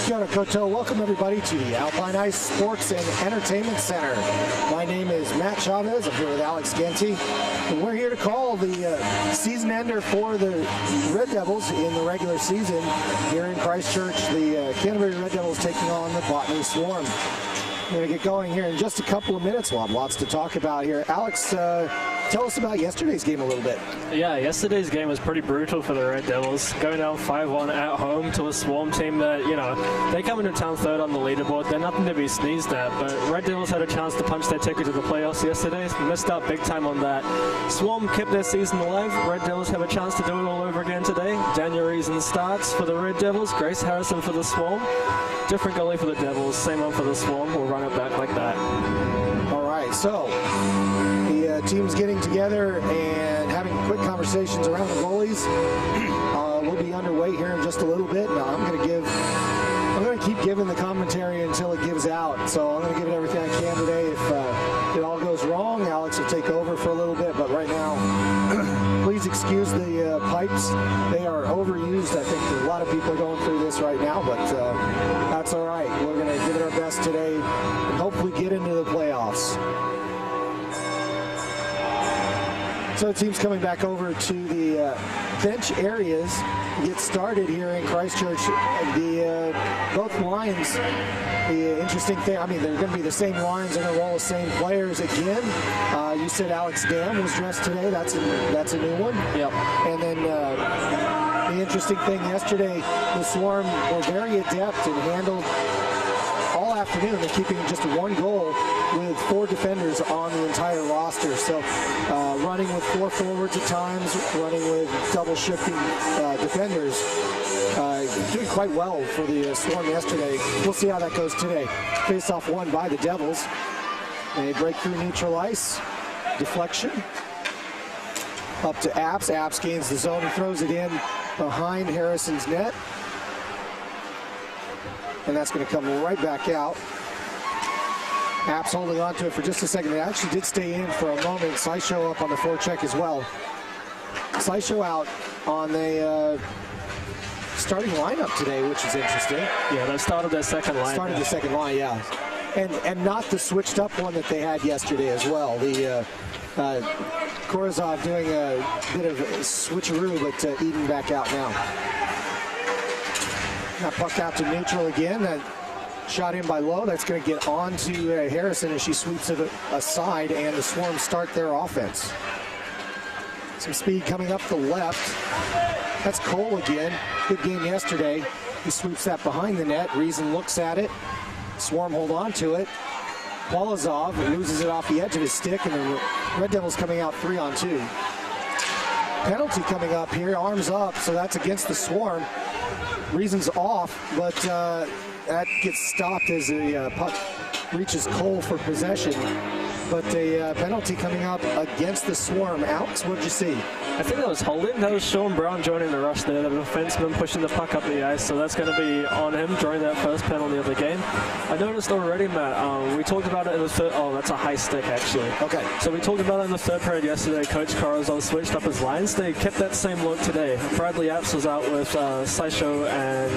Kia ora koutou. Welcome everybody to the Alpine Ice Sports and Entertainment Center. My name is Matt Chavez. I'm here with Alex Genty. And we're here to call the season ender for the Red Devils in the regular season here in Christchurch. The Canterbury Red Devils taking on the Botany Swarm. We're going to get going here in just a couple of minutes. We'll have lots to talk about here. Alex, tell us about yesterday's game a little bit. Yeah, yesterday's game was pretty brutal for the Red Devils. Going down 5-1 at home to a Swarm team that, you know, they come into town third on the leaderboard. They're nothing to be sneezed at, but Red Devils had a chance to punch their ticket to the playoffs yesterday. Missed out big time on that. Swarm kept their season alive. Red Devils have a chance to do it all over again today. Daniel Reason starts for the Red Devils. Grace Harrison for the Swarm. Different goalie for the Devils, same one for the Swarm. We'll run it back like that. All right, so the team's getting together and having quick conversations around the goalies. We'll be underway here in just a little bit. Now I'm going to keep giving the commentary until it gives out. So I'm going to give it everything I can today. If it all goes wrong, Alex will take over for a little bit. But right now, please excuse the pipes. They are overused. I think a lot of people are going through this right now, but that's all right. We're going to give it our best today and hopefully get into the playoffs. So the team's coming back over to the bench areas to get started here in Christchurch. Both lines, the interesting thing, I mean, they're going to be the same lines, they're going to roll the same players again. You said Alex Dam was dressed today. That's a new one. Yep. And then the interesting thing yesterday, the Swarm were very adept and handled all afternoon. They're keeping just one goal with 4 defenders on the entire roster. So running with 4 forwards at times, running with double shifting defenders. Doing quite well for the Swarm yesterday. We'll see how that goes today. Face-off won by the Devils. They break through neutral ice. Deflection. Up to Apps. Apps gains the zone and throws it in behind Harrison's net. And that's going to come right back out. Apps holding on to it for just a second. It actually did stay in for a moment. SciShow up on the forecheck as well. SciShow out on the starting lineup today, which is interesting. Yeah, they started their second line. Started the second line, yeah. And not the switched up one that they had yesterday as well. The Korozov doing a bit of a switcheroo, but Eden back out now. Got pucked out to neutral again. That shot in by Lowe. That's going to get on to Harrison as she sweeps it aside, and the Swarm start their offense. Some speed coming up the left. That's Cole again. Good game yesterday. He sweeps that behind the net. Reason looks at it. Swarm hold on to it. Polozov loses it off the edge of his stick, and the Red Devils coming out 3-on-2. Penalty coming up here, arms up, so that's against the Swarm. Reason's off, but that gets stopped as the puck reaches Cole for possession. But a penalty coming up against the Swarm. Alex, what did you see? I think that was holding. That was Sean Brown joining the rush there, the defenseman pushing the puck up the ice, so that's going to be on him during that first penalty of the game. I noticed already, Matt, we talked about it in the third. Oh, that's a high stick, actually. Okay. So we talked about it in the third period yesterday. Coach Korozov switched up his lines. They kept that same look today. Bradley Apps was out with SciShow and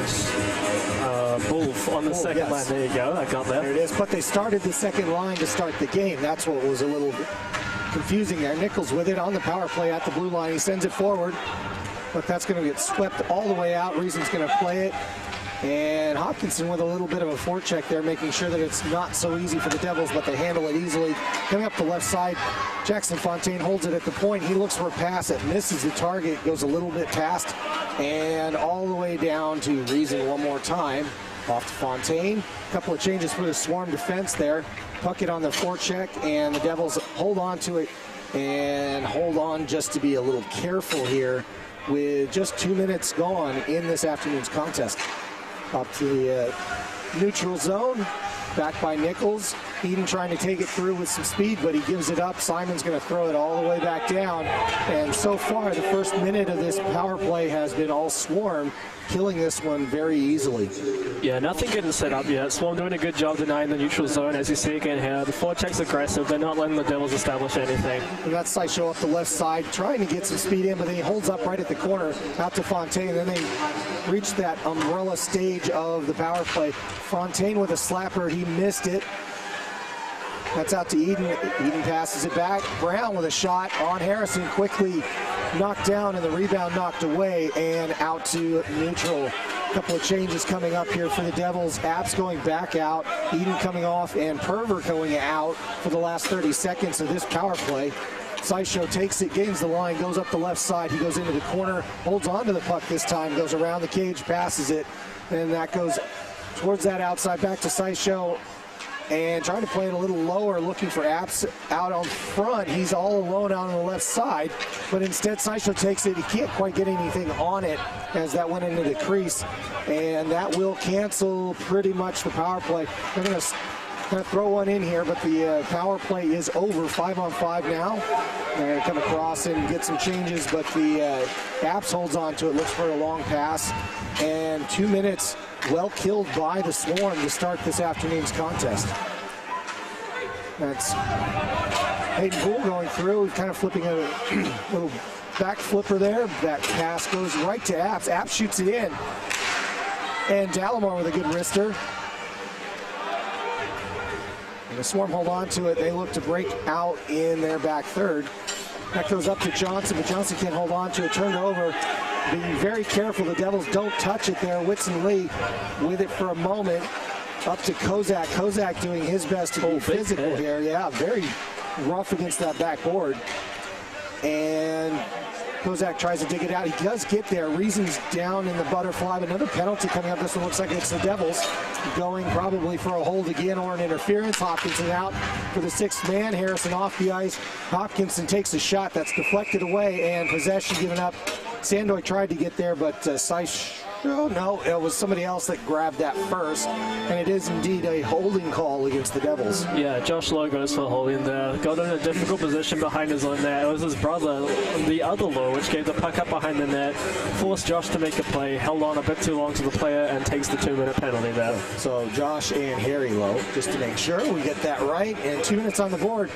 Wolf on the second line. There you go. I got that. There it is. But they started the second line to start the game. That's what was a little confusing there. Nichols with it on the power play at the blue line. He sends it forward, but that's going to get swept all the way out. Reason's going to play it. And Hopkinson with a little bit of a forecheck there, making sure that it's not so easy for the Devils, but they handle it easily. Coming up the left side, Jackson Fontaine holds it at the point. He looks for a pass. It misses the target, goes a little bit past, and all the way down to Reason one more time. Off to Fontaine. A couple of changes for the Swarm defense there. Puck it on the forecheck, and the Devils hold on to it and hold on just to be a little careful here with just 2 minutes gone in this afternoon's contest. Up to the neutral zone, back by Nichols. Eden trying to take it through with some speed, but he gives it up. Simon's going to throw it all the way back down. And so far, the first minute of this power play has been all Swarm, killing this one very easily. Yeah, nothing getting set up yet. Swarm doing a good job denying the neutral zone, as you see again here. The forecheck's aggressive. They're not letting the Devils establish anything. We got SZIHL up the left side, trying to get some speed in, but then he holds up right at the corner, out to Fontaine. Then they reach that umbrella stage of the power play. Fontaine with a slapper, he missed it. That's out to Eden. Eden passes it back. Brown with a shot on Harrison, quickly knocked down, and the rebound knocked away and out to neutral. A couple of changes coming up here for the Devils. Apps going back out, Eden coming off, and Perver going out for the last 30 seconds of this power play. SZIHL takes it, gains the line, goes up the left side. He goes into the corner, holds on to the puck this time, goes around the cage, passes it, and that goes towards that outside, back to SZIHL. And trying to play it a little lower, looking for Apps out on front. He's all alone out on the left side, but instead SZIHL takes it. He can't quite get anything on it as that went into the crease, and that will cancel pretty much the power play. They're going to throw one in here, but the power play is over. 5-on-5 now. They're going to come across and get some changes, but the Apps holds on to it, looks for a long pass, and 2 minutes well killed by the Swarm to start this afternoon's contest. That's Hayden Poole going through, kind of flipping a little back flipper there. That pass goes right to Apps. Apps shoots it in. And Dallimore with a good wrister. And the Swarm hold on to it. They look to break out in their back third. That goes up to Johnson, but Johnson can't hold on to it. Turned over. Being very careful, the Devils don't touch it there. Whitson Lee with it for a moment. Up to Kozak. Kozak doing his best to be physical here. Yeah, very rough against that backboard. And Kozak tries to dig it out. He does get there. Reason's down in the butterfly. Another penalty coming up. This one looks like it's the Devils going probably for a hold again or an interference. Hopkinson out for the sixth man. Harrison off the ice. Hopkinson takes a shot that's deflected away and possession given up. Sandoy tried to get there, but no, it was somebody else that grabbed that first, and it is indeed a holding call against the Devils. Yeah, Josh Lowe goes for holding there. Got in a difficult position behind his own net. It was his brother, the other Lowe, which gave the puck up behind the net, forced Josh to make a play, held on a bit too long to the player, and takes the 2-minute penalty there. So Josh and Harry Lowe, just to make sure we get that right, and 2 minutes on the board.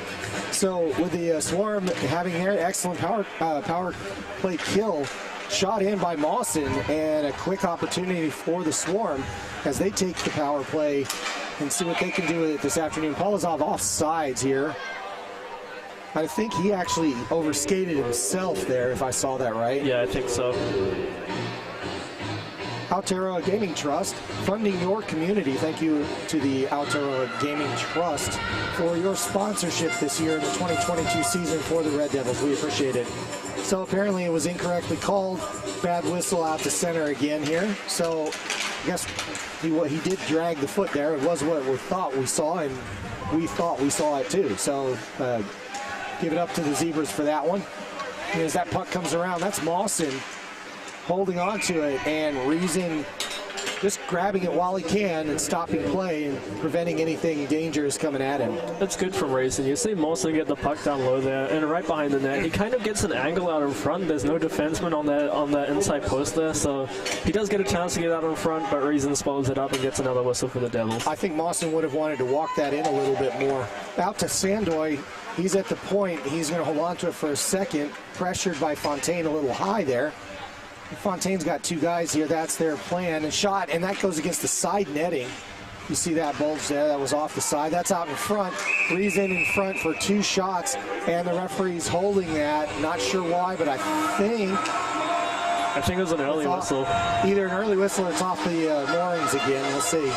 So with the Swarm having their excellent power play kill, shot in by Mawson, and a quick opportunity for the Swarm as they take the power play and see what they can do with it this afternoon. Polozov off sides here. I think he actually overskated himself there, if I saw that right. Yeah, I think so. Aotearoa Gaming Trust, funding your community. Thank you to the Aotearoa Gaming Trust for your sponsorship this year in the 2022 season for the Red Devils. We appreciate it. So apparently it was incorrectly called. Bad whistle out to center again here. So I guess he did drag the foot there. It was what we thought we saw, and we thought we saw it too. So give it up to the Zebras for that one. And as that puck comes around, that's Mawson holding on to it, and Reason just grabbing it while he can and stopping play and preventing anything dangerous coming at him. That's good from Reason. You see Mawson get the puck down low there and right behind the net. He kind of gets an angle out in front. There's no defenseman on that inside post there, so he does get a chance to get out in front, but Reason swallows it up and gets another whistle for the Devils. I think Mawson would have wanted to walk that in a little bit more. Out to Sandoy. He's at the point. He's going to hold on to it for a second. Pressured by Fontaine a little high there. Fontaine's got two guys here. That's their plan. And shot, and that goes against the side netting. You see that bulge there. That was off the side. That's out in front. Reason in front for two shots, and the referee's holding that. Not sure why, but I think it was an early whistle. Either an early whistle or it's off the moorings again. We'll see.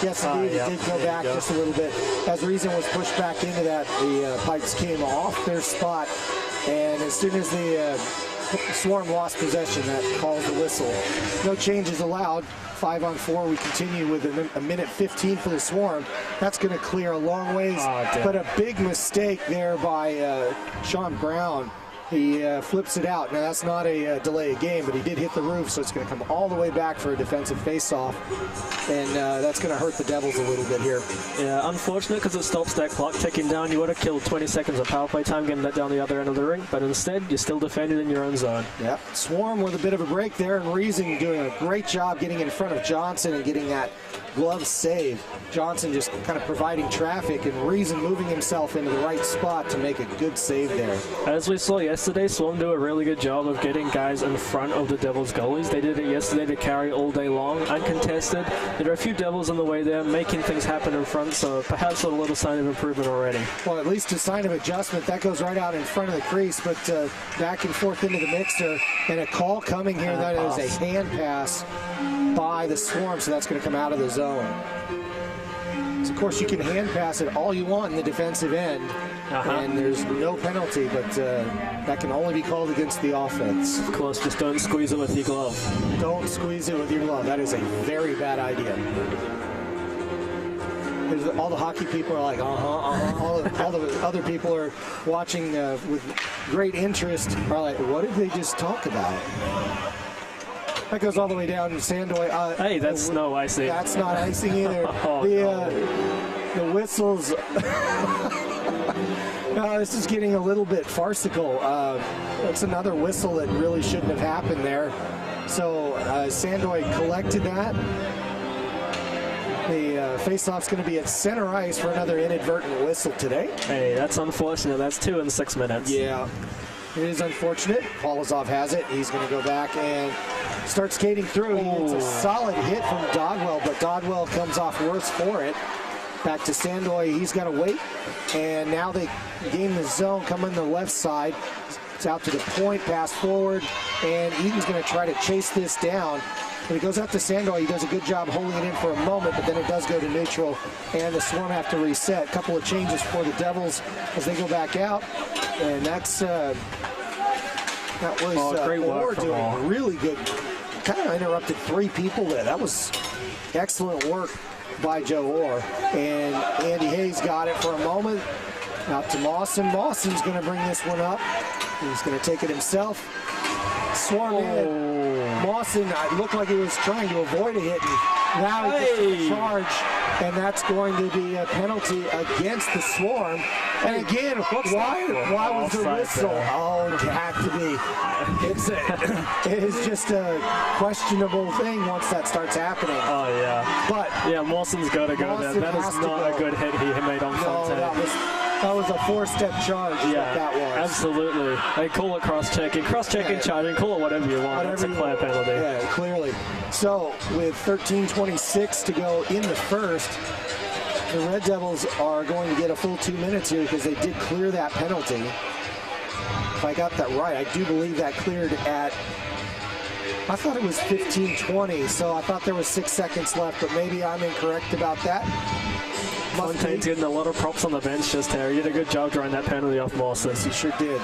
Yes, indeed, it did go back just a little bit. As Reason was pushed back into that, the pipes came off their spot, and as soon as the Swarm lost possession, that calls the whistle. No changes allowed. 5-on-4. We continue with a minute 15 for the Swarm. That's going to clear a long ways, but a big mistake there by Sean Brown. He flips it out. Now, that's not a delay of game, but he did hit the roof, so it's going to come all the way back for a defensive face-off, and that's going to hurt the Devils a little bit here. Yeah, unfortunate because it stops that clock ticking down. You would have killed 20 seconds of power play time getting that down the other end of the ring, but instead, you're still defended in your own zone. Yeah, Swarm with a bit of a break there, and Reason doing a great job getting in front of Johnson and getting that glove save. Johnson just kind of providing traffic, and Reason moving himself into the right spot to make a good save there. As we saw yesterday, Swarm do a really good job of getting guys in front of the Devils goalies. They did it yesterday to carry all day long, uncontested. There are a few Devils in the way there, making things happen in front, so perhaps a little sign of improvement already. Well, at least a sign of adjustment. That goes right out in front of the crease, but back and forth into the mixer, and a call coming here. That is a hand pass by the Swarm, so that's going to come out of the zone. So, of course, you can hand pass it all you want in the defensive end, and there's no penalty, but that can only be called against the offense. Of course, just don't squeeze it with your glove. Don't squeeze it with your glove. That is a very bad idea. All the hockey people are like, all the other people are watching with great interest are like, what did they just talk about? That goes all the way down to Sandoy. Hey, that's no icing. That's not icing either. The whistles. No, this is getting a little bit farcical. That's another whistle that really shouldn't have happened there. So Sandoy collected that. The face-off's going to be at center ice for another inadvertent whistle today. Hey, that's unfortunate. That's 2 in 6 minutes. Yeah, it is unfortunate. Polozov has it. He's going to go back and start skating through. It's a solid hit from Dodwell, but Dodwell comes off worse for it. Back to Sandoy. He's got to wait. And now they gain the zone, come on the left side. It's out to the point, pass forward, and Eden's going to try to chase this down. When he goes out to Sandoy, he does a good job holding it in for a moment, but then it does go to neutral, and the Swarm have to reset. A couple of changes for the Devils as they go back out, and that was great work from doing Orr. really good. Kind of interrupted 3 people there. That was excellent work by Joe Orr, and Andy Hayes got it for a moment. Out to Mawson. Mawson's going to bring this one up. He's going to take it himself. Swarm in. Mawson looked like he was trying to avoid a hit, and now he gets a charge, and that's going to be a penalty against the Swarm. And again, why was the whistle? Oh, it had to be. It is just a questionable thing once that starts happening. Oh, yeah. But yeah, Mawson's got to go there. That is not a good hit he made on Fontaine. That was a 4-step charge. Yeah, that was. Absolutely. They call it cross-checking, charging, call it whatever you want. That's a clear penalty. Yeah, clearly. So, with 13:26 to go in the first, the Red Devils are going to get a full 2 minutes here because they did clear that penalty. If I got that right, I do believe that cleared at, I thought it was 15:20, so I thought there was 6 seconds left, but maybe I'm incorrect about that. Fontaine's getting a lot of props on the bench just there. He did a good job drawing that penalty off Mawson. Yes, he sure did.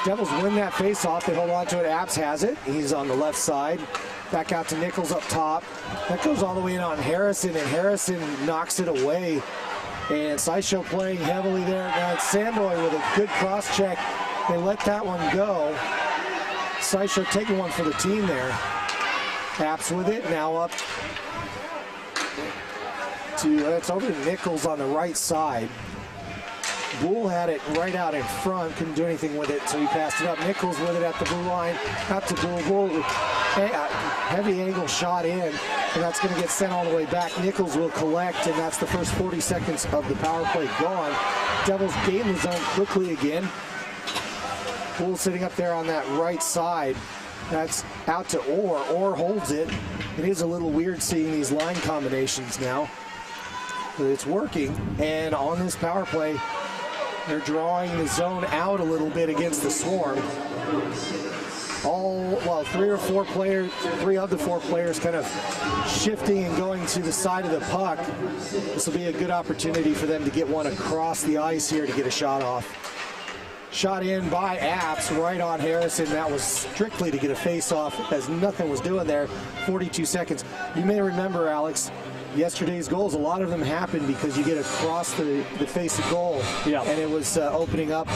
Devils win that face-off. They hold on to it. Apps has it. He's on the left side. Back out to Nichols up top. That goes all the way in on Harrison, and Harrison knocks it away. And Sideshow playing heavily there. Now it's Sandoy with a good cross-check. They let that one go. Sideshow taking one for the team there. Apps with it. Now up to, it's over to Nichols on the right side. Bull had it right out in front, couldn't do anything with it, so he passed it up. Nichols with it at the blue line, out to Bull. Bull, heavy angle shot in, and that's going to get sent all the way back. Nichols will collect, and that's the first 40 seconds of the power play gone. Devils gain the zone quickly again. Bull sitting up there on that right side. That's out to Orr. Orr holds it. It is a little weird seeing these line combinations now. But it's working, and on this power play, they're drawing the zone out a little bit against the Swarm. Three of the four players kind of shifting and going to the side of the puck. This will be a good opportunity for them to get one across the ice here to get a shot off. Shot in by Apps right on Harrison. That was strictly to get a face-off as nothing was doing there. 42 seconds. You may remember, Alex, yesterday's goals, a lot of them happened because you get across the face of goal, and it was opening up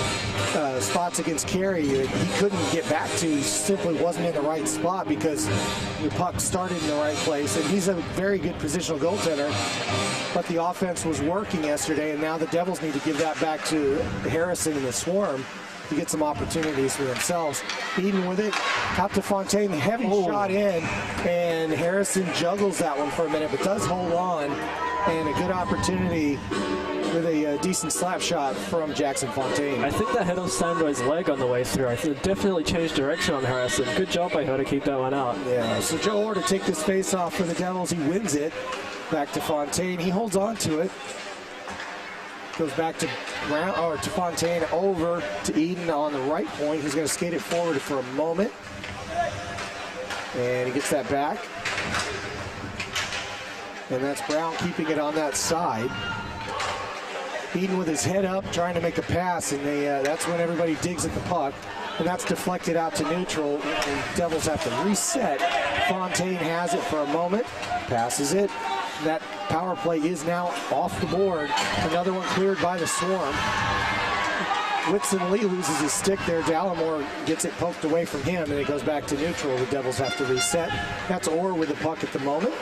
spots against Carey. He couldn't get back to. He simply wasn't in the right spot because the puck started in the right place, and he's a very good positional goaltender. But the offense was working yesterday, and now the Devils need to give that back to Harrison and the Swarm to get some opportunities for themselves. Eden with it, out to Fontaine, heavy shot in, and Harrison juggles that one for a minute, but does hold on, and a good opportunity with a decent slap shot from Jackson Fontaine. I think that hit on Sandroy's leg on the way through. I think it definitely changed direction on Harrison. Good job by her to keep that one out. Yeah, so Joe Orr to take this face off for the Devils. He wins it. Back to Fontaine. He holds on to it. Goes back to Fontaine, over to Eden on the right point. He's going to skate it forward for a moment. And he gets that back. And that's Brown keeping it on that side. Eden with his head up, trying to make a pass, and that's when everybody digs at the puck. And that's deflected out to neutral, and Devils have to reset. Fontaine has it for a moment, passes it. That power play is now off the board. Another one cleared by the Swarm. Whitson Lee loses his stick there. Dallimore gets it poked away from him, and it goes back to neutral. The Devils have to reset. That's Orr with the puck at the moment.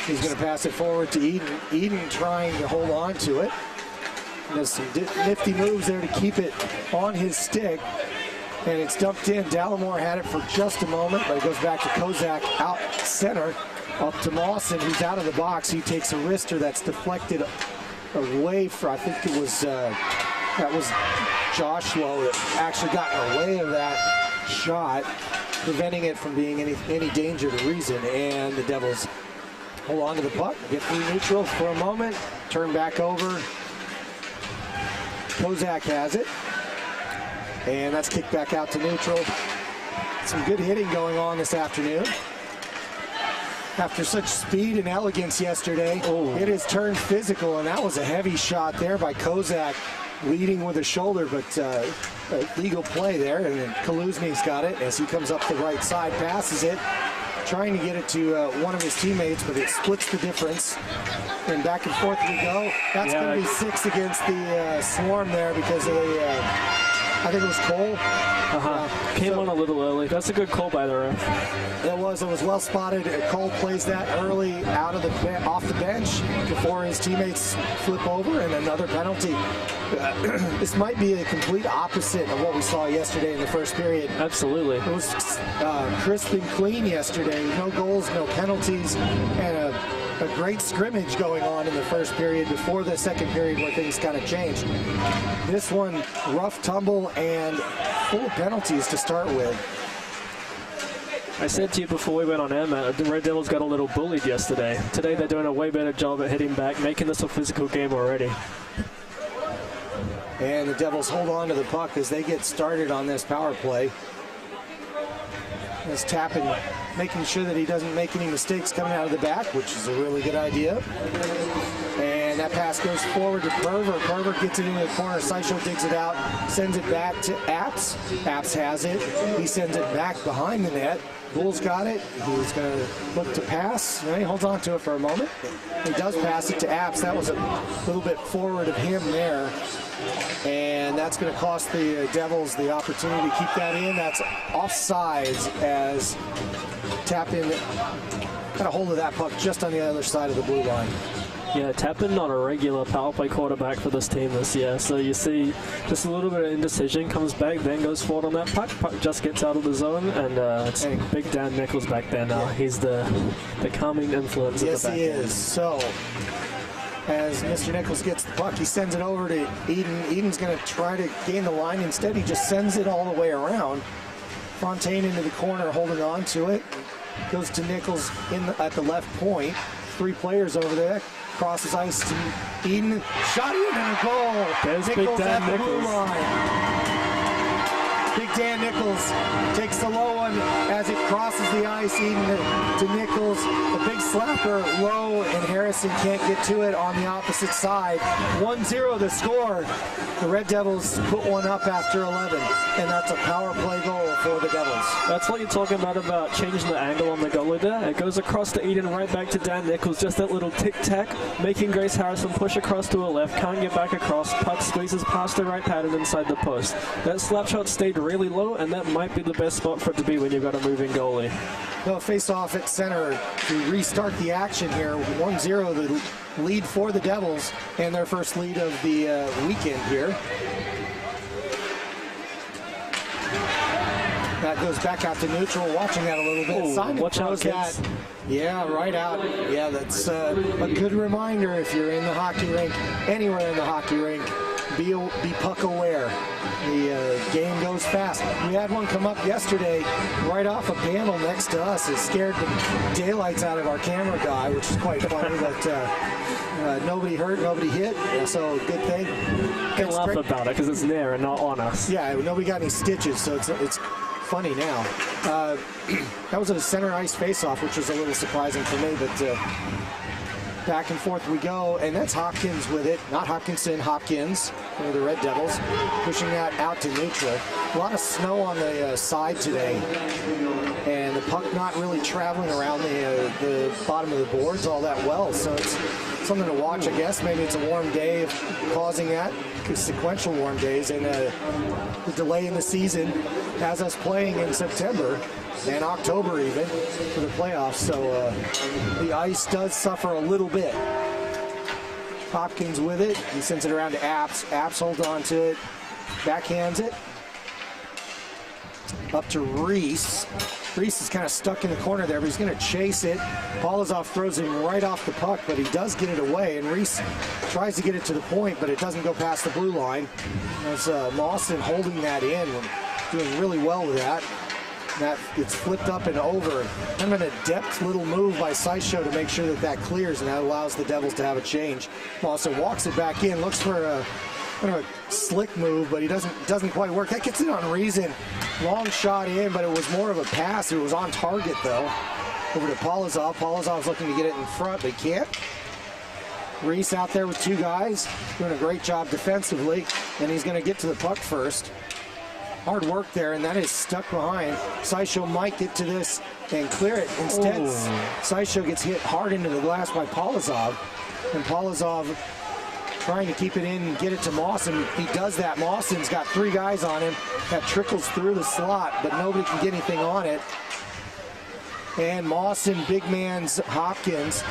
He's going to pass it forward to Eden. Eden trying to hold on to it. And there's some nifty moves there to keep it on his stick. And it's dumped in. Dallimore had it for just a moment, but it goes back to Kozak out center. Up to Mawson, who's out of the box. He takes a wrister that's deflected away from, I think it was, that was Joshua that actually got in the way of that shot, preventing it from being any danger to Reason. And the Devils hold on to the puck, get through neutral for a moment, turn back over. Kozak has it. And that's kicked back out to neutral. Some good hitting going on this afternoon. After such speed and elegance yesterday, it has turned physical, and that was a heavy shot there by Kozak, leading with a shoulder, but legal play there, and then Kaluzny's got it as he comes up the right side, passes it, trying to get it to one of his teammates, but it splits the difference, and back and forth we go. That's going to be 6 against the Swarm there because of I think it was Cole. Came on a little early. That's a good call by the ref. It was well spotted. Cole plays that early out of off the bench before his teammates flip over, and another penalty. This might be a complete opposite of what we saw yesterday in the first period. Absolutely. It was crisp and clean yesterday. No goals, no penalties, and a great scrimmage going on in the first period before the second period where things kind of changed. This one, rough tumble and full of penalties to start with. I said to you before we went on air, Matt, the Red Devils got a little bullied yesterday. Today they're doing a way better job at hitting back, making this a physical game already. And the Devils hold on to the puck as they get started on this power play. As Tappan making sure that he doesn't make any mistakes coming out of the back, which is a really good idea. And that pass goes forward to Perver. Perver gets it into the corner. Sysho digs it out, sends it back to Apps. Apps has it. He sends it back behind the net. Bull's got it. He's going to look to pass. He holds on to it for a moment. He does pass it to Apps. That was a little bit forward of him there. And that's going to cost the Devils the opportunity to keep that in. That's offsides as Tappan got a hold of that puck just on the other side of the blue line. Yeah, Tappan not a regular power play quarterback for this team this year. So you see just a little bit of indecision, comes back, then goes forward on that puck. Puck just gets out of the zone, and it's big Dan Nichols back there now. He's the calming influence at the back end. Yes, he is. So as Mr. Nichols gets the puck, he sends it over to Eden. Eden's going to try to gain the line. Instead, he just sends it all the way around. Fontaine into the corner, holding on to it. Goes to Nichols at the left point. 3 players over there. Crosses ice to Eden. Shot in and a goal. There's Nichols Big Dan at the blue Nichols. line. Big Dan Nichols takes the low one as it crosses the ice. Eden to Nichols. A big slapper low, and Harrison can't get to it on the opposite side. 1-0 the score. The Red Devils put one up after 11, and that's a power play goal for the Devils. That's what you're talking about changing the angle on the goalie there. It goes across to Eden, right back to Dan Nichols. Just that little tic-tac, making Grace Harrison push across to her left, can't get back across, puck squeezes past the right pad and inside the post. That slap shot stayed really low, and that might be the best spot for it to be when you've got a moving goalie. They'll face off at center to restart the action here. 1-0 the lead for the Devils, and their first lead of the weekend here. That goes back out to neutral. Watching that a little bit. Ooh, Simon watch out, throws that. Yeah, right out. Yeah, that's a good reminder if you're in the hockey rink, anywhere in the hockey rink, be puck aware. The game goes fast. We had one come up yesterday right off a panel next to us. It scared the daylights out of our camera guy, which is quite funny, but nobody hurt, nobody hit, so good thing. Can laugh about it because it's there and not on us. Yeah, nobody got any stitches, so it's funny now. That was a center ice face-off, which was a little surprising for me, but back and forth we go, and that's Hopkins with it. Not Hopkinson, Hopkins for the Red Devils, pushing that out to neutral. A lot of snow on the side today, and the puck not really traveling around the bottom of the boards all that well, so it's something to watch, I guess. Maybe it's a warm day causing that, because sequential warm days, and the delay in the season has us playing in September and October even for the playoffs, so the ice does suffer a little bit. Hopkins with it, he sends it around to Apps. Apps holds on to it, backhands it up to Reese. Reese is kind of stuck in the corner there, but he's going to chase it. Polozov throws him right off the puck, but he does get it away, and Reese tries to get it to the point, but it doesn't go past the blue line. That's Mawson holding that in, doing really well with that. That gets flipped up and over. Kind of an adept little move by Sideshow to make sure that that clears, and that allows the Devils to have a change. Mawson walks it back in, looks for a kind of a slick move, but he doesn't quite work. That gets it on Reason. Long shot in, but it was more of a pass. It was on target, though. Over to Polozov. Polozov's looking to get it in front, but he can't. Reese out there with two guys, doing a great job defensively, and he's going to get to the puck first. Hard work there, and that is stuck behind. Sideshow might get to this and clear it. Instead, Sideshow gets hit hard into the glass by Polozov, and Polozov trying to keep it in and get it to Mawson. He does that. Mawson's got three guys on him. That trickles through the slot, but nobody can get anything on it. And Mawson, big man's Hopkins,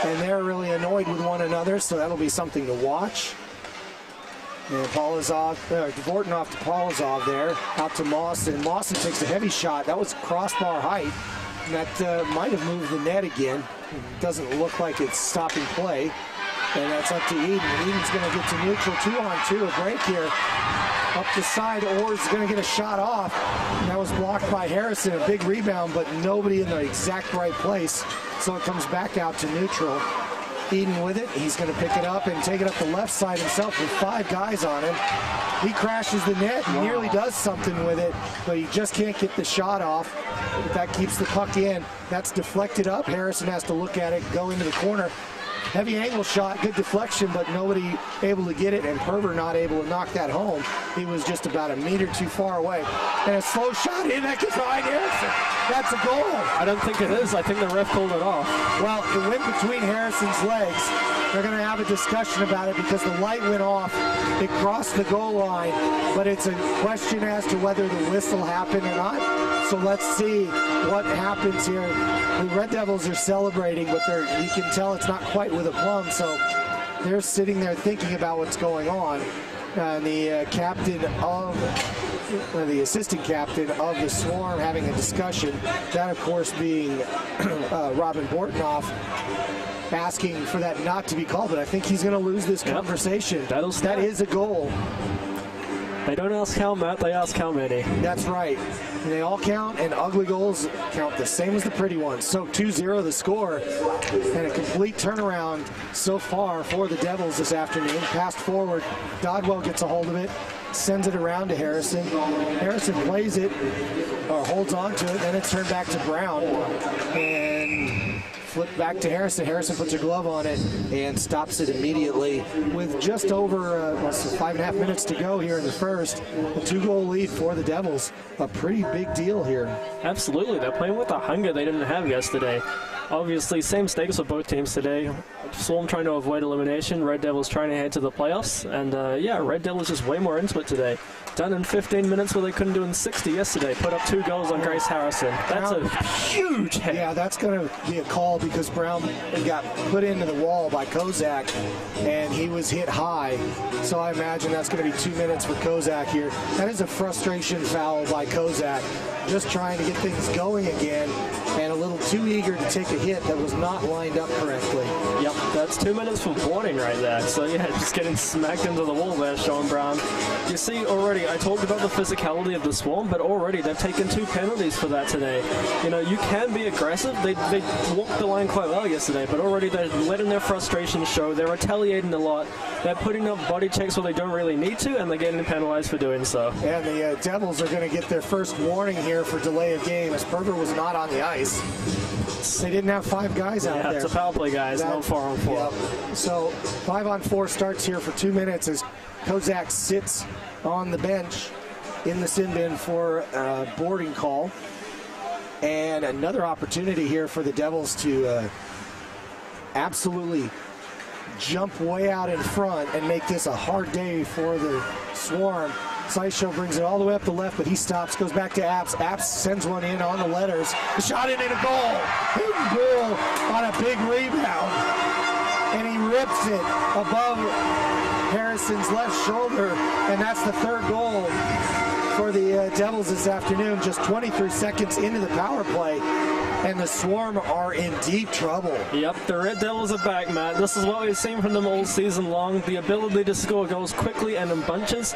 and they're really annoyed with one another, so that'll be something to watch. And Polozov, Dvortonov to Polozov there, out to Mawson. Mawson takes a heavy shot. That was crossbar height. And that might have moved the net again. It doesn't look like it's stopping play. And that's up to Eden. Eden's going to get to neutral, 2-on-2, a break here. Up the side, Orr's going to get a shot off. And that was blocked by Harrison, a big rebound, but nobody in the exact right place. So it comes back out to neutral. Eden with it. He's going to pick it up and take it up the left side himself with five guys on him. He crashes the net and nearly does something with it, but he just can't get the shot off. But that keeps the puck in. That's deflected up. Harrison has to look at it, go into the corner. Heavy angle shot, good deflection, but nobody able to get it, and Perver not able to knock that home. He was just about a meter too far away. And a slow shot in, that gets behind Harrison. That's a goal. I don't think it is. I think the ref called it off. Well, it went between Harrison's legs. They're going to have a discussion about it because the light went off. It crossed the goal line, but it's a question as to whether the whistle happened or not. So let's see what happens here. The Red Devils are celebrating, but you can tell it's not quite with aplomb, so they're sitting there thinking about what's going on. The captain of, the assistant captain of the Swarm having a discussion. That, of course, being Robin Bortnoff, asking for that not to be called, but I think he's going to lose this conversation. That is a goal. They don't ask how much, they ask how many. That's right. And they all count, and ugly goals count the same as the pretty ones. So 2-0 the score, and a complete turnaround so far for the Devils this afternoon. Passed forward, Dodwell gets a hold of it, sends it around to Harrison. Harrison plays it, or holds on to it, then it's turned back to Brown. And Flip back to Harrison. Harrison puts a glove on it and stops it immediately with just over 5.5 minutes to go here in the first. A 2-goal lead for the Devils. A pretty big deal here. Absolutely. They're playing with the hunger they didn't have yesterday. Obviously, same stakes for both teams today. Swarm trying to avoid elimination. Red Devils trying to head to the playoffs. And yeah, Red Devils just way more into it today. Done in 15 minutes where they couldn't do in 60 yesterday. Put up 2 goals on Grace Harrison. That's a huge hit. Yeah, that's going to be a call because Brown got put into the wall by Kozak, and he was hit high. So I imagine that's going to be 2 minutes for Kozak here. That is a frustration foul by Kozak. Just trying to get things going again, and a little too eager to take a hit that was not lined up correctly. Yep, that's 2 minutes for boarding right there. So yeah, just getting smacked into the wall there, Sean Brown. You see already, I talked about the physicality of the Swarm, but already they've taken 2 penalties for that today. You know, you can be aggressive. They walked the line quite well yesterday, but already they're letting their frustration show. They're retaliating a lot. They're putting up body checks where they don't really need to, and they're getting penalized for doing so. And the Devils are going to get their first warning here for delay of game as Berger was not on the ice. They didn't have 5 guys out there. Yeah, it's a power play, guys. No 4-on-4. Yep. So 5-on-4 starts here for 2 minutes as Kozak sits on the bench in the sin bin for a boarding call. And another opportunity here for the Devils to absolutely jump way out in front and make this a hard day for the Swarm. NZIHL brings it all the way up the left, but he stops, goes back to Apps. Apps sends one in on the letters. The shot in and a goal. Big goal on a big rebound. And he rips it above Harrison's left shoulder, and that's the 3rd goal for the Devils this afternoon. Just 23 seconds into the power play, and the Swarm are in deep trouble. Yep, the Red Devils are back, Matt. This is what we've seen from them all season long. The ability to score goals quickly and in bunches.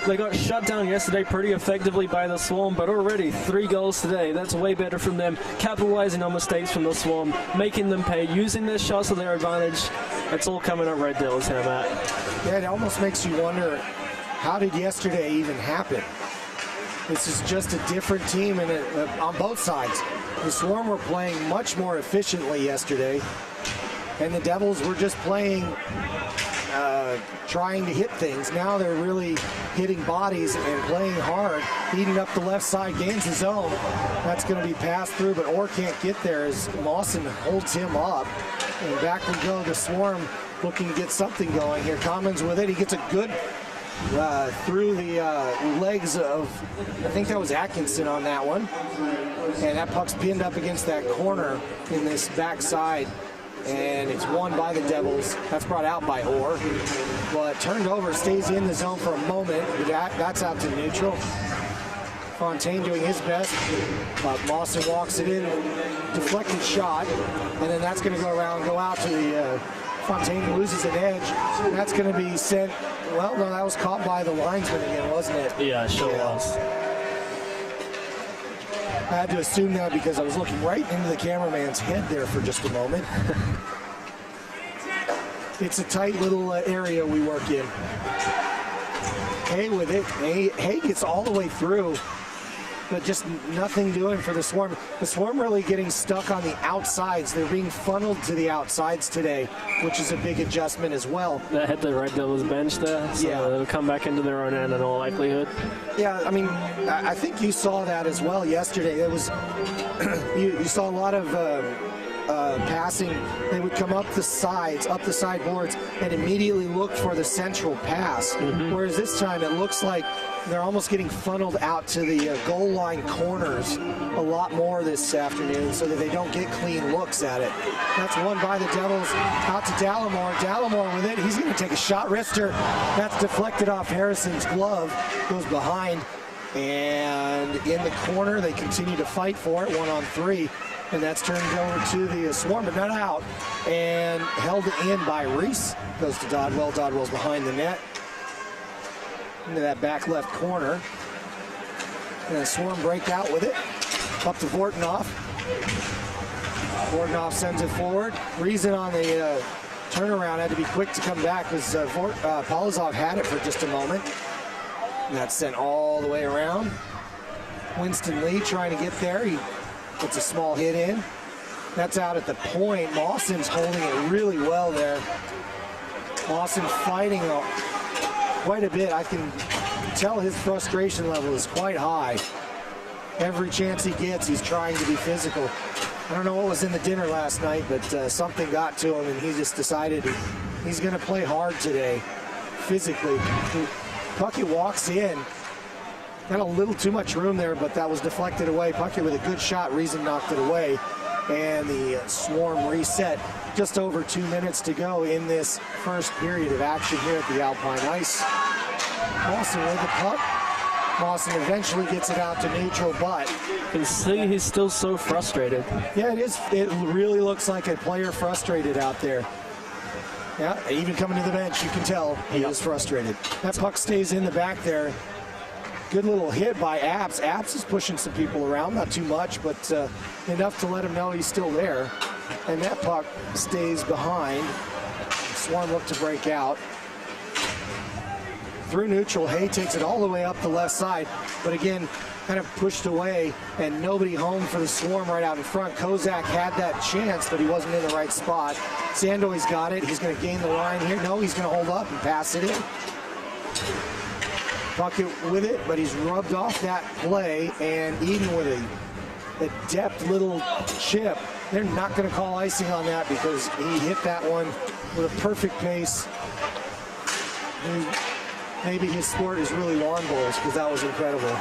They got shut down yesterday pretty effectively by the Swarm, but already 3 goals today. That's way better from them. Capitalizing on mistakes from the Swarm, making them pay, using their shots to their advantage. It's all coming up Red Devils here, Matt. Yeah, it almost makes you wonder, how did yesterday even happen? This is just a different team on both sides. The Swarm were playing much more efficiently yesterday, and the Devils were just playing, trying to hit things. Now they're really hitting bodies and playing hard, eating up the left side, gains the zone. That's going to be passed through, but Orr can't get there as Mawson holds him up. And back we go, the Swarm looking to get something going here. Commons with it, he gets a good through the legs of, I think that was Atkinson on that one. And that puck's pinned up against that corner in this backside. And it's won by the Devils. That's brought out by Orr. But turned over, stays in the zone for a moment. That's out to neutral. Fontaine doing his best. Mawson walks it in. Deflected shot. And then that's going to go around and go out to the Fontaine loses an edge. That's going to be sent. Well, no, that was caught by the linesman again, wasn't it? Yeah, it sure was. I had to assume that because I was looking right into the cameraman's head there for just a moment. It's a tight little area we work in. Hay with it. Hay gets all the way through, but just nothing doing for the Swarm. The Swarm really getting stuck on the outsides. They're being funneled to the outsides today, which is a big adjustment as well. That hit the Red Devils bench there, so yeah, it'll come back into their own end in all likelihood. Yeah, I mean, I think you saw that as well yesterday. It was you saw a lot of passing. They would come up the sideboards, and immediately look for the central pass. Whereas this time it looks like they're almost getting funneled out to the goal line corners a lot more this afternoon so that they don't get clean looks at it. That's won by the Devils out to Dallimore. Dallimore with it. He's going to take a shot wrister. That's deflected off Harrison's glove. Goes behind. And in the corner, they continue to fight for it. 1-on-3. And that's turned over to the Swarm, but not out. And held in by Reese. Goes to Dodwell. Dodwell's behind the net. Into that back left corner. And the Swarm break out with it. Up to Vortenoff. Vortenoff sends it forward. Reason on the turnaround had to be quick to come back because Polozov had it for just a moment. And that's sent all the way around. Winston Lee trying to get there. He puts a small hit in. That's out at the point. Mawson's holding it really well there. Mawson fighting quite a bit. I can tell his frustration level is quite high. Every chance he gets, he's trying to be physical. I don't know what was in the dinner last night, but something got to him, and he just decided he's going to play hard today, physically. Puckett walks in. Got a little too much room there, but that was deflected away. Puckett with a good shot. Reason knocked it away. And the Swarm reset. Just over 2 minutes to go in this first period of action here at the Alpine Ice. Mawson with the puck. Mawson eventually gets it out to neutral, but You can see he's still so frustrated. yeah, it is. It really looks like a player frustrated out there. Yeah, even coming to the bench, you can tell he is frustrated. That puck stays in the back there. Good little hit by Abs. Abs is pushing some people around, not too much, but enough to let him know he's still there. And that puck stays behind. Swarm look to break out. Through neutral, Hay takes it all the way up the left side, but again, kind of pushed away, and nobody home for the Swarm right out in front. Kozak had that chance, but he wasn't in the right spot. Sandoy's got it. He's going to gain the line here. No, he's going to hold up and pass it in. Puckett with it, but he's rubbed off that play, and Eden with a depth little chip. They're not going to call icing on that because he hit that one with a perfect pace. Maybe his sport is really lawn bowls because that was incredible.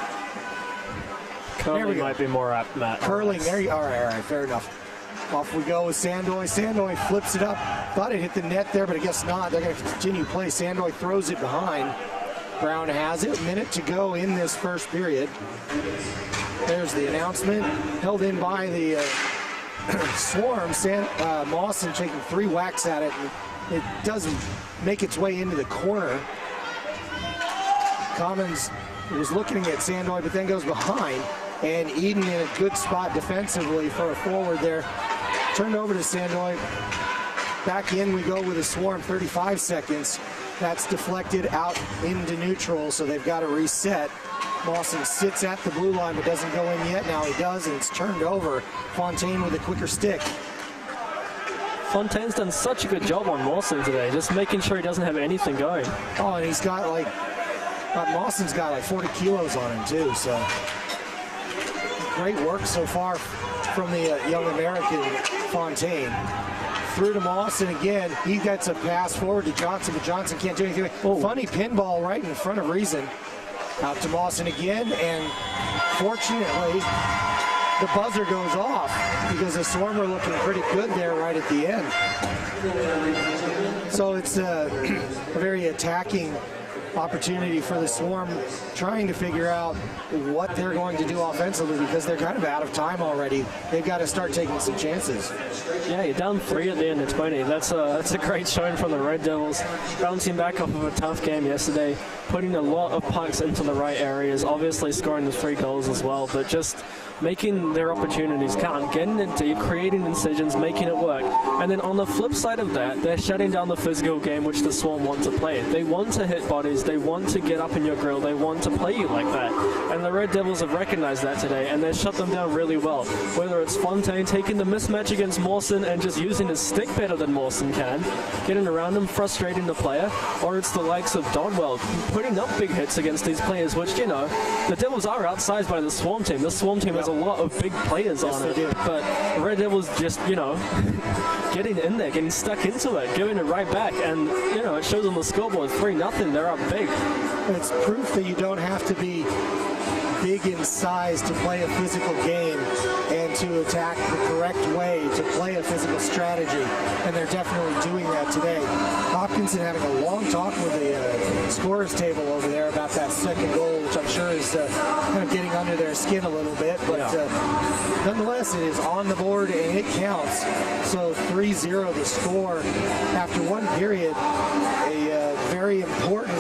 Curling might be more apt, Matt. Curling, there you are. All right, fair enough. Off we go with Sandoy. Sandoy flips it up. Thought it hit the net there, but I guess not. They're going to continue play. Sandoy throws it behind. Brown has it. A minute to go in this first period. There's the announcement. Held in by the Swarm. Mawson taking 3 whacks at it. And it doesn't make its way into the corner. Commons was looking at Sandoy, but then goes behind. And Eden in a good spot defensively for a forward there. Turned over to Sandoy. Back in we go with a Swarm, 35 seconds. That's deflected out into neutral, so they've got to reset. Mawson sits at the blue line, but doesn't go in yet. Now he does, and it's turned over. Fontaine with a quicker stick. Fontaine's done such a good job on Mawson today, just making sure he doesn't have anything going. Oh, and he's got Mawson's got like 40 kilos on him too, so great work so far from the young American Fontaine. Through to Mawson again. He gets a pass forward to Johnson, but Johnson can't do anything. Funny pinball right in front of Reason. Out to Mawson again, and fortunately, the buzzer goes off because the Swarm were looking pretty good there right at the end. So it's a very attacking opportunity for the Swarm, trying to figure out what they're going to do offensively because they're kind of out of time already. They've got to start taking some chances. Yeah, you're down 3 at the end of 20. That's a great showing from the Red Devils. Bouncing back off of a tough game yesterday, putting a lot of pucks into the right areas, obviously scoring the 3 goals as well, but just making their opportunities count, getting it deep, creating incisions, making it work. And then on the flip side of that, they're shutting down the physical game which the Swarm want to play. They want to hit bodies, they want to get up in your grill, they want to play you like that. And the Red Devils have recognized that today, and they've shut them down really well. Whether it's Fontaine taking the mismatch against Mawson and just using his stick better than Mawson can, getting around him, frustrating the player, or it's the likes of Dodwell putting up big hits against these players, which, you know, the Devils are outsized by the Swarm team. The Swarm team has a lot of big players on it, but the Red Devils just, you know, getting in there, getting stuck into it, giving it right back, and, you know, it shows on the scoreboard 3-0, they're up big. It's proof that you don't have to be big in size to play a physical game and to attack the correct way to play a physical strategy, and they're definitely doing that today. Hopkinson having a long talk with the scorers table over there about that second goal, which I'm sure is kind of getting under their skin a little bit, but nonetheless, it is on the board and it counts. So 3-0 the score after one period. A very important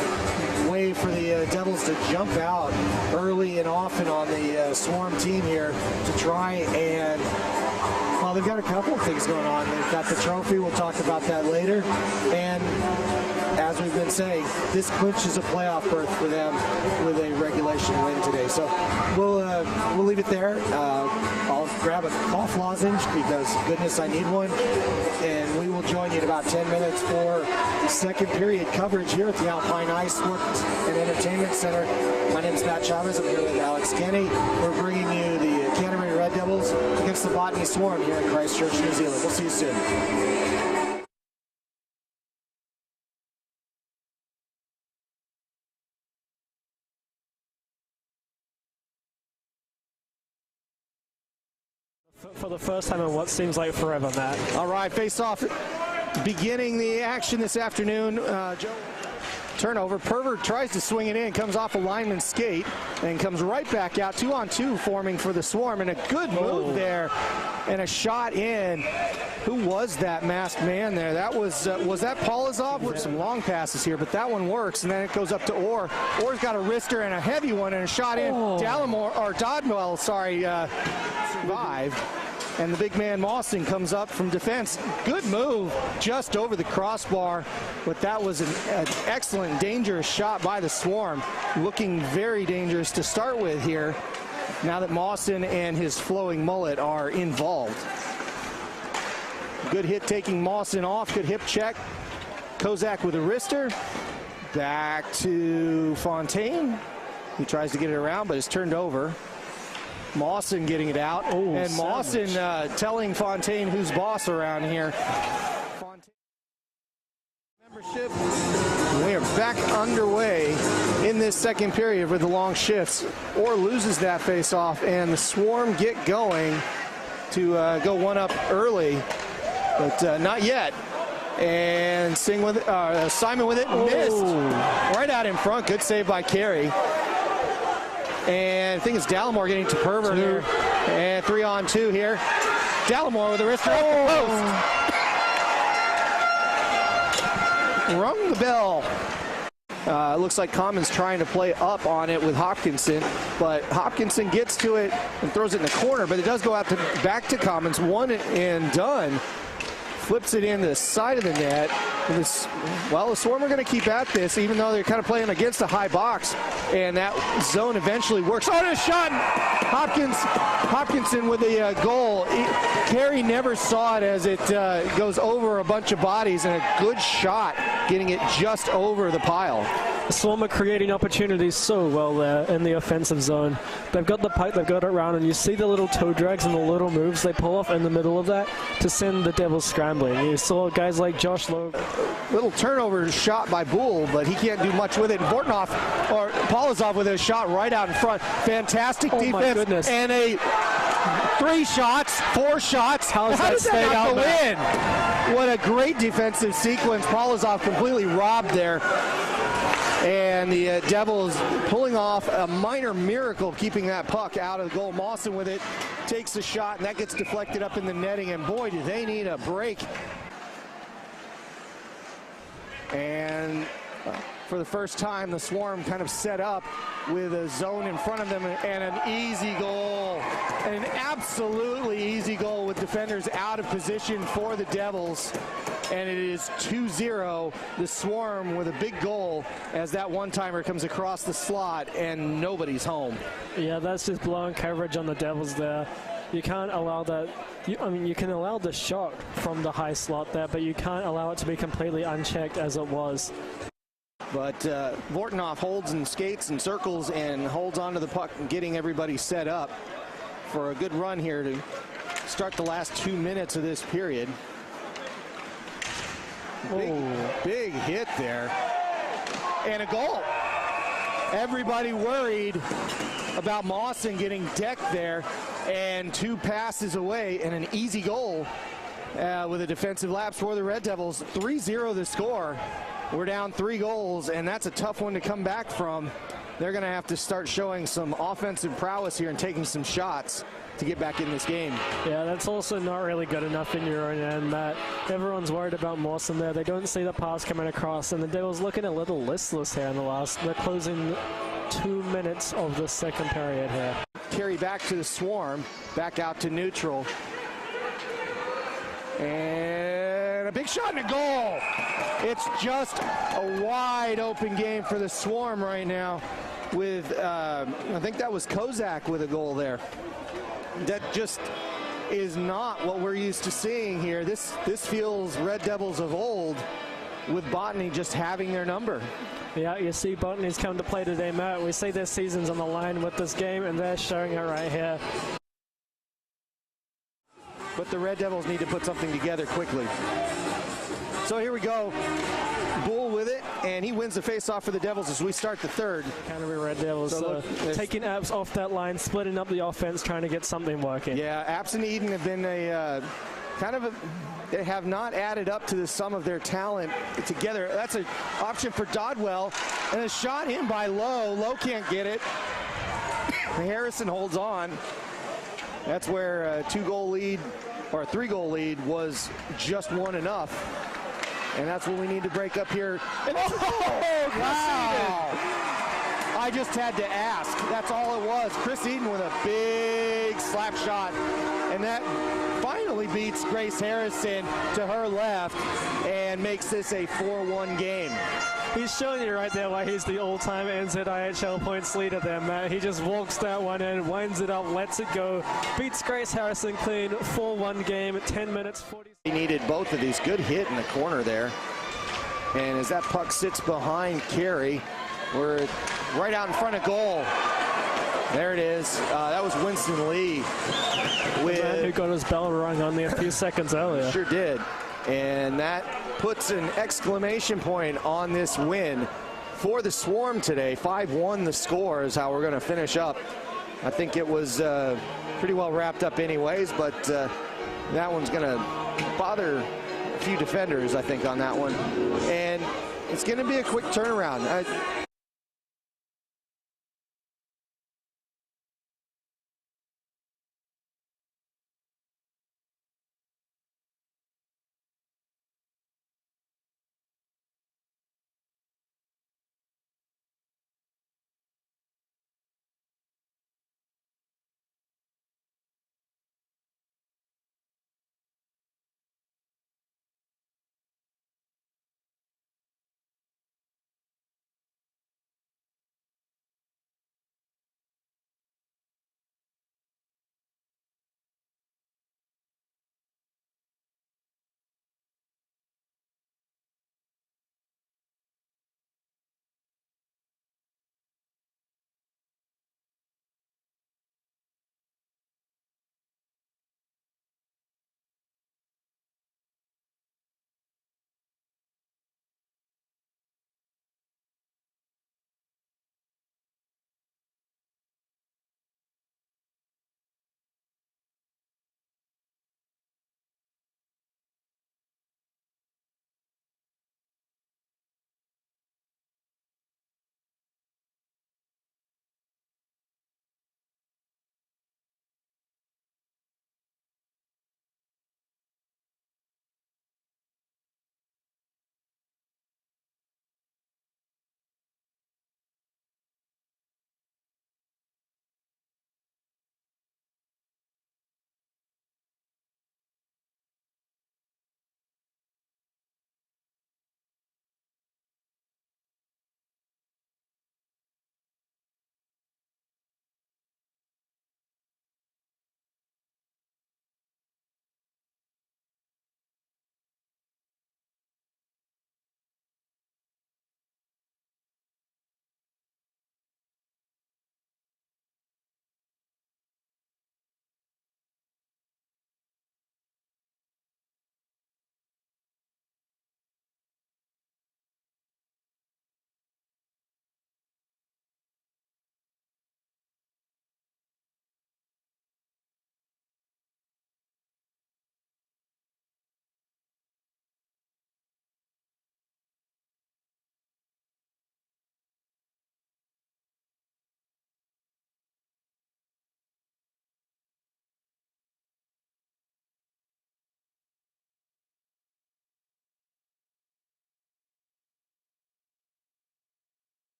way for the Devils to jump out early and often on the Swarm team here to try and, well, they've got a couple of things going on. They've got the trophy. We'll talk about that later. And as we've been saying, this clinches a playoff berth for them with a regulation win today. So we'll leave it there. I'll grab a cough lozenge because, goodness, I need one. And we will join you in about 10 minutes for second period coverage here at the Alpine Ice Sports and Entertainment Center. My name is Matt Chavez. I'm here with Alex Kenny. We're bringing you the Canterbury Red Devils against the Botany Swarm here in Christchurch, New Zealand. We'll see you soon. For the first time in what seems like forever, Matt. All right, face-off beginning the action this afternoon. Turnover. Pervert tries to swing it in, comes off a lineman's skate, and comes right back out. 2-on-2 forming for the Swarm, and a good move there, and a shot in. Who was that masked man there? That was that Polizov? Some long passes here, but that one works, and then it goes up to Orr. Orr's got a wrister and a heavy one, and a shot in. Dodwell, survived. And the big man Mawson comes up from defense. Good move just over the crossbar, but that was an excellent, dangerous shot by the Swarm. Looking very dangerous to start with here, now that Mawson and his flowing mullet are involved. Good hit taking Mawson off, good hip check. Kozak with a wrister. Back to Fontaine. He tries to get it around, but is turned over. Mawson getting it out, and Mawson telling Fontaine who's boss around here. Fontaine membership. We are back underway in this second period with the long shifts. Orr loses that face-off, and the Swarm get going to go one up early, but not yet. And Simon with it, missed right out in front. Good save by Carey. And I think it's Dallimore getting to Pervert here. And 3-on-2 here. Dallimore with a wrister off the post. Rung the bell. It looks like Commons trying to play up on it with Hopkinson, but Hopkinson gets to it and throws it in the corner, but it does go out back to Commons. One and done. Flips it in the side of the net. The Swarm are going to keep at this, even though they're kind of playing against a high box, and that zone eventually works. Oh, and a shot! Hopkinson with a goal. Carey never saw it as it goes over a bunch of bodies, and a good shot, getting it just over the pile. The Swarm are creating opportunities so well there in the offensive zone. They've got the pipe, they've got it around, and you see the little toe drags and the little moves they pull off in the middle of that to send the Devils scrambling. You saw guys like Josh Lowe. Little turnover shot by Bull, but he can't do much with it. Polizov with a shot right out in front. Fantastic defense. My goodness. And a 4 shots. How does that stay out win? What a great defensive sequence. Polizov completely robbed there. And the Devils pulling off a minor miracle, keeping that puck out of the goal. Mawson with it, takes the shot, and that gets deflected up in the netting, and boy, do they need a break. And for the first time, the Swarm kind of set up with a zone in front of them, and an easy goal. And an absolutely easy goal with defenders out of position for the Devils. And it is 2-0, the Swarm with a big goal as that one-timer comes across the slot and nobody's home. Yeah, that's just blown coverage on the Devils there. You can't allow that. You can allow the shot from the high slot there, but you can't allow it to be completely unchecked as it was. But Vortnoff holds and skates and circles and holds onto the puck, getting everybody set up for a good run here to start the last 2 minutes of this period. Big hit there. And a goal. Everybody worried about Mawson getting decked there, and 2 passes away and an easy goal with a defensive lapse for the Red Devils. 3-0 the score. We're down 3 goals, and that's a tough one to come back from. They're going to have to start showing some offensive prowess here and taking some shots to get back in this game. Yeah, that's also not really good enough in your own end, Matt. Everyone's worried about Mawson there. They don't see the pass coming across, and the Devils looking a little listless here in the last. They're closing 2 minutes of the second period here. Carry back to the Swarm, back out to neutral. And a big shot and a goal. It's just a wide open game for the Swarm right now with, I think that was Kozak with a goal there. That just is not what we're used to seeing here. This feels Red Devils of old, with Botany just having their number. Yeah, you see Botany's come to play today, Matt. We see their season's on the line with this game, and they're showing it right here. But the Red Devils need to put something together quickly. So here we go. Bull with it, and he wins the face-off for the Devils as we start the third. Canterbury Red Devils taking Abs off that line, splitting up the offense, trying to get something working. Yeah, Abs and Eden have been they have not added up to the sum of their talent together. That's an option for Dodwell, and a shot in by Lowe. Lowe can't get it. Harrison holds on. That's where a 2-goal lead, or a 3-goal lead, was just one enough. And that's what we need to break up here. And wow! I just had to ask. That's all it was. Chris Eden with a big slap shot. And that finally beats Grace Harrison to her left and makes this a 4-1 game. He's showing you right there why he's the all-time NZIHL points leader there, Matt. He just walks that one in, winds it up, lets it go, beats Grace Harrison clean, 4-1 game, 10 minutes, 40. He needed both of these. Good hit in the corner there. And as that puck sits behind Carey, we're right out in front of goal. There it is. That was Winston Lee. Who got his bell rung on there a few seconds earlier. Sure did. And that puts an exclamation point on this win for the Swarm today. 5-1 the score is how we're going to finish up. I think it was pretty well wrapped up anyways, but that one's going to bother a few defenders, I think, on that one. And it's going to be a quick turnaround.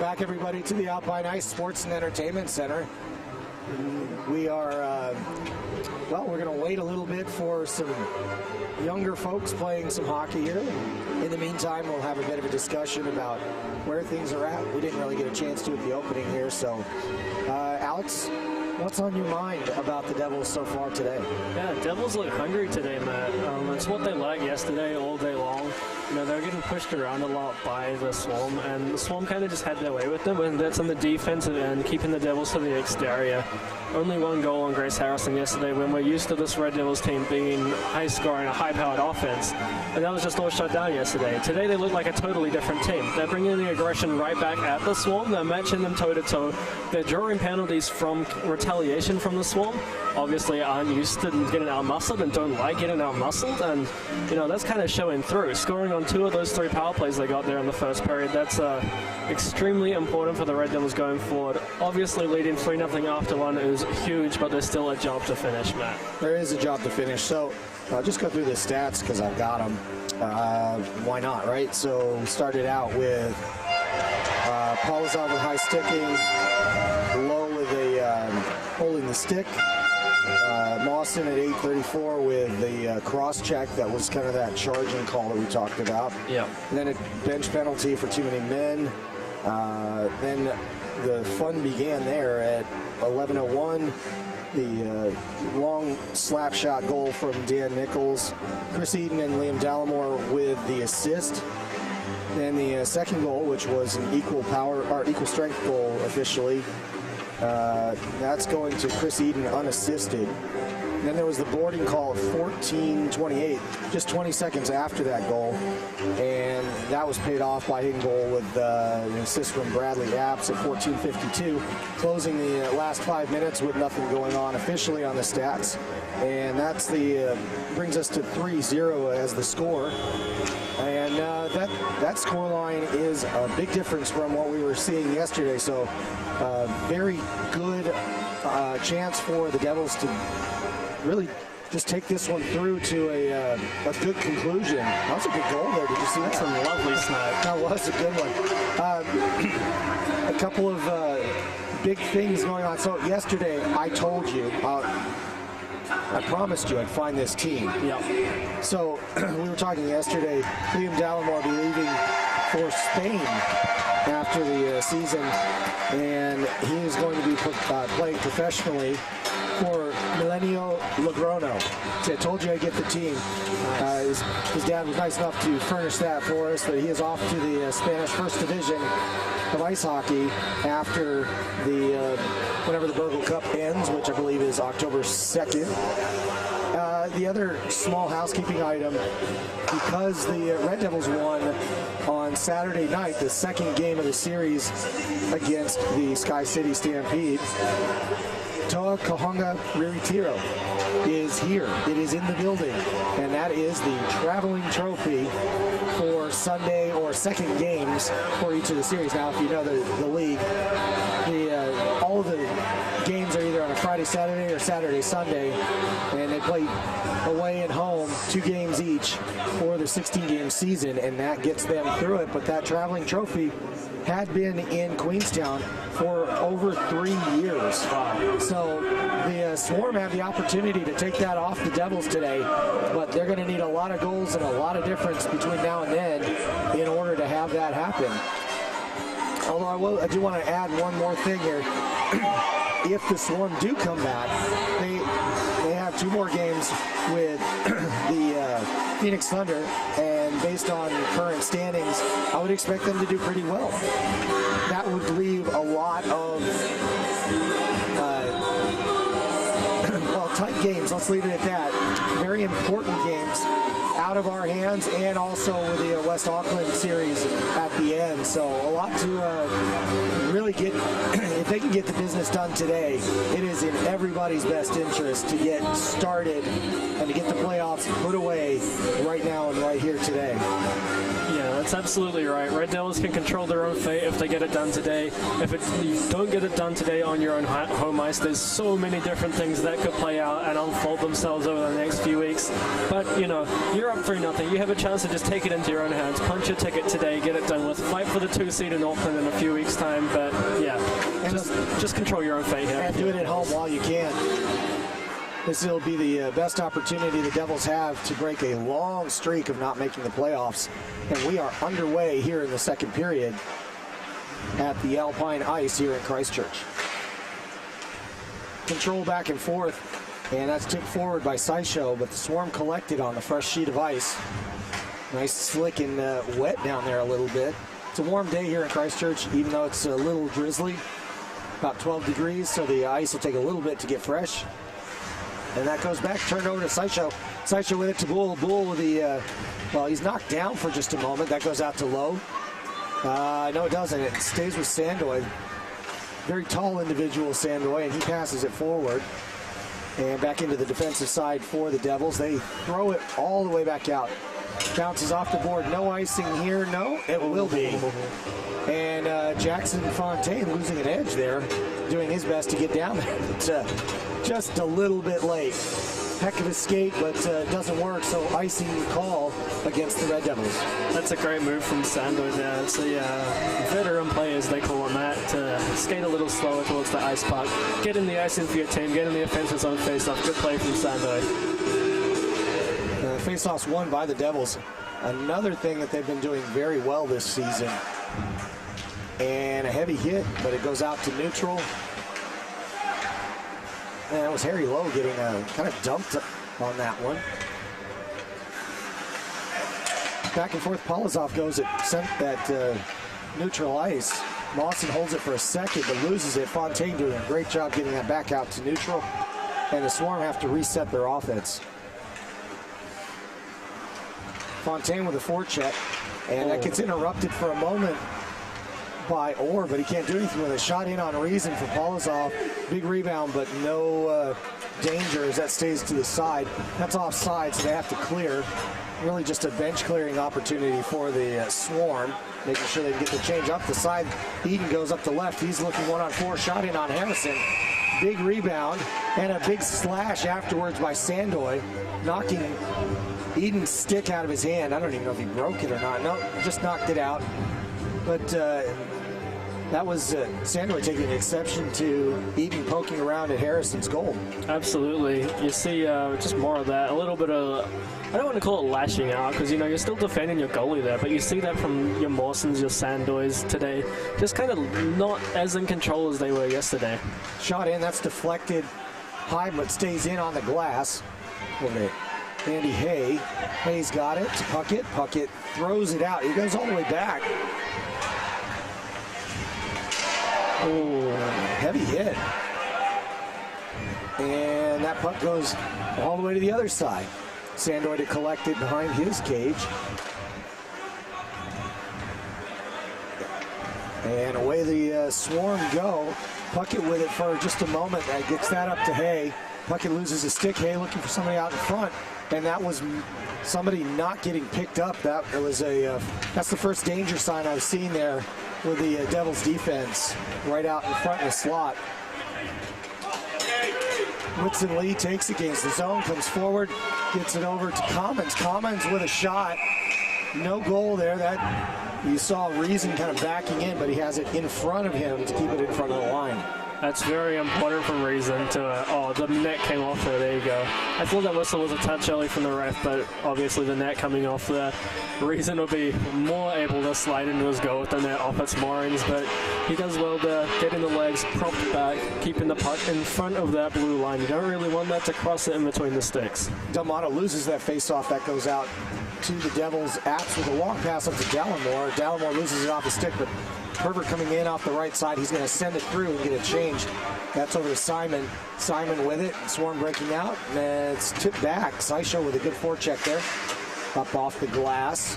back, everybody, to the Alpine Ice Sports and Entertainment Center. We are, well, we're going to wait a little bit for some younger folks playing some hockey here. In the meantime, we'll have a bit of a discussion about where things are at. We didn't really get a chance to at the opening here. So, Alex, what's on your mind about the Devils so far today? Yeah, Devils look hungry today, Matt. It's what they lacked yesterday all day long. You know, they're getting pushed around a lot by the Swarm, and the Swarm kind of just had their way with them, and that's on the defensive end, keeping the Devils to the exterior. Only one goal on Grace Harrison yesterday, when we're used to this Red Devils team being high-scoring, a high-powered offense, and that was just all shut down yesterday. Today they look like a totally different team. They're bringing the aggression right back at the Swarm. They're matching them toe-to-toe. They're drawing penalties from retaliation from the Swarm. Obviously aren't used to getting out-muscled and don't like getting out-muscled, and, you know, that's kind of showing through. Scoring on 2 of those 3 power plays they got there in the first period, that's extremely important for the Red Devils going forward. Obviously leading 3-0 after one is huge, but there's still a job to finish, Matt. There is a job to finish. So I'll just go through the stats because I've got them. Why not, right? So started out with Polizov with high sticking, Low with a holding the stick, Mawson at 8:34 with the cross check. That was kind of that charging call that we talked about. Yeah. And then a bench penalty for too many men. Then the fun began there at 11:01. The long slap shot goal from Dan Nichols, Chris Eden and Liam Dallimore with the assist. Then the second goal, which was an equal strength goal officially, that's going to Chris Eden unassisted. Then there was the boarding call at 14:28, just 20 seconds after that goal, and that was paid off by Hidden Goal with an assist from Bradley Apps at 14:52, closing the last 5 minutes with nothing going on officially on the stats, and that's the brings us to 3-0 as the score. And that scoreline is a big difference from what we were seeing yesterday. So very good chance for the Devils to really just take this one through to a good conclusion. That was a good goal there. Did you see that? Some lovely snap. That was a good one. A couple of big things going on. So yesterday I told you, I promised you I'd find this team. Yeah. So we were talking yesterday, Liam Dallimore will be leaving for Spain after the season, and he is going to be playing professionally for Milenio Logrono. So I told you I'd get the team. His dad was nice enough to furnish that for us, but he is off to the Spanish First Division of ice hockey after whenever the Burgle Cup ends, which I believe is October 2nd. The other small housekeeping item, because the Red Devils won on Saturday night, the second game of the series against the Sky City Stampede, Toa Kahonga Riritiro is here. It is in the building, and that is the traveling trophy for Sunday or second games for each of the series. Now, if you know the league, all of the games are either on a Friday, Saturday, or Saturday, Sunday, and they play away and home 2 games each for the 16-game season, and that gets them through it. But that traveling trophy had been in Queenstown for over 3 years. So the Swarm have the opportunity to take that off the Devils today, but they're going to need a lot of goals and a lot of difference between now and then in order to have that happen. Although I do want to add one more thing here. If the Swarm do come back, they have 2 more games with the Phoenix Thunder, and based on current standings, I would expect them to do pretty well. That would leave a lot of tight games. Let's leave it at that. Very important games out of our hands, and also with the West Auckland series at the end. So a lot to really get. If they can get the business done today, it is in everybody's best interest to get started and to get the playoffs put away right now and right here today. Yeah, that's absolutely right. Red Devils can control their own fate if they get it done today. If you don't get it done today on your own home ice, there's so many different things that could play out and unfold themselves over the next few weeks. But, you know, you're up 3-0. You have a chance to just take it into your own hands, punch your ticket today, get it done with, fight for the 2 seed in Auckland in a few weeks' time. But, yeah, and just control your own fate here. And do it at home while you can. This will be the best opportunity the Devils have to break a long streak of not making the playoffs. And we are underway here in the second period at the Alpine Ice here in Christchurch. Control back and forth, and that's tipped forward by Saisho, but the Swarm collected on the fresh sheet of ice. Nice slick and wet down there a little bit. It's a warm day here in Christchurch, even though it's a little drizzly, about 12 degrees, so the ice will take a little bit to get fresh. And that goes back, turned over to Saisho. Saisho with it to Bull. Bull with the, well, he's knocked down for just a moment. That goes out to Low. No, it doesn't. It stays with Sandoy. Very tall individual, Sandoy, and he passes it forward. And back into the defensive side for the Devils. They throw it all the way back out. Bounces off the board. No icing here. No, it will be. And Jackson Fontaine losing an edge there, doing his best to get down there. But, just a little bit late. Heck of a skate, but doesn't work, so icing call against the Red Devils. That's a great move from Sandoy there. It's a veteran play, as they call it, Matt, to skate a little slower towards the ice puck. Get in the icing for your team, get in the offensive zone face-off. Good play from Sandoy. Face-offs won by the Devils. Another thing that they've been doing very well this season. And a heavy hit, but it goes out to neutral. And that was Harry Lowe getting kind of dumped on that one. Back and forth, Polozov goes at neutral ice. Mawson holds it for a second, but loses it. Fontaine doing a great job getting that back out to neutral. And the Swarm have to reset their offense. Fontaine with a forecheck, and that gets interrupted for a moment by Orr, but he can't do anything with it. Shot in on Reason for Polozov. Big rebound, but no danger as that stays to the side. That's offside, so they have to clear. Really just a bench clearing opportunity for the Swarm, making sure they can get the change up the side. Eden goes up the left. He's looking 1-on-4. Shot in on Harrison. Big rebound and a big slash afterwards by Sandoy, knocking Eden's stick out of his hand. I don't even know if he broke it or not. No, just knocked it out. But that was Sandoy taking an exception to Eden poking around at Harrison's goal. Absolutely. You see just more of that. A little bit of, I don't want to call it lashing out, because, you know, you're still defending your goalie there, but you see that from your Mawsons, your Sandoys today. Just kind of not as in control as they were yesterday. Shot in, that's deflected high, but stays in on the glass. Okay. Andy Hay. Hay's got it to Puckett. Puckett throws it out. He goes all the way back. Oh, heavy hit. And that puck goes all the way to the other side. Sandoy to collect it behind his cage. And away the Swarm go. Puckett with it for just a moment. That gets that up to Hay. Puckett loses his stick. Hay looking for somebody out in front. And that was somebody not getting picked up. That was that's the first danger sign I've seen there with the Devils defense right out in front of the slot. Whitson Lee takes it against the zone, comes forward, gets it over to Commons. Commons with a shot. No goal there. That you saw Reason kind of backing in, but he has it in front of him to keep it in front of the line. That's very important from Reason to, oh, the net came off there. There you go. I thought that whistle was a touch early from the ref, but obviously the net coming off there. Reason will be more able to slide into his goal with the net off its moorings, but he does well there, getting the legs propped back, keeping the puck in front of that blue line. You don't really want that to cross it in between the sticks. D'Amato loses that face-off. That goes out to the Devils. Apps with a long pass up to Dallimore. Dallimore loses it off the stick, but Herbert coming in off the right side. He's going to send it through and get it changed. That's over to Simon. Simon with it. Swarm breaking out. And it's tipped back. Saisho with a good forecheck there. Up off the glass.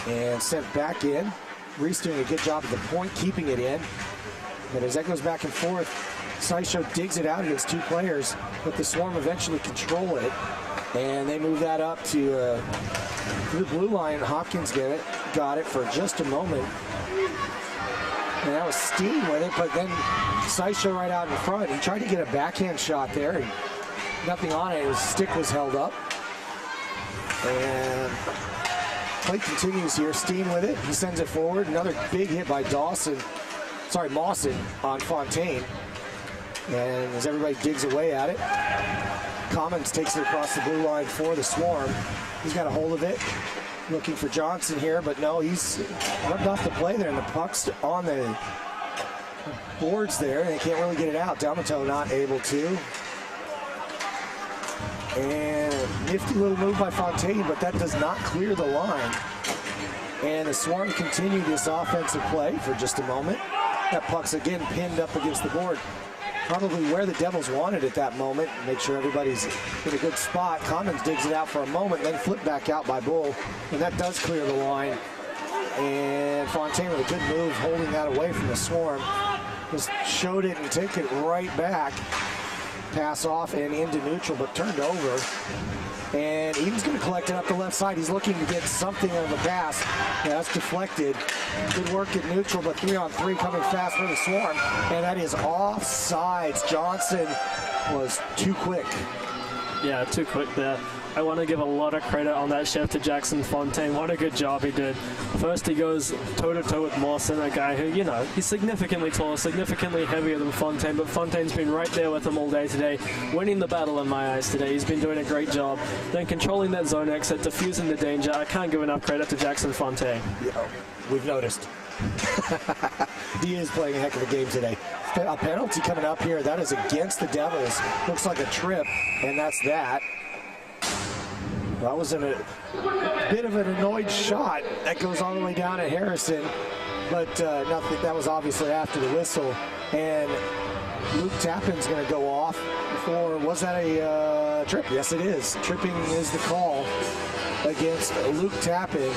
And sent back in. Reese doing a good job at the point, keeping it in. But as that goes back and forth, Saisho digs it out against two players. But the Swarm eventually control it. And they move that up to to the blue line. Hopkins got it for just a moment. And that was Steen with it, but then NZIHL right out in front. He tried to get a backhand shot there. And nothing on it. His stick was held up. And play continues here. Steen with it. He sends it forward. Another big hit by Mawson on Fontaine. And as everybody digs away at it, Commons takes it across the blue line for the Swarm. He's got a hold of it. Looking for Johnson here, but no, he's rubbed off the play there, and the puck's on the boards there, and they can't really get it out. D'Amato not able to. And a nifty little move by Fontaine, but that does not clear the line. And the Swarm continue this offensive play for just a moment. That puck's again pinned up against the board. Probably where the Devils wanted at that moment. Make sure everybody's in a good spot. Commons digs it out for a moment, then flipped back out by Bull. And that does clear the line. And Fontaine with a good move, holding that away from the Swarm. Just showed it and take it right back. Pass off and into neutral, but turned over. And Eden's going to collect it up the left side. He's looking to get something on the pass. Yeah, that's deflected. Good work at neutral, but 3-on-3 coming fast for the Swarm. And that is offsides. Johnson was too quick. Yeah, too quick there. I want to give a lot of credit on that shift to Jackson Fontaine. What a good job he did. First, he goes toe-to-toe with Mawson, a guy who, you know, he's significantly taller, significantly heavier than Fontaine, but Fontaine's been right there with him all day today, winning the battle in my eyes today. He's been doing a great job. Then controlling that zone exit, diffusing the danger. I can't give enough credit to Jackson Fontaine. Yeah, we've noticed. He is playing a heck of a game today. A penalty coming up here. That is against the Devils. Looks like a trip, and that's that. That was a bit of an annoyed shot that goes all the way down at Harrison, but nothing. That was obviously after the whistle. And Luke Tappan's going to go off for, was that a trip? Yes, it is. Tripping is the call against Luke Tappan.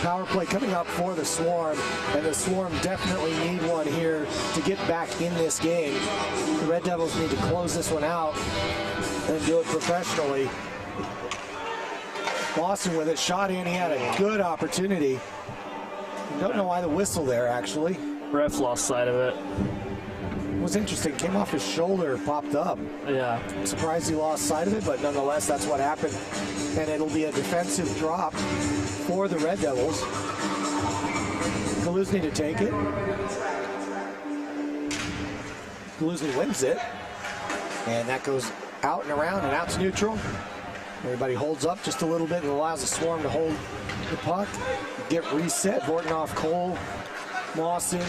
Power play coming up for the Swarm, and the Swarm definitely need one here to get back in this game. The Red Devils need to close this one out and do it professionally. Boston with it, shot in, he had a good opportunity. Don't know why the whistle there, actually. Ref lost sight of it. It was interesting, came off his shoulder, popped up. Yeah. I'm surprised he lost sight of it, but nonetheless, that's what happened. And it'll be a defensive drop for the Red Devils. Kaluzny to take it. Kaluzny wins it. And that goes out and around and out to neutral. Everybody holds up just a little bit and allows the Swarm to hold the puck. Get reset. Vortnoff, Cole, Mawson,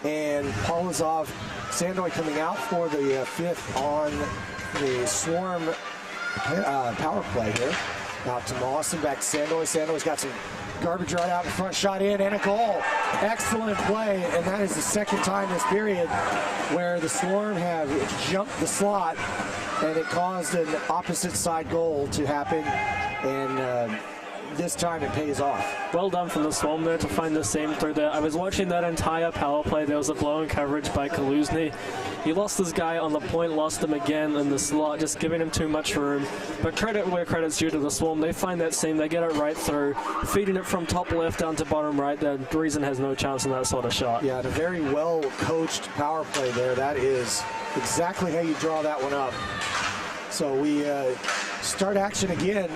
and Polozov. Sandoy coming out for the fifth on the Swarm power play here. Out to Mawson, back to Sandoy. Sandoy's got some garbage right out in front, shot in, and a goal. Excellent play, and that is the second time this period where the Swarm have jumped the slot, and it caused an opposite side goal to happen, and this time it pays off. Well done from the Swarm there to find the seam through there. I was watching that entire power play. There was a blown coverage by Kaluzny. He lost this guy on the point, lost him again in the slot, just giving him too much room. But credit where credit's due to the Swarm. They find that seam, they get it right through, feeding it from top left down to bottom right. The Reason has no chance in that sort of shot. Yeah, and a very well-coached power play there. That is exactly how you draw that one up. So we start action again,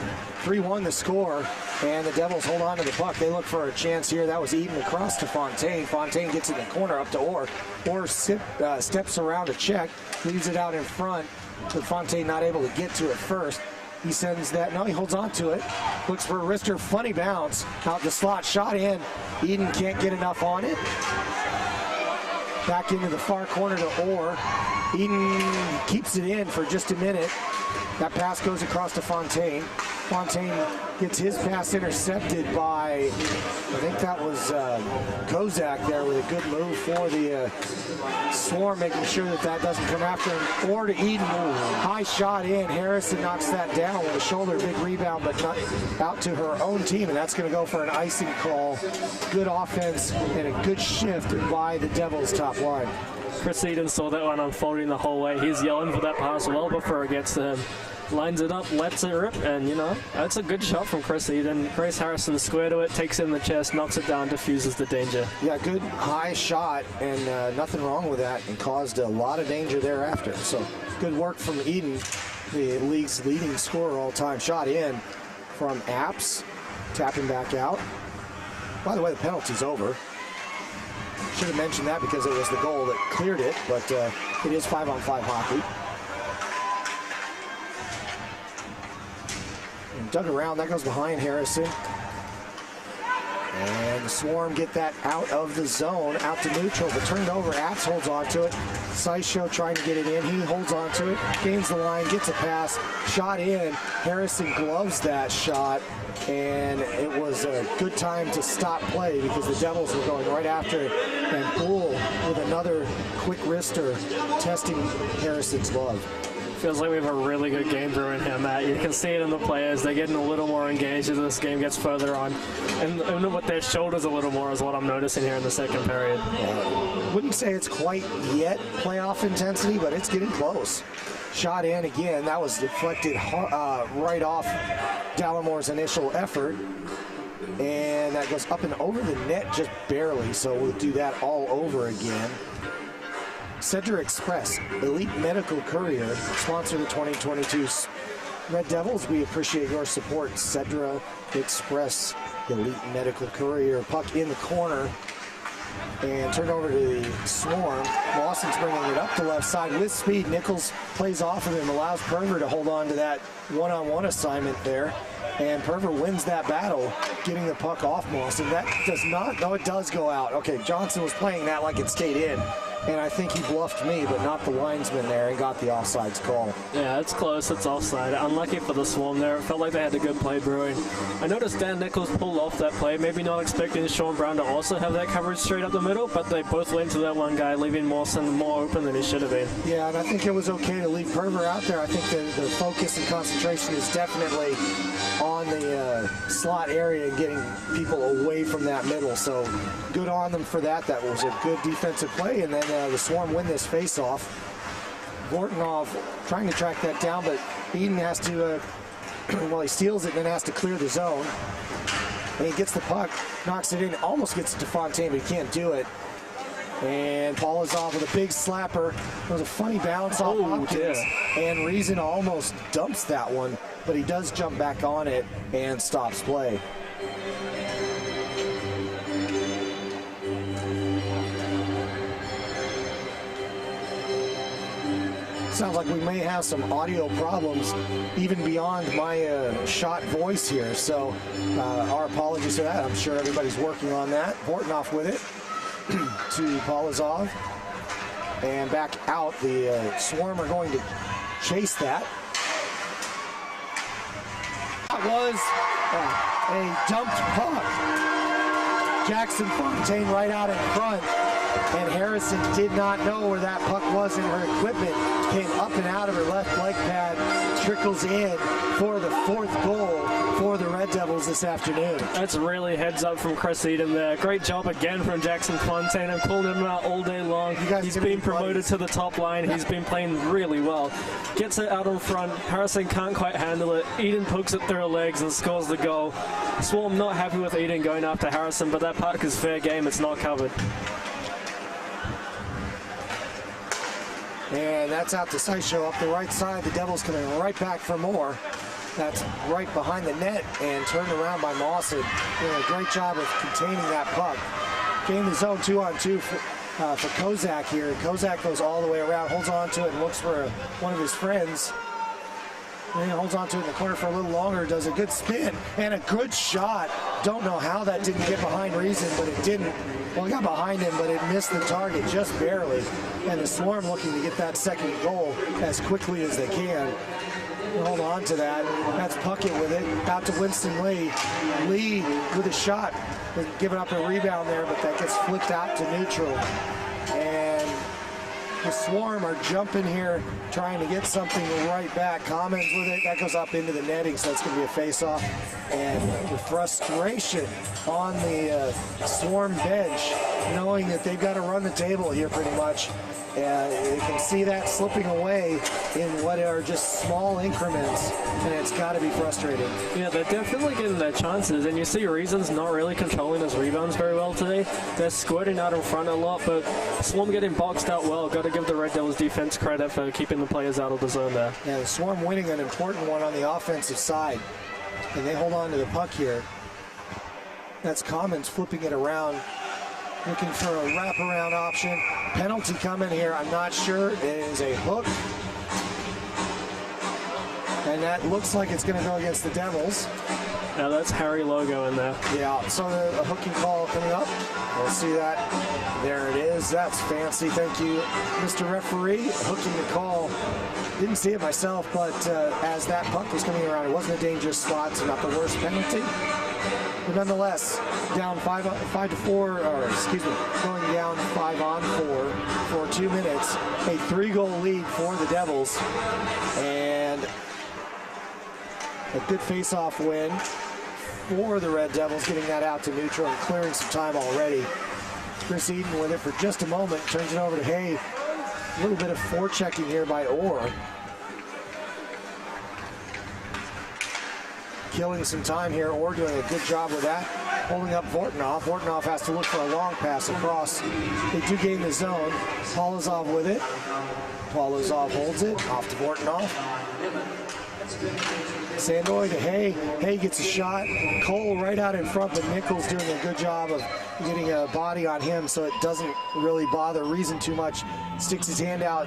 3-1 the score, and the Devils hold on to the puck. They look for a chance here. That was Eden across to Fontaine. Fontaine gets in the corner up to Orr. Orr steps around to check, leaves it out in front, but Fontaine not able to get to it first. He sends that, no, he holds on to it. Looks for a wrister, funny bounce, out the slot, shot in. Eden can't get enough on it. Back into the far corner to Orr. Eden keeps it in for just a minute. That pass goes across to Fontaine. Fontaine gets his pass intercepted by, I think that was Kozak there with a good move for the Swarm, making sure that that doesn't come after him. Or to Eden, high shot in. Harrison knocks that down with a shoulder, big rebound, but not out to her own team, and that's going to go for an icing call. Good offense and a good shift by the Devils' top line. Chris Eden saw that one unfolding the whole way. He's yelling for that pass well before it gets to him. lines it up, lets it rip, and, you know, that's a good shot from Chris Eden. Grace Harrison square to it, takes it in the chest, knocks it down, diffuses the danger. Yeah, good high shot, and nothing wrong with that, and caused a lot of danger thereafter. So good work from Eden, the league's leading scorer all time. Shot in from Apps, tapping back out. By the way, the penalty's over. Should have mentioned that because it was the goal that cleared it, but it is 5-on-5 hockey. And dug around, that goes behind Harrison. And the Swarm get that out of the zone, out to neutral, but turned over. Apps holds on to it. Sideshow trying to get it in. He holds on to it, gains the line, gets a pass, shot in. Harrison gloves that shot, and it was a good time to stop play because the Devils were going right after it. And Bull with another quick wrister testing Harrison's glove. Feels like we have a really good game brewing here, Matt. You can see it in the players. They're getting a little more engaged as this game gets further on. And with their shoulders a little more is what I'm noticing here in the second period. Wouldn't say it's quite yet playoff intensity, but it's getting close. Shot in again. That was deflected right off Dallamore's initial effort. And that goes up and over the net just barely, so we'll do that all over again. Cedra Express, Elite Medical Courier, sponsor the 2022 Red Devils. We appreciate your support. Cedra Express, Elite Medical Courier. Puck in the corner and turned over to the Swarm. Lawson's bringing it up the left side with speed. Nichols plays off of him, allows Perver to hold on to that one-on-one assignment there. And Perver wins that battle, getting the puck off Lawson. That does not, no, it does go out. Okay, Johnson was playing that like it stayed in. And I think he bluffed me, but not the linesman there, and got the offsides call. Yeah, it's close. It's offside. Unlucky for the Swarm there. It felt like they had a good play brewing. I noticed Dan Nichols pulled off that play, maybe not expecting Sean Brown to also have that coverage straight up the middle, but they both went to that one guy, leaving Mawson more open than he should have been. Yeah, and I think it was okay to leave Perver out there. I think the focus and concentration is definitely on the slot area and getting people away from that middle. So good on them for that. That was a good defensive play, and then the Swarm win this face-off. Vortinov trying to track that down, but Eden has to, well, he steals it and then has to clear the zone. And he gets the puck, knocks it in, almost gets it to Fontaine, but he can't do it. And Paul is off with a big slapper. It was a funny bounce off Hopkins, and Reason almost dumps that one, but he does jump back on it and stops play. Sounds like we may have some audio problems even beyond my shot voice here, so our apologies for that. I'm sure everybody's working on that. Vortinov with it to Polozov, and back out. The Swarm are going to chase that. That was a dumped puck. Jackson Fontaine right out in front, and Harrison did not know where that puck was in her equipment. Came up and out of her left leg pad, trickles in for the fourth goal for the Red Devils this afternoon. That's really heads up from Chris Eden there. Great job again from Jackson Fontaine, and pulled him out all day long. He's been promoted to the top line. He's been playing really well. Gets it out in front. Harrison can't quite handle it. Eden pokes it through her legs and scores the goal. Swarm not happy with Eden going after Harrison, but that puck is fair game. It's not covered. And that's out to Sideshow up the right side. The Devils coming right back for more. That's right behind the net and turned around by Mawson. Doing a great job of containing that puck. Gained the zone 2-on-2 for Kozak here. Kozak goes all the way around, holds on to it, and looks for one of his friends. And he holds on to it in the corner for a little longer, does a good spin, and a good shot. Don't know how that didn't get behind Reason, but it didn't. Well, it got behind him, but it missed the target just barely. And the Swarm looking to get that second goal as quickly as they can. Hold on to that. That's Puckett with it. Out to Winston Lee. Lee with a shot. Giving up a rebound there, but that gets flipped out to neutral. And the Swarm are jumping here, trying to get something right back. Commons with it. That goes up into the netting, so that's going to be a face-off. And the frustration on the Swarm bench knowing that they've got to run the table here pretty much. You can see that slipping away in what are just small increments, and it's got to be frustrating. Yeah, they're definitely getting their chances, and you see Reason's not really controlling his rebounds very well today. They're squirting out in front a lot, but Swarm getting boxed out well. Got to give the Red Devils defense credit for keeping the players out of the zone there. Yeah, the Swarm winning an important one on the offensive side, and they hold on to the puck here. That's Commons flipping it around, looking for a wraparound option. Penalty coming here, I'm not sure. It is a hook. And that looks like it's going to go against the Devils. Now that's Harry Logo in there. Yeah, so a hooking call coming up. We'll see that. There it is. That's fancy. Thank you, Mr. Referee. Hooking the call. Didn't see it myself, but as that puck was coming around, it wasn't a dangerous spot, so not the worst penalty. But nonetheless, down 5-4, or excuse me, going down 5-on-4 for 2 minutes. A 3-goal lead for the Devils. And a good face-off win for the Red Devils, getting that out to neutral and clearing some time already. Chris Eden with it for just a moment, turns it over to Hay. A little bit of forechecking here by Orr. Killing some time here. Orr doing a good job with that. Holding up Vortnoff. Vortnoff has to look for a long pass across. They do gain the zone. Polozov with it. Polozov holds it. Off to Vortnoff. Sandoy to Hay. Hay gets a shot. Cole right out in front, but Nichols doing a good job of getting a body on him so it doesn't really bother Reason too much. Sticks his hand out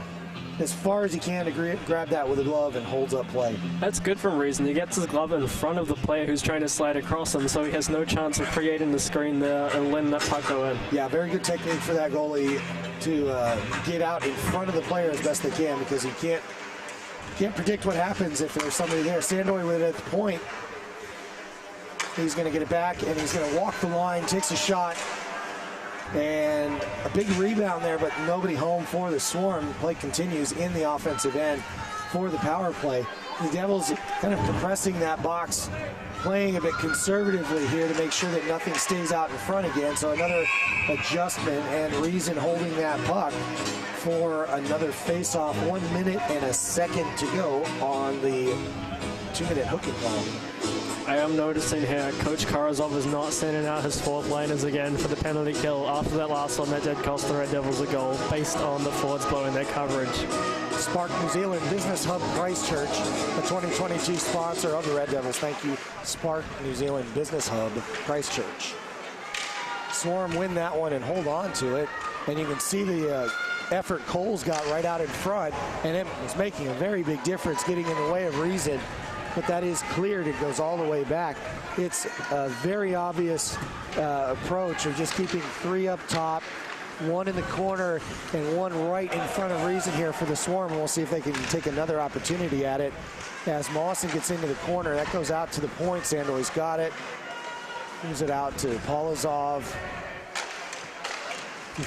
as far as he can to grab that with a glove and holds up play. That's good from Reason. He gets his glove in front of the player who's trying to slide across him, so he has no chance of creating the screen there and letting that puck go in. Yeah, very good technique for that goalie to get out in front of the player as best they can, because he can't predict what happens if there's somebody there. Sandoy with it at the point. He's going to get it back, and he's going to walk the line, takes a shot, and a big rebound there, but nobody home for the Swarm. The play continues in the offensive end for the power play. The Devils kind of compressing that box, playing a bit conservatively here to make sure that nothing stays out in front again. So another adjustment, and Reason holding that puck for another face-off. 1 minute and a second to go on the 2-minute hooking call. I am noticing here, Coach Karazov is not sending out his fourth liners again for the penalty kill after that last one that did cost the Red Devils a goal, based on the forwards blowing their coverage. Spark New Zealand Business Hub Christchurch, the 2022 sponsor of the Red Devils. Thank you, Spark New Zealand Business Hub Christchurch. Swarm win that one and hold on to it, and you can see the effort Cole's got right out in front, and it was making a very big difference, getting in the way of Reason. But that is cleared. It goes all the way back. It's a very obvious approach of just keeping 3 up top, 1 in the corner, and 1 right in front of Reason here for the Swarm. We'll see if they can take another opportunity at it. As Mawson gets into the corner, that goes out to the point. Sandoy's got it. Moves it out to Polozov.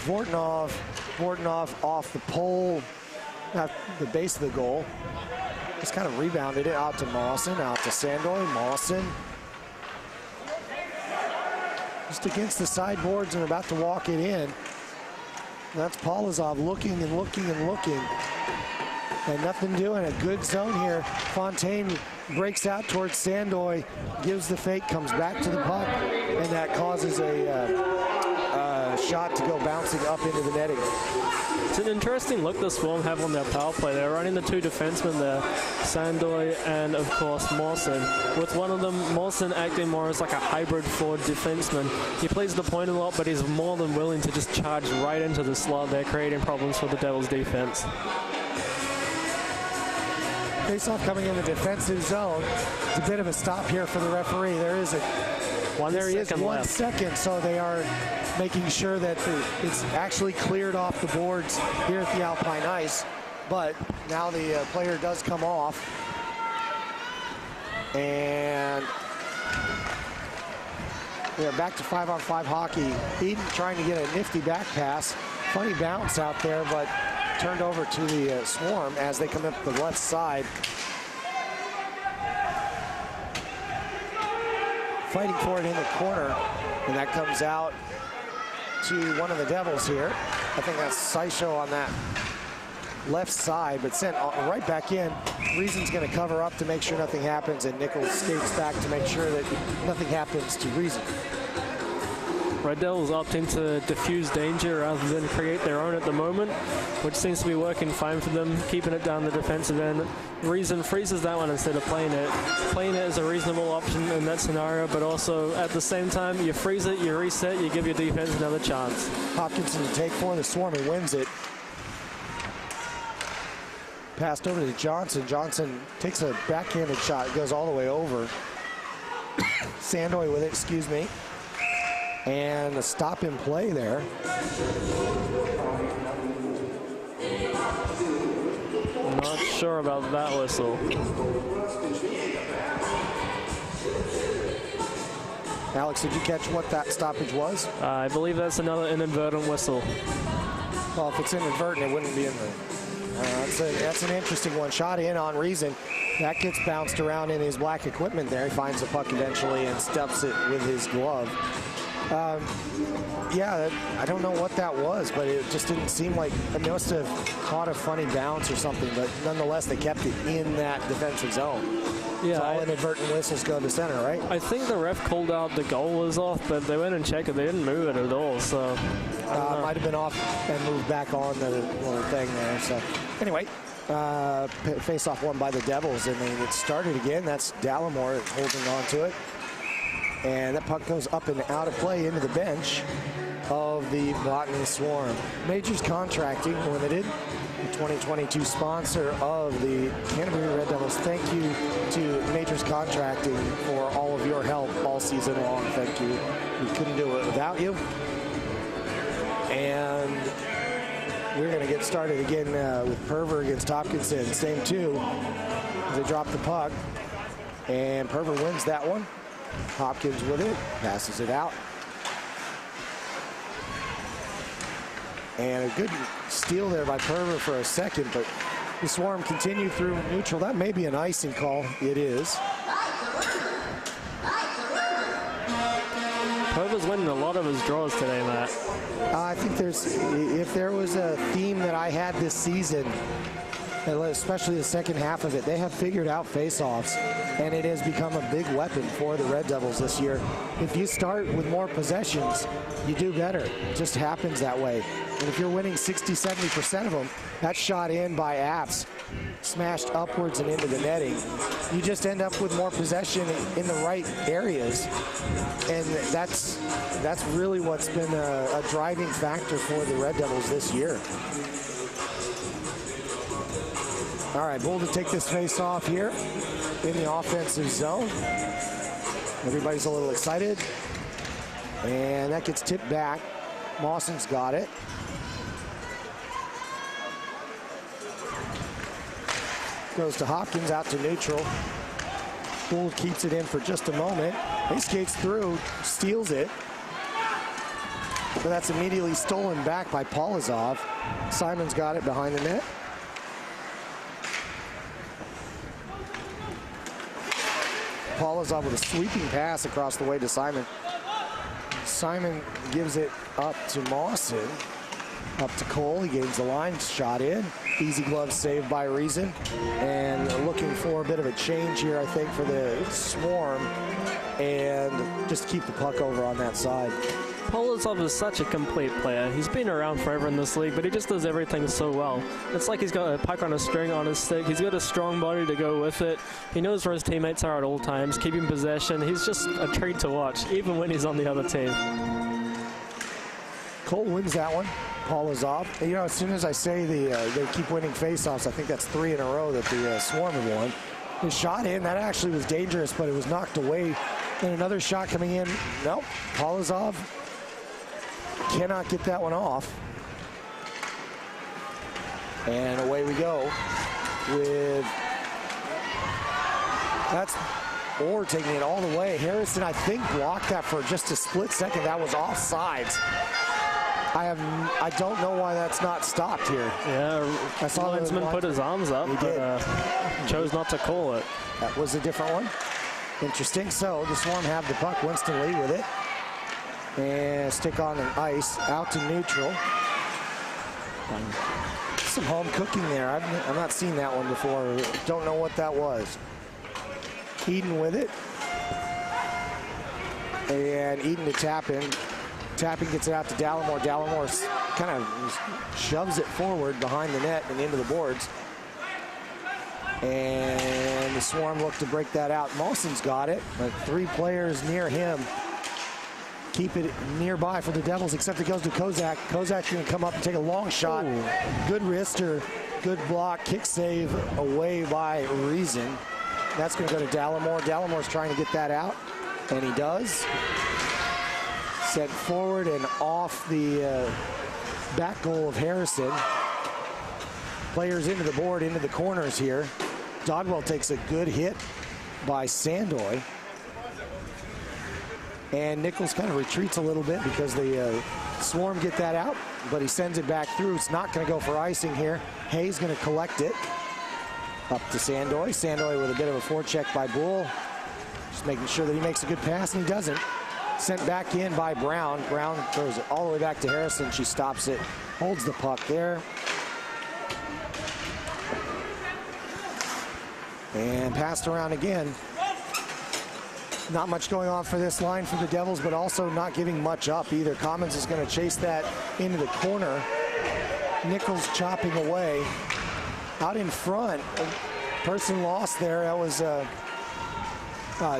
Vortnoff off the pole, at the base of the goal. Just kind of rebounded it out to Mawson, out to Sandoy. Mawson just against the sideboards and about to walk it in. That's Polozov looking and looking and looking, and nothing doing. A good zone here. Fontaine breaks out towards Sandoy, gives the fake, comes back to the puck, and that causes a shot to go bouncing up into the netting. It's an interesting look the Swarm have on their power play. They're running the 2 defensemen there, Sandoy and, of course, Mawson. With one of them, Mawson, acting more as like a hybrid forward defenseman. He plays the point a lot, but he's more than willing to just charge right into the slot. They're creating problems for the Devils' defense. Face-off coming in the defensive zone. It's a bit of a stop here for the referee. There is 1 second, so they are making sure that it's actually cleared off the boards here at the Alpine Ice. But now the player does come off. And we are back to 5-on-5 hockey. Eden trying to get a nifty back pass. Funny bounce out there, but turned over to the Swarm as they come up the left side. Fighting for it in the corner, and that comes out to one of the Devils here. I think that's NZIHL on that left side, but sent right back in. Reason's going to cover up to make sure nothing happens, and Nichols skates back to make sure that nothing happens to Reason. Red Devils opting to diffuse danger rather than create their own at the moment, which seems to be working fine for them, keeping it down the defensive end. Reason freezes that one instead of playing it. Playing it is a reasonable option in that scenario, but also at the same time, you freeze it, you reset, you give your defense another chance. Hopkinson to take for the Swarm, he wins it. Passed over to Johnson. Johnson takes a backhanded shot, goes all the way over. Sandoy with it, excuse me. And a stop in play there. Not sure about that whistle. Alex, did you catch what that stoppage was? I believe that's another inadvertent whistle. Well, if it's inadvertent, it wouldn't be in there. That's an interesting one. Shot in on Reason. That gets bounced around in his black equipment there. He finds the puck eventually and stuffs it with his glove. Yeah, I don't know what that was, but it just didn't seem like it must have caught a funny bounce or something, but nonetheless, they kept it in that defensive zone. Yeah, so all inadvertent whistles go to center, right? I think the ref called out the goal was off, but they went and checked it. They didn't move it at all, so might have been off and moved back on the little thing there. So anyway, face-off won by the Devils, and then it started again. That's Dallimore holding on to it. And that puck goes up and out of play into the bench of the Botany Swarm. Majors Contracting Limited, the 2022 sponsor of the Canterbury Red Devils. Thank you to Majors Contracting for all of your help all season long. Thank you. We couldn't do it without you. And we're going to get started again with Perver against Hopkinson. Same two. They drop the puck, and Perver wins that one. Hopkins with it, passes it out. And a good steal there by Perver for a second, but the Swarm continued through neutral. That may be an icing call. It is. Perver's winning a lot of his draws today, Matt. I think if there was a theme that I had this season, especially the second half of it, they have figured out face-offs, and it has become a big weapon for the Red Devils this year. If you start with more possessions, you do better. It just happens that way. And if you're winning 60-70% of them, that shot in by Apps, smashed upwards and into the netting, you just end up with more possession in the right areas. And that's really what's been a driving factor for the Red Devils this year. All right, Bull to take this face off here in the offensive zone. Everybody's a little excited. And that gets tipped back. Mawson's got it. Goes to Hopkins, out to neutral. Bull keeps it in for just a moment. He skates through, steals it. But that's immediately stolen back by Polizov. Simon's got it behind the net. Polizov with a sweeping pass across the way to Simon. Simon gives it up to Mawson. Up to Cole, he gains the line, shot in. Easy glove save by Reason. And looking for a bit of a change here, I think, for the Swarm. And just keep the puck over on that side. Polizov is such a complete player. He's been around forever in this league, but he just does everything so well. It's like he's got a puck on a string on his stick. He's got a strong body to go with it. He knows where his teammates are at all times, keeping possession. He's just a treat to watch, even when he's on the other team. Cole wins that one. Polizov. You know, as soon as I say they keep winning faceoffs, I think that's 3 in a row that the Swarm have won. The shot in, that actually was dangerous, but it was knocked away. And another shot coming in. Nope. Polizov cannot get that one off. And away we go with, that's Orr taking it all the way. Harrison, I think, blocked that for just a split second. That was offsides. I don't know why that's not stopped here. Yeah, I saw the linesman put his arms up, but chose not to call it. That was a different one. Interesting. So the Swarm have the puck. Winston Lee with it. And stick on the ice, out to neutral. Some home cooking there. I've not seen that one before. Don't know what that was. Eden with it. And Eden to Tappan. Tappan gets it out to Dallimore. Dallimore kind of shoves it forward behind the net and into the boards. And the Swarm look to break that out. Mawson's got it, but 3 players near him keep it nearby for the Devils, except it goes to Kozak. Kozak's going to come up and take a long shot. Ooh. Good wrister, good block, kick save away by Reason. That's going to go to Dallimore. Dallimore's trying to get that out, and he does. Set forward and off the back goal of Harrison. Players into the board, into the corners here. Dodwell takes a good hit by Sandoy. And Nichols kind of retreats a little bit because the Swarm get that out, but he sends it back through. It's not going to go for icing here. Hayes going to collect it. Up to Sandoy. Sandoy with a bit of a forecheck by Bull. Just making sure that he makes a good pass, and he doesn't. Sent back in by Brown. Brown throws it all the way back to Harrison. She stops it, holds the puck there. And passed around again. Not much going on for this line for the Devils, but also not giving much up either. Commons is going to chase that into the corner. Nichols chopping away. Out in front, a person lost there. That was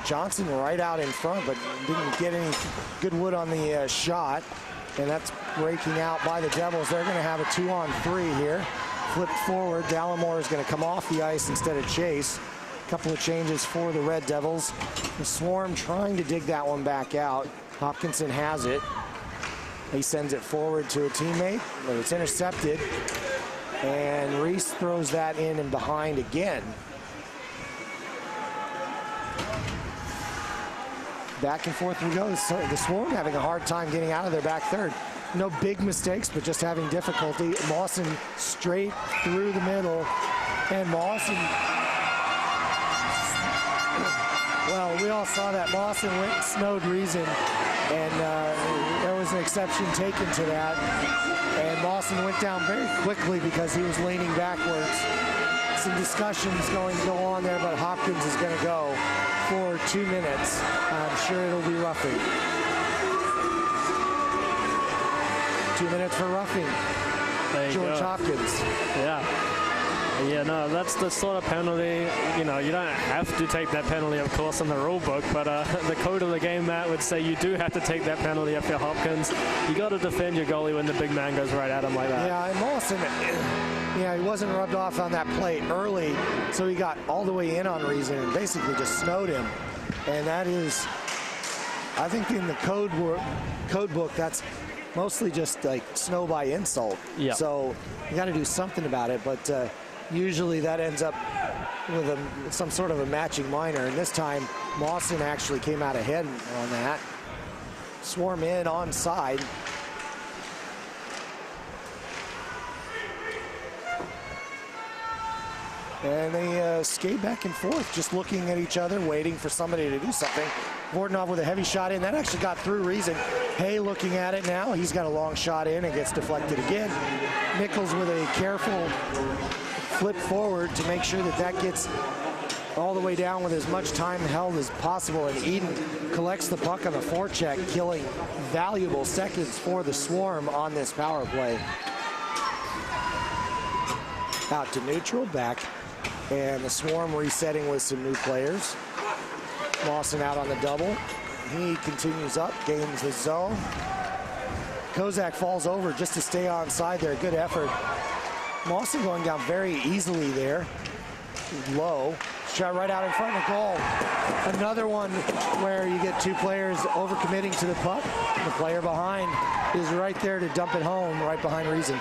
Johnson right out in front, but didn't get any good wood on the shot. And that's breaking out by the Devils. They're going to have a 2-on-3 here. Flipped forward. Dallimore is going to come off the ice instead of chase. Couple of changes for the Red Devils. The Swarm trying to dig that one back out. Hopkinson has it. He sends it forward to a teammate, but it's intercepted. And Reese throws that in and behind again. Back and forth we go. The Swarm having a hard time getting out of their back third. No big mistakes, but just having difficulty. Mawson straight through the middle. And Mawson, well, we all saw that. Mawson went and snowed Reason, and there was an exception taken to that. And Mawson went down very quickly because he was leaning backwards. Some discussions going to go on there, but Hopkins is going to go for 2 minutes. I'm sure it'll be roughing. 2 minutes for roughing. George Hopkins. Yeah, no, that's the sort of penalty, you know, you don't have to take that penalty, of course, in the rule book, but the code of the game, Matt, would say you do have to take that penalty if you're Hopkins. You got to defend your goalie when the big man goes right at him like that. Yeah, and Mawson, yeah, he wasn't rubbed off on that play early, so he got all the way in on Reason and basically just snowed him. And that is, I think in the code book, that's mostly just like snow by insult. Yeah. So you got to do something about it, but usually that ends up with some sort of a matching minor. And this time, Mawson actually came out ahead on that. Swarm in onside. And they skate back and forth, just looking at each other, waiting for somebody to do something. Vortonov with a heavy shot in. That actually got through Reason. Hay looking at it now. He's got a long shot in and gets deflected again. Nichols with a careful flip forward to make sure that that gets all the way down with as much time held as possible. And Eden collects the puck on the forecheck, killing valuable seconds for the Swarm on this power play. Out to neutral, back. And the Swarm resetting with some new players. Mawson out on the double. He continues up, gains his zone. Kozak falls over just to stay onside there. Good effort. Mawson going down very easily there. Low. Shot right out in front of the goal. Another one where you get 2 players overcommitting to the puck. The player behind is right there to dump it home, right behind Reason.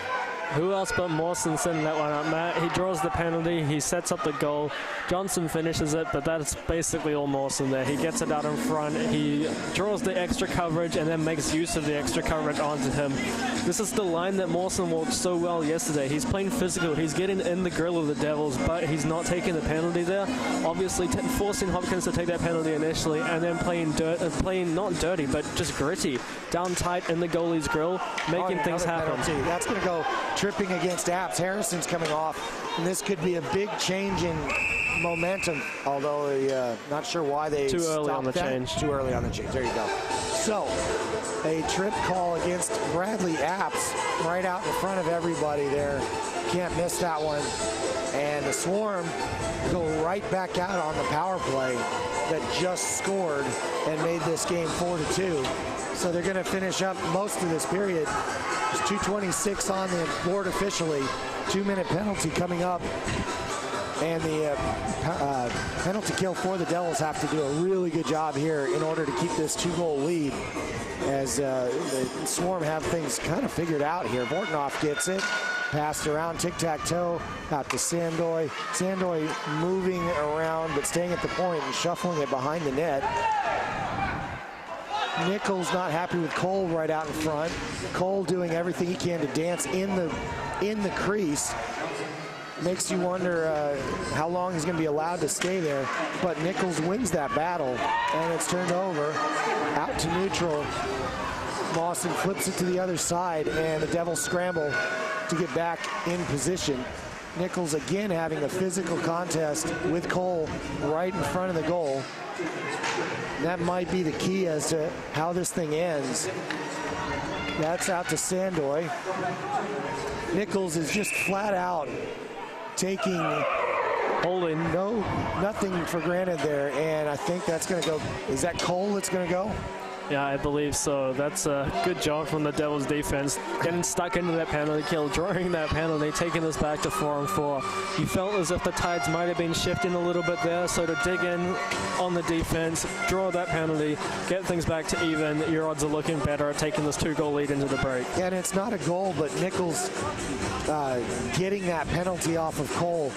Who else but Mawson setting that one up, Matt? He draws the penalty, he sets up the goal. Johnson finishes it, but that's basically all Mawson there. He gets it out in front, he draws the extra coverage and then makes use of the extra coverage onto him. This is the line that Mawson walked so well yesterday. He's playing physical, he's getting in the grill of the Devils, but he's not taking the penalty there. Obviously forcing Hopkins to take that penalty initially and then playing not dirty, but just gritty, down tight in the goalie's grill, making things happen. Penalty. That's going to go tripping against Apps. Harrison's coming off, and this could be a big change in momentum, although not sure why they too early stopped on the that. change. Too early on the change. There you go. So, a trip call against Bradley Apps right out in front of everybody there. Can't miss that one. And the Swarm go right back out on the power play that just scored and made this game 4-2. So they're going to finish up most of this period. There's 2:26 on the board officially. 2-minute penalty coming up. And the penalty kill for the Devils have to do a really good job here in order to keep this 2-goal lead, as the Swarm have things kind of figured out here. Vortnoff gets it, passed around, tic-tac-toe, out to Sandoy. Sandoy moving around but staying at the point and shuffling it behind the net. Nichols not happy with Cole right out in front. Cole doing everything he can to dance in the crease. Makes you wonder how long he's going to be allowed to stay there. But Nichols wins that battle, and it's turned over out to neutral. Mawson flips it to the other side, and the Devils scramble to get back in position. Nichols again having a physical contest with Cole right in front of the goal. That might be the key as to how this thing ends. That's out to Sandoy. Nichols is just flat out taking nothing for granted there, and I think that's going to go. Is that Cole that's going to go? Yeah, I believe so. That's a good job from the Devils defense, getting stuck into that penalty kill, drawing that penalty, taking us back to 4-4. You felt as if the tides might have been shifting a little bit there, so to dig in on the defense, draw that penalty, get things back to even, your odds are looking better at taking this 2-goal lead into the break. And it's not a goal, but Nichols getting that penalty off of Cole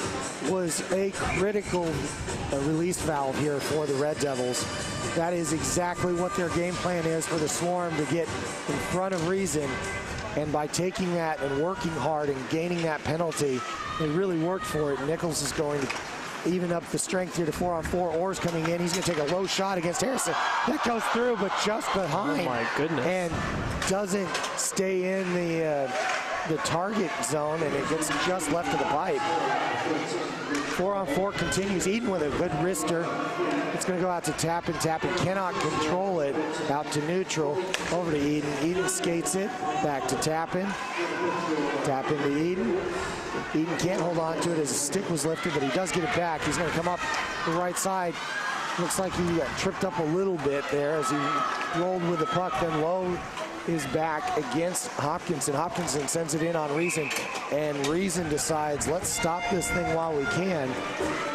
was a critical release valve here for the Red Devils. That is exactly what their game plan is for the Swarm, to get in front of reason. And by taking that and working hard and gaining that penalty, they really worked for it. Nichols is going to even up the strength here to 4-on-4. Orr's coming in. He's going to take a low shot against Harrison. That goes through, but just behind. Oh my goodness. And doesn't stay in the target zone, and it gets just left of the pipe. 4-on-4 continues. Eden with a good wrister. It's going to go out to Tappan. Tappan cannot control it. Out to neutral. Over to Eden. Eden skates it. Back to Tappan. Tappan to Eden. Eden can't hold on to it as his stick was lifted, but he does get it back. He's going to come up the right side. Looks like he got tripped up a little bit there as he rolled with the puck. Then Lowe is back against Hopkinson. Hopkinson sends it in on Reason, and Reason decides, let's stop this thing while we can.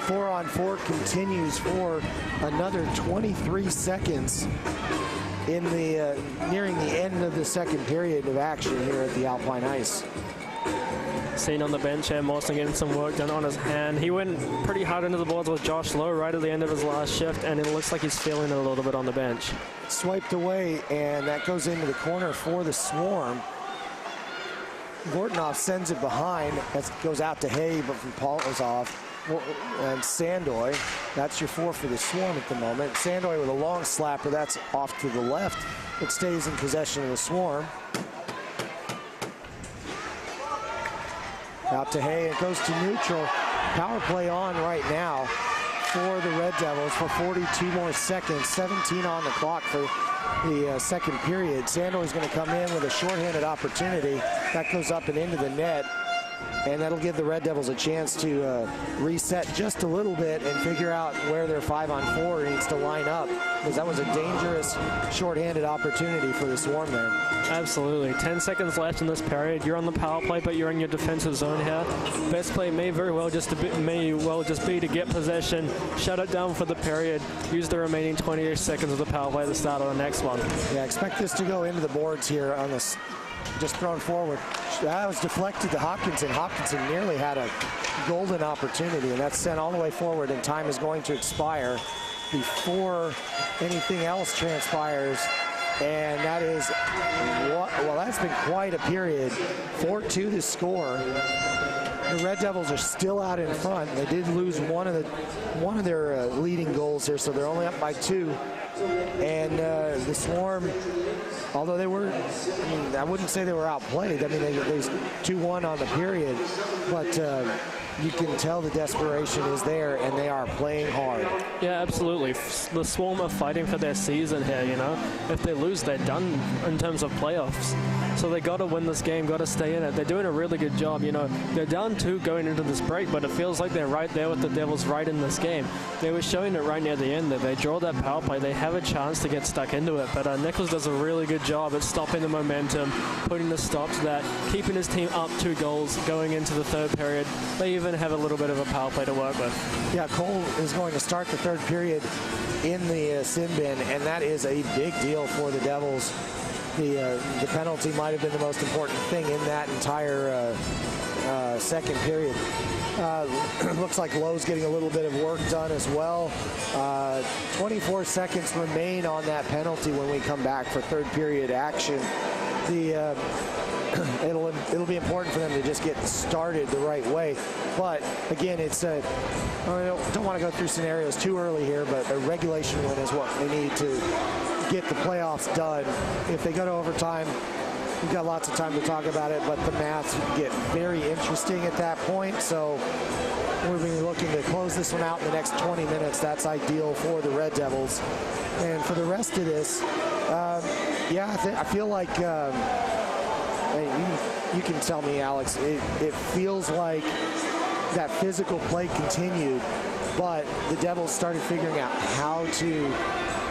4-on-4 continues for another 23 seconds in the nearing the end of the second period of action here at the Alpine Ice. Seen on the bench here, Mawson getting some work done on his hand. He went pretty hard into the boards with Josh Lowe right at the end of his last shift, and it looks like he's feeling it a little bit on the bench. Swiped away, and that goes into the corner for the Swarm. Vortnoff sends it behind. That goes out to Hay, but from Polozov and Sandoy. That's your 4 for the Swarm at the moment. Sandoy with a long slapper. That's off to the left. It stays in possession of the Swarm. Out to Hay. It goes to neutral. Power play on right now for the Red Devils for 42 more seconds. 17 on the clock for the second period. Sandoy's going to come in with a shorthanded opportunity. That goes up and into the net. And that'll give the Red Devils a chance to reset just a little bit and figure out where their 5-on-4 needs to line up, because that was a dangerous shorthanded opportunity for the Swarm there. Absolutely. 10 seconds left in this period. You're on the power play, but you're in your defensive zone here. Best play may well just be to get possession, shut it down for the period, use the remaining 28 seconds of the power play at the start of the next one. Yeah, expect this to go into the boards here on this just thrown forward. That was deflected to Hopkinson. Hopkinson nearly had a golden opportunity, and that's sent all the way forward, and time is going to expire before anything else transpires. And that is, well, that's been quite a period. 4-2 to score. The Red Devils are still out in front. They did lose one of their leading goals here, so they're only up by 2. And the Swarm, although they were, I mean, I wouldn't say they were outplayed. I mean, they 2-1 on the period, but you can tell the desperation is there, and they are playing hard. Yeah, absolutely. The Swarm are fighting for their season here, you know. If they lose, they're done in terms of playoffs. So they got to win this game, got to stay in it. They're doing a really good job, you know. They're down 2 going into this break, but it feels like they're right there with the Devils right in this game. They were showing it right near the end that they draw that power play. They have a chance to get stuck into it, but Nichols does a really good job at stopping the momentum, putting the stop to that, keeping his team up 2 goals going into the third period. They even have a little bit of a power play to work with. Yeah, Cole is going to start the third period in the sin bin, and that is a big deal for the Devils. The penalty might have been the most important thing in that entire second period. Looks like Lowe's getting a little bit of work done as well. 24 seconds remain on that penalty when we come back for third period action. It'll be important for them to just get started the right way. But again, it's I don't want to go through scenarios too early here, but a regulation win is what they need to get the playoffs done. If they go to overtime, we've got lots of time to talk about it, but the maths get very interesting at that point. So we're going to be looking to close this one out in the next 20 minutes. That's ideal for the Red Devils. And for the rest of this, yeah, I feel like you can tell me, Alex, it feels like that physical play continued, but the Devils started figuring out how to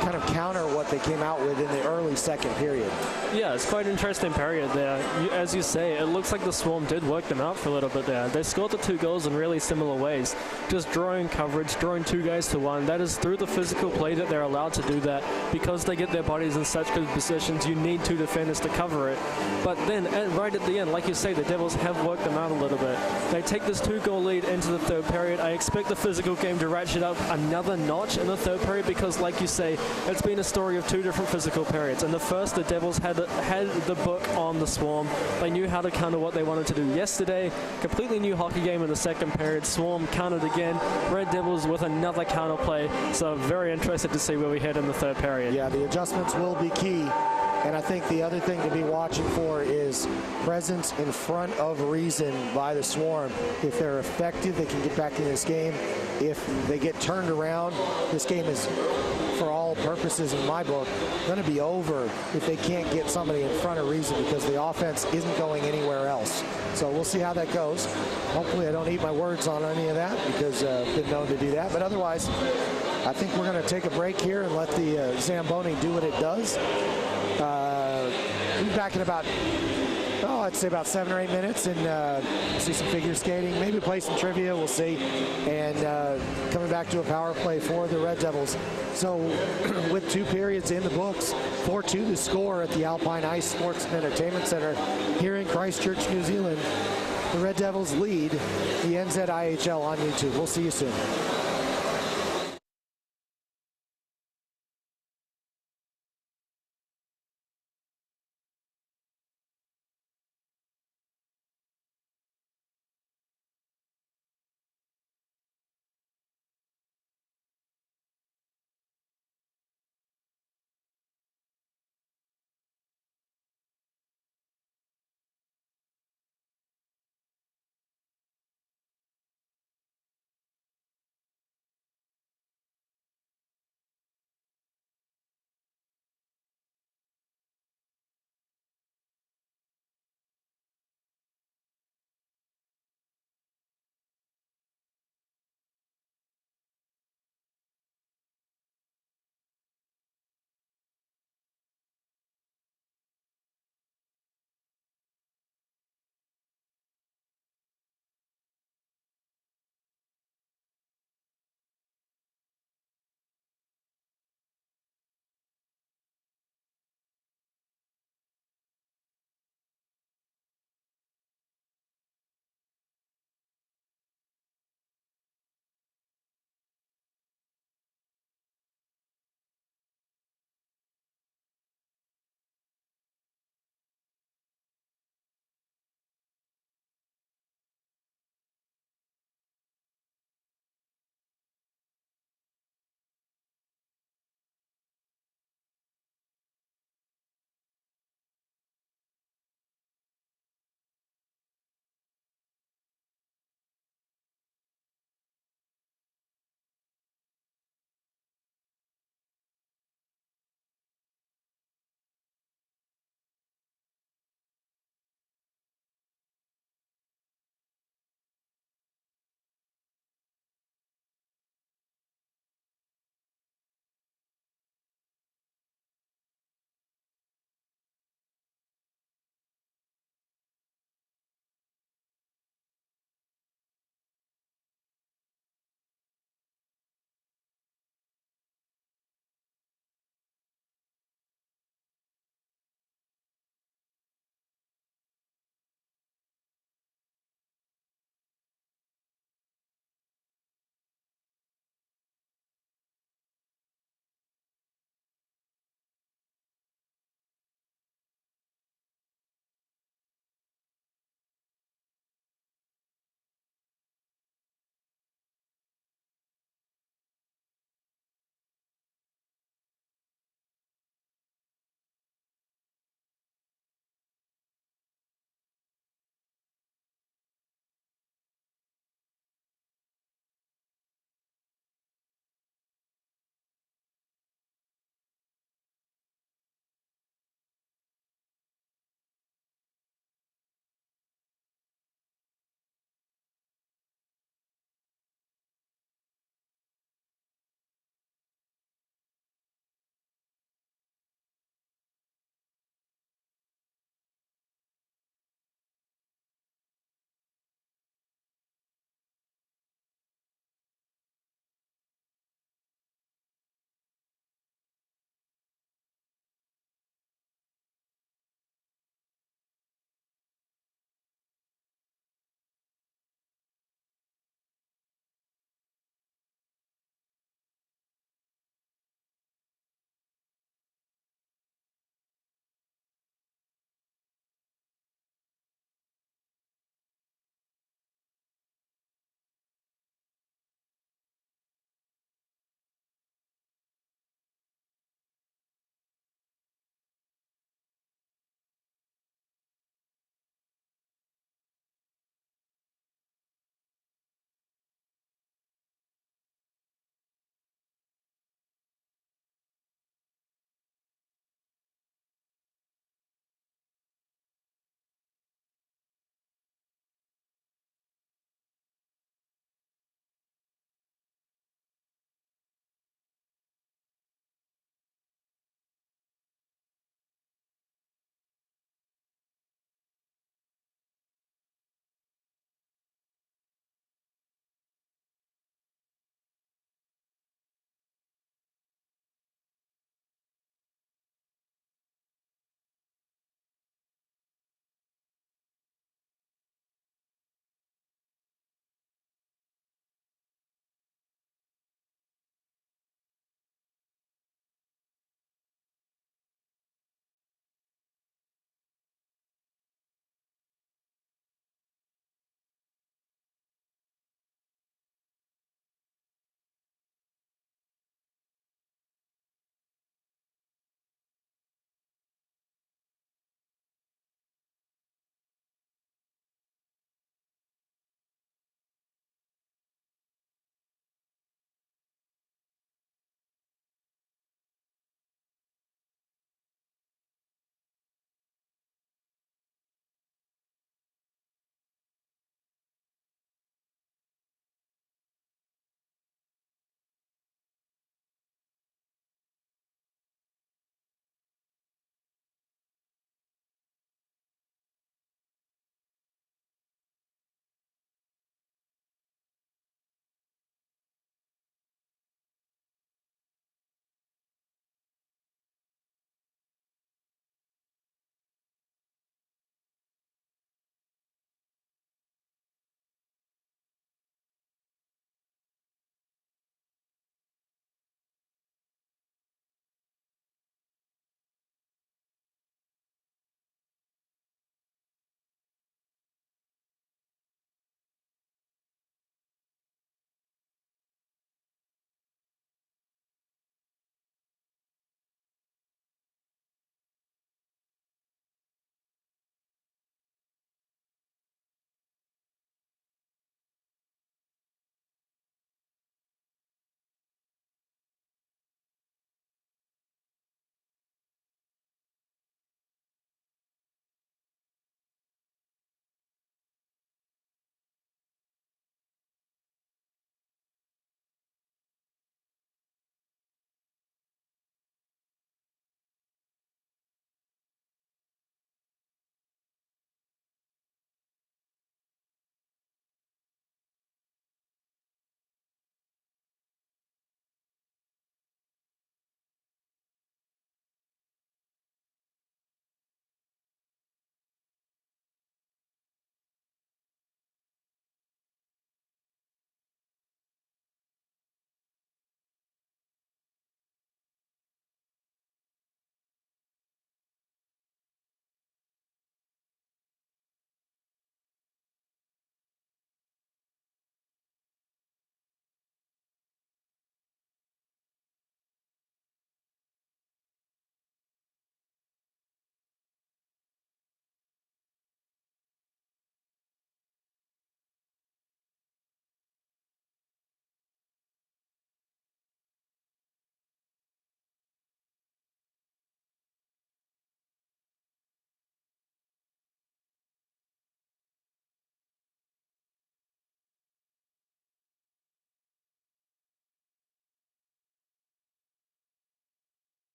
kind of counter what they came out with in the early second period. Yeah, it's quite an interesting period there. As you say, it looks like the Swarm did work them out for a little bit there. They scored the 2 goals in really similar ways. Just drawing coverage, drawing 2 guys to 1. That is through the physical play that they're allowed to do that. Because they get their bodies in such good positions, you need 2 defenders to cover it. But then, right at the end, like you say, the Devils have worked them out a little bit. They take this 2-goal lead into the third period. I expect the physical game to ratchet up another notch in the third period because, like you say, it's been a story of 2 different physical periods. In the first, the Devils had the book on the Swarm. They knew how to counter what they wanted to do yesterday. Completely new hockey game in the second period. Swarm countered again. Red Devils with another counter play. So very interested to see where we head in the third period. Yeah, the adjustments will be key. And I think the other thing to be watching for is presence in front of reason by the Swarm. If they're effective, they can get back in this game. If they get turned around, this game is, for all purposes in my book, going to be over if they can't get somebody in front of reason because the offense isn't going anywhere else. So we'll see how that goes. Hopefully I don't eat my words on any of that because I've been known to do that. But otherwise, I think we're going to take a break here and let the Zamboni do what it does. We'll be back in about, I'd say about 7 or 8 minutes and see some figure skating, maybe play some trivia, we'll see. And coming back to a power play for the Red Devils. So with 2 periods in the books, 4-2 to score at the Alpine Ice Sports and Entertainment Center here in Christchurch, New Zealand. The Red Devils lead the NZIHL on YouTube. We'll see you soon.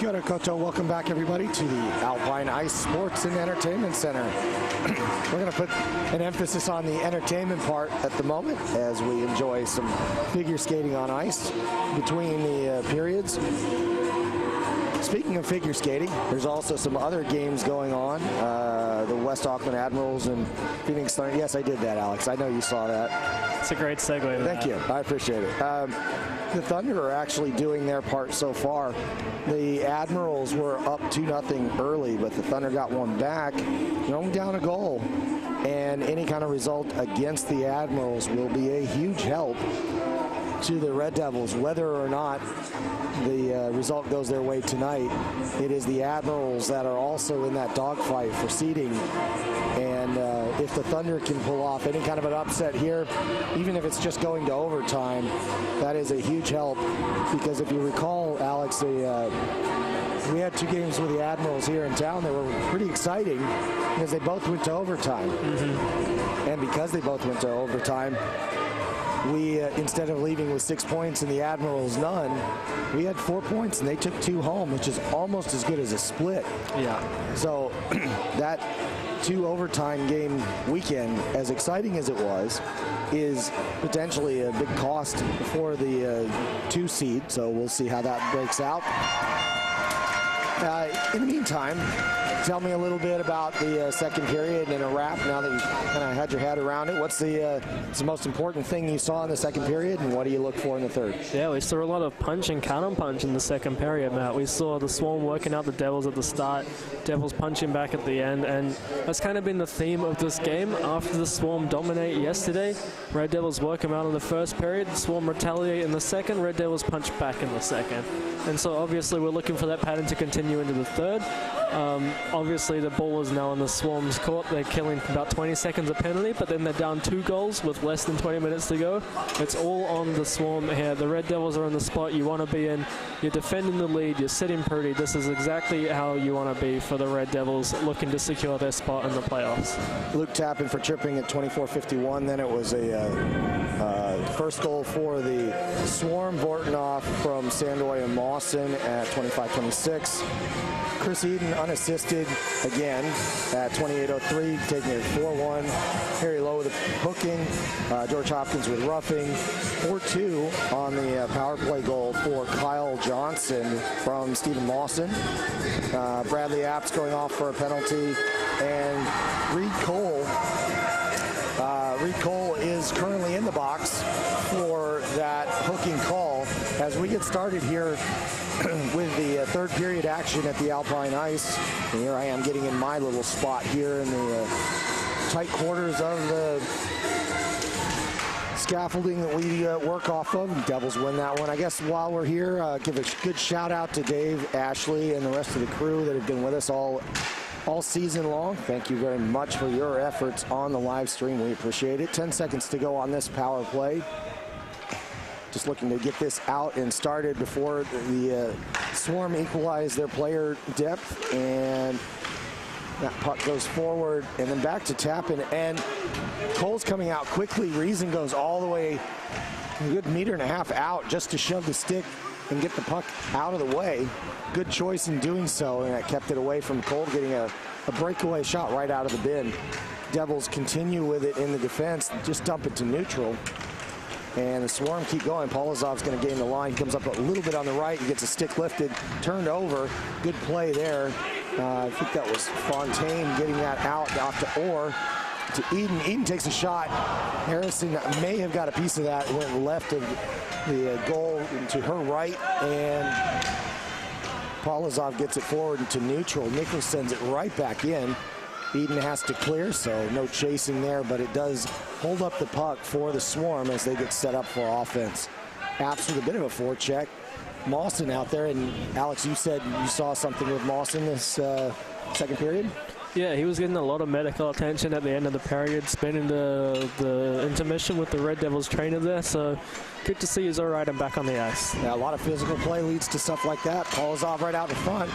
Kia ora koutou. Welcome back, everybody, to the Alpine Ice Sports and Entertainment Center. We're going to put an emphasis on the entertainment part at the moment as we enjoy some figure skating on ice between the periods. Speaking of figure skating, there's also some other games going on. The West Auckland Admirals and Phoenix Thunder. Yes, I did that, Alex. I know you saw that. It's a great segue. Thank you. I appreciate it. The Thunder are actually doing their part so far. The Admirals were up 2-0 early, but the Thunder got one back, only down a goal. And any kind of result against the Admirals will be a huge help to the Red Devils, whether or not the result goes their way tonight. It is the Admirals that are also in that dogfight for seeding. And if the Thunder can pull off any kind of an upset here, even if it's just going to overtime, that is a huge help. Because if you recall, Alex, we had 2 games with the Admirals here in town that were pretty exciting because they both went to overtime. And because they both went to overtime, we, instead of leaving with 6 points and the Admirals none, we had 4 points and they took 2 home, which is almost as good as a split. Yeah. So that 2 overtime game weekend, as exciting as it was, is potentially a big cost for the 2 seed. So we'll see how that breaks out. In the meantime, tell me a little bit about the second period and a wrap now that you kind of had your head around it. What's the most important thing you saw in the second period, and what do you look for in the third? Yeah, we saw a lot of punch and counter-punch in the second period, Matt. We saw the Swarm working out the Devils at the start, Devils punching back at the end, and that's kind of been the theme of this game. After the Swarm dominate yesterday, Red Devils work them out in the first period, the Swarm retaliate in the second, Red Devils punch back in the second. And so obviously we're looking for that pattern to continue into the third. Obviously the ball is now in the Swarm's court. They're killing about 20 seconds of penalty, but then they're down 2 goals with less than 20 minutes to go. It's all on the Swarm here. The Red Devils are in the spot you want to be in. You're defending the lead. You're sitting pretty. This is exactly how you want to be for the Red Devils, looking to secure their spot in the playoffs. Luke Tappan for tripping at 24:51. Then it was a first goal for the Swarm. Vortenoff from Sandoy and Mawson at 25:26. Chris Eden unassisted again at 28:03, taking it 4-1. Harry Lowe with a hooking. George Hopkins with roughing. 4-2 on the power play goal for Kyle Johnson from Stephen Mawson. Bradley Apps going off for a penalty. And Reed Cole is currently in the box for that hooking call. As we get started here with the third period action at the Alpine Ice. And here I am getting in my little spot here in the tight quarters of the scaffolding that we work off of. And Devils win that one. I guess while we're here, give a good shout out to Dave, Ashley, and the rest of the crew that have been with us all season long. Thank you very much for your efforts on the live stream. We appreciate it. 10 seconds to go on this power play. Just looking to get this out and started before the Swarm equalize their player depth. And that puck goes forward and then back to Tappan. And Cole's coming out quickly. Reason goes all the way a good 1.5 meters out just to shove the stick and get the puck out of the way. Good choice in doing so, and that kept it away from Cole getting a breakaway shot right out of the bin. Devils continue with it in the defense, just dump it to neutral. And the Swarm keep going. Polozov's going to gain the line. He comes up a little bit on the right. He gets a stick lifted, turned over. Good play there. I think that was Fontaine getting that out off to Orr. To Eden. Eden takes a shot. Harrison may have got a piece of that. Went left of the goal to her right. And Polozov gets it forward into neutral. Nichols sends it right back in. Eden has to clear, so no chasing there, but it does hold up the puck for the Swarm as they get set up for offense. Apps with a bit of a forecheck. Mawson out there, and Alex, you said you saw something with Mawson this second period? Yeah, he was getting a lot of medical attention at the end of the period, spending the intermission with the Red Devils trainer there, so good to see he's all right and back on the ice. Yeah, a lot of physical play leads to stuff like that. Polozov right out in front.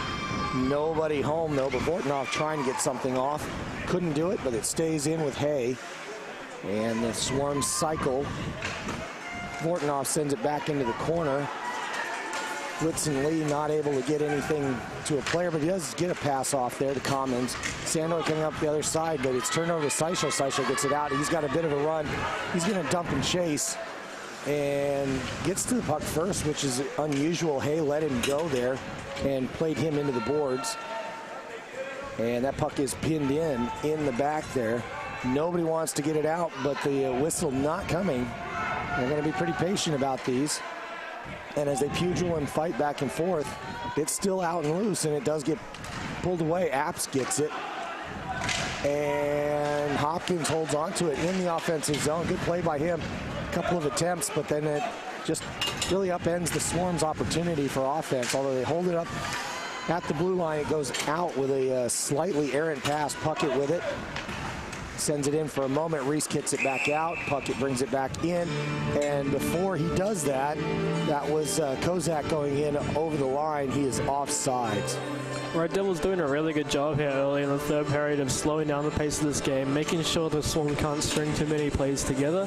Nobody home, though, but Vortenoff trying to get something off. Couldn't do it, but it stays in with Hay. And the Swarm cycle. Vortenoff sends it back into the corner. Whitson Lee not able to get anything to a player, but he does get a pass off there to Commons. Sandor coming up the other side, but it's turned over to SIHL. SIHL gets it out. He's got a bit of a run. He's going to dump and chase and gets to the puck first, which is unusual. Hay let him go there and played him into the boards. And that puck is pinned in the back there. Nobody wants to get it out, but the whistle not coming. They're going to be pretty patient about these. And as they pugil and fight back and forth, it's still out and loose, and it does get pulled away. Apps gets it. And Hopkins holds on to it in the offensive zone. Good play by him. A couple of attempts, but then it just really upends the Swarm's opportunity for offense. Although they hold it up at the blue line, it goes out with a slightly errant pass. Puckett with it. Sends it in for a moment. Reese kicks it back out. Puckett brings it back in. And before he does that, that was Kozak going in over the line. He is offsides. Red Devils doing a really good job here early in the third period of slowing down the pace of this game, making sure the Swarm can't string too many plays together,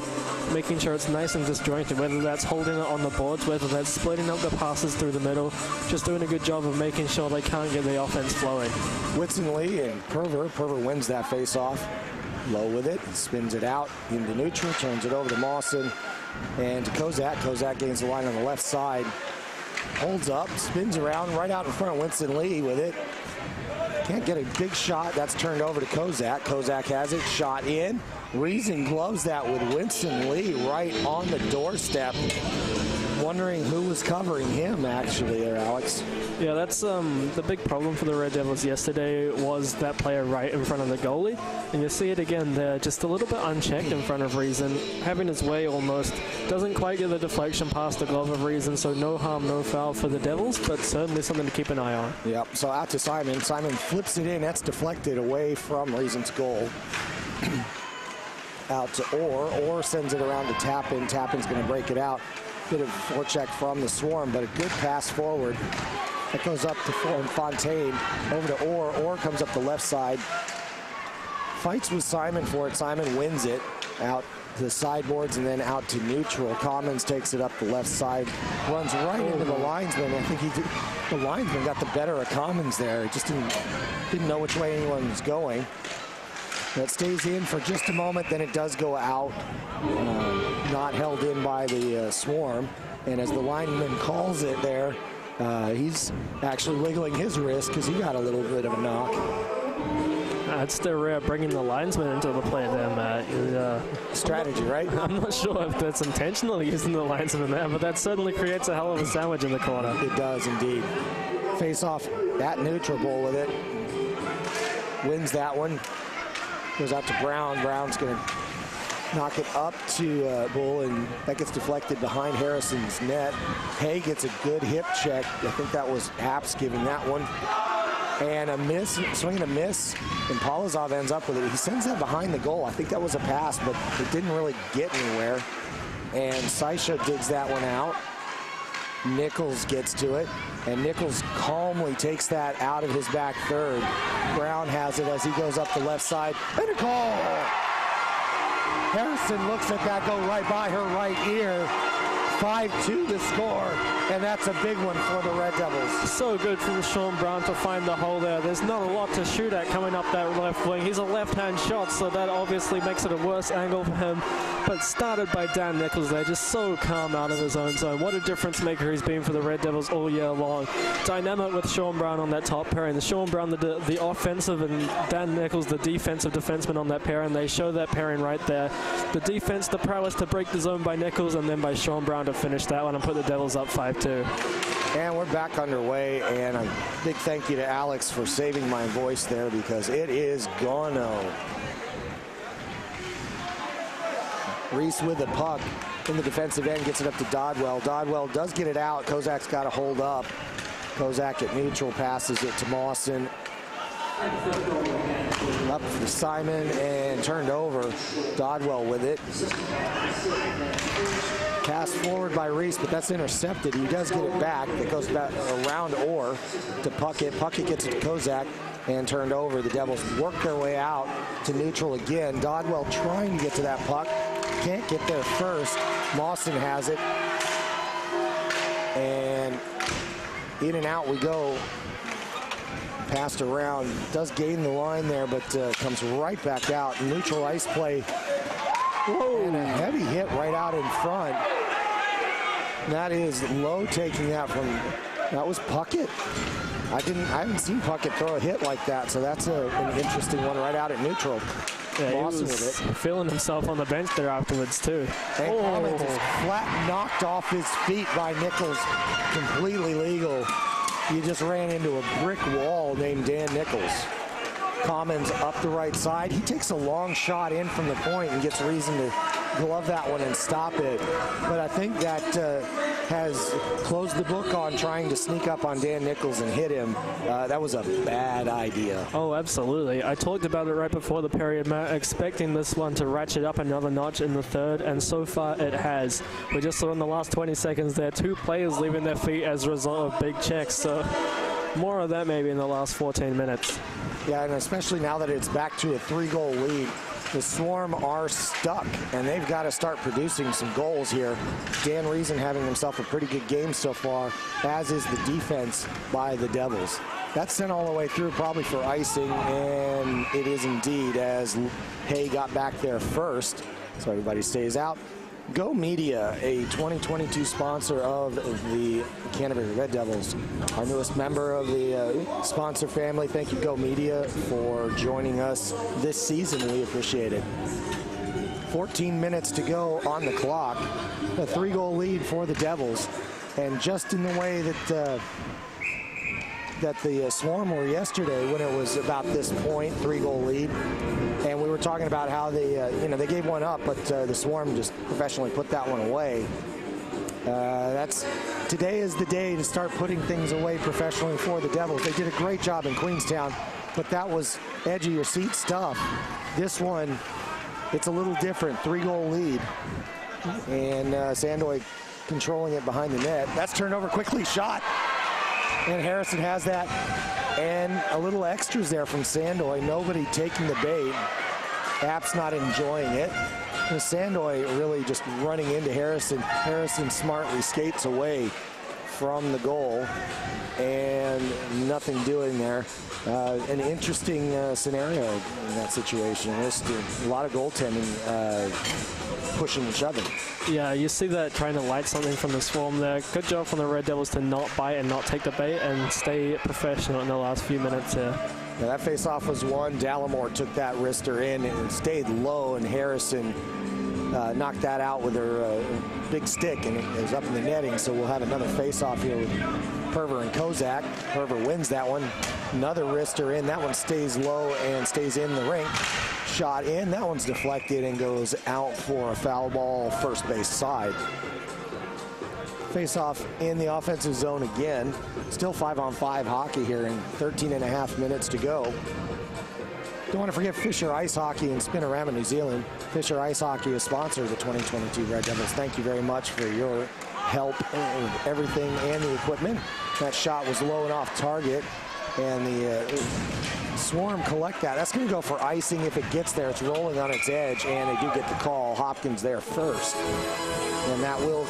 making sure it's nice and disjointed, whether that's holding it on the boards, whether that's splitting up the passes through the middle, just doing a good job of making sure they can't get the offense flowing. Whitson Lee and Perver. Perver wins that face-off. Low with it, spins it out into neutral, turns it over to Mawson and to Kozak. Kozak gains the line on the left side. Holds up, spins around, right out in front of Winston Lee with it. Can't get a big shot. That's turned over to Kozak. Kozak has it, shot in. Reason gloves that with Winston Lee right on the doorstep. Wondering who was covering him, actually, there, Alex. Yeah, that's the big problem for the Red Devils yesterday was that player right in front of the goalie. And you see it again there, just a little bit unchecked in front of Reason, having his way almost. Doesn't quite get the deflection past the glove of Reason, so no harm, no foul for the Devils, but certainly something to keep an eye on. Yep, so out to Simon. Simon flips it in. That's deflected away from Reason's goal. Out to Orr. Orr sends it around to Tappan. Tappan's going to break it out. Bit of forecheck from the Swarm, but a good pass forward. That goes up to Fontaine, over to Orr. Orr comes up the left side. Fights with Simon for it. Simon wins it out to the sideboards and then out to neutral. Commons takes it up the left side, runs right into the linesman. I think the linesman got the better of Commons there. He just didn't know which way anyone was going. That stays in for just a moment, then it does go out. Not held in by the Swarm. And as the lineman calls it there, he's actually wiggling his wrist because he got a little bit of a knock. It's still bringing the linesman into the play there, Matt. Strategy, right? I'm not sure if that's intentionally using the linesman there, but that certainly creates a hell of a sandwich in the corner. It does indeed. Face off at neutral Bull with it. Wins that one. Goes out to Brown. Brown's going to knock it up to Bull, and that gets deflected behind Harrison's net. Hay gets a good hip check. I think that was Apps giving that one. And a miss, swing and a miss, and Polozov ends up with it. He sends that behind the goal. I think that was a pass, but it didn't really get anywhere. And Saisha digs that one out. Nichols gets to it, and Nichols calmly takes that out of his back third. Brown has it as he goes up the left side. And a goal! Harrison looks at that go right by her right ear. 5-2 to score, and that's a big one for the Red Devils. So good from Sean Brown to find the hole there. There's not a lot to shoot at coming up that left wing. He's a left-hand shot, so that obviously makes it a worse angle for him. But started by Dan Nichols there, just so calm out of his own zone. What a difference maker he's been for the Red Devils all year long. Dynamic with Sean Brown on that top pairing. Sean Brown, the offensive, and Dan Nichols, the defensive defenseman on that pairing. They show that pairing right there. The defense, the prowess to break the zone by Nichols, and then by Sean Brown to finish that one and put the Devils up 5-2. And we're back underway, and a big thank you to Alex for saving my voice there because it is gone-o. Reese with the puck in the defensive end, gets it up to Dodwell. Dodwell does get it out. Kozak's got to hold up. Kozak at neutral passes it to Mawson. Up for Simon and turned over. Dodwell with it. Pass forward by Reese, but that's intercepted. He does get it back. It goes back around Orr to Puckett. Puckett gets it to Kozak and turned over. The Devils work their way out to neutral again. Dodwell trying to get to that puck. Can't get there first. Mawson has it. And in and out we go. Passed around, does gain the line there, but comes right back out. Neutral ice play. Whoa. And a heavy hit right out in front. That is Lowe taking that from, that was Puckett. I haven't seen Puckett throw a hit like that, so that's an interesting one right out at neutral. Yeah, he was feeling himself on the bench there afterwards too. And Commons is flat knocked off his feet by Nichols. Completely legal. You just ran into a brick wall named Dan Nichols. Commons up the right side. He takes a long shot in from the point and gets reason to glove that one and stop it. But I think that has closed the book on trying to sneak up on Dan Nichols and hit him. That was a bad idea. Oh, absolutely. I talked about it right before the period, Matt, expecting this one to ratchet up another notch in the third, and so far it has. We just saw in the last 20 seconds there, 2 players leaving their feet as a result of big checks, so more of that maybe in the last 14 minutes. Yeah, and especially now that it's back to a 3-goal lead, the Swarm are stuck, and they've got to start producing some goals here. Dan Reason having himself a pretty good game so far, as is the defense by the Devils. That's sent all the way through probably for icing, and it is indeed, as Hay got back there first, so everybody stays out. Go Media, a 2022 sponsor of the Canterbury Red Devils, our newest member of the sponsor family. Thank you, Go Media, for joining us this season. We appreciate it. 14 minutes to go on the clock. A 3-goal lead for the Devils, and just in the way that the Swarm were yesterday, when it was about this point, 3-goal lead. And we were talking about how they, they gave one up, but the Swarm just professionally put that one away. Today is the day to start putting things away professionally for the Devils. They did a great job in Queenstown, but that was edge of your seat stuff. This one, it's a little different. 3-goal lead, and Sandoy controlling it behind the net. That's turned over quickly, shot. And Harrison has that, and a little extras there from Sandoy. Nobody taking the bait. App's not enjoying it. And Sandoy really just running into Harrison. Harrison smartly skates away from the goal, and nothing doing there. An interesting scenario in that situation. Just a lot of goaltending pushing each other. Yeah, you see that trying to light something from the Swarm there. Good job from the Red Devils to not bite and not take the bait and stay professional in the last few minutes here. Yeah, that face-off was won. Dallimore took that wrister in and stayed low, and Harrison knocked that out with her big stick, and it was up in the netting, so we'll have another face-off here with Perver and Kozak. Perver wins that one. Another wrister in. That one stays low and stays in the rink. Shot in. That one's deflected and goes out for a foul ball, first base side. Face-off in the offensive zone again. Still 5-on-5 hockey here in 13.5 minutes to go. Don't want to forget Fisher Ice Hockey in Spinorama, New Zealand. Fisher Ice Hockey is sponsor of the 2022 Red Devils. Thank you very much for your help with everything and the equipment. That shot was low and off target, and the Swarm collect that. That's going to go for icing if it gets there. It's rolling on its edge, and they do get the call. Hopkins there first, and that will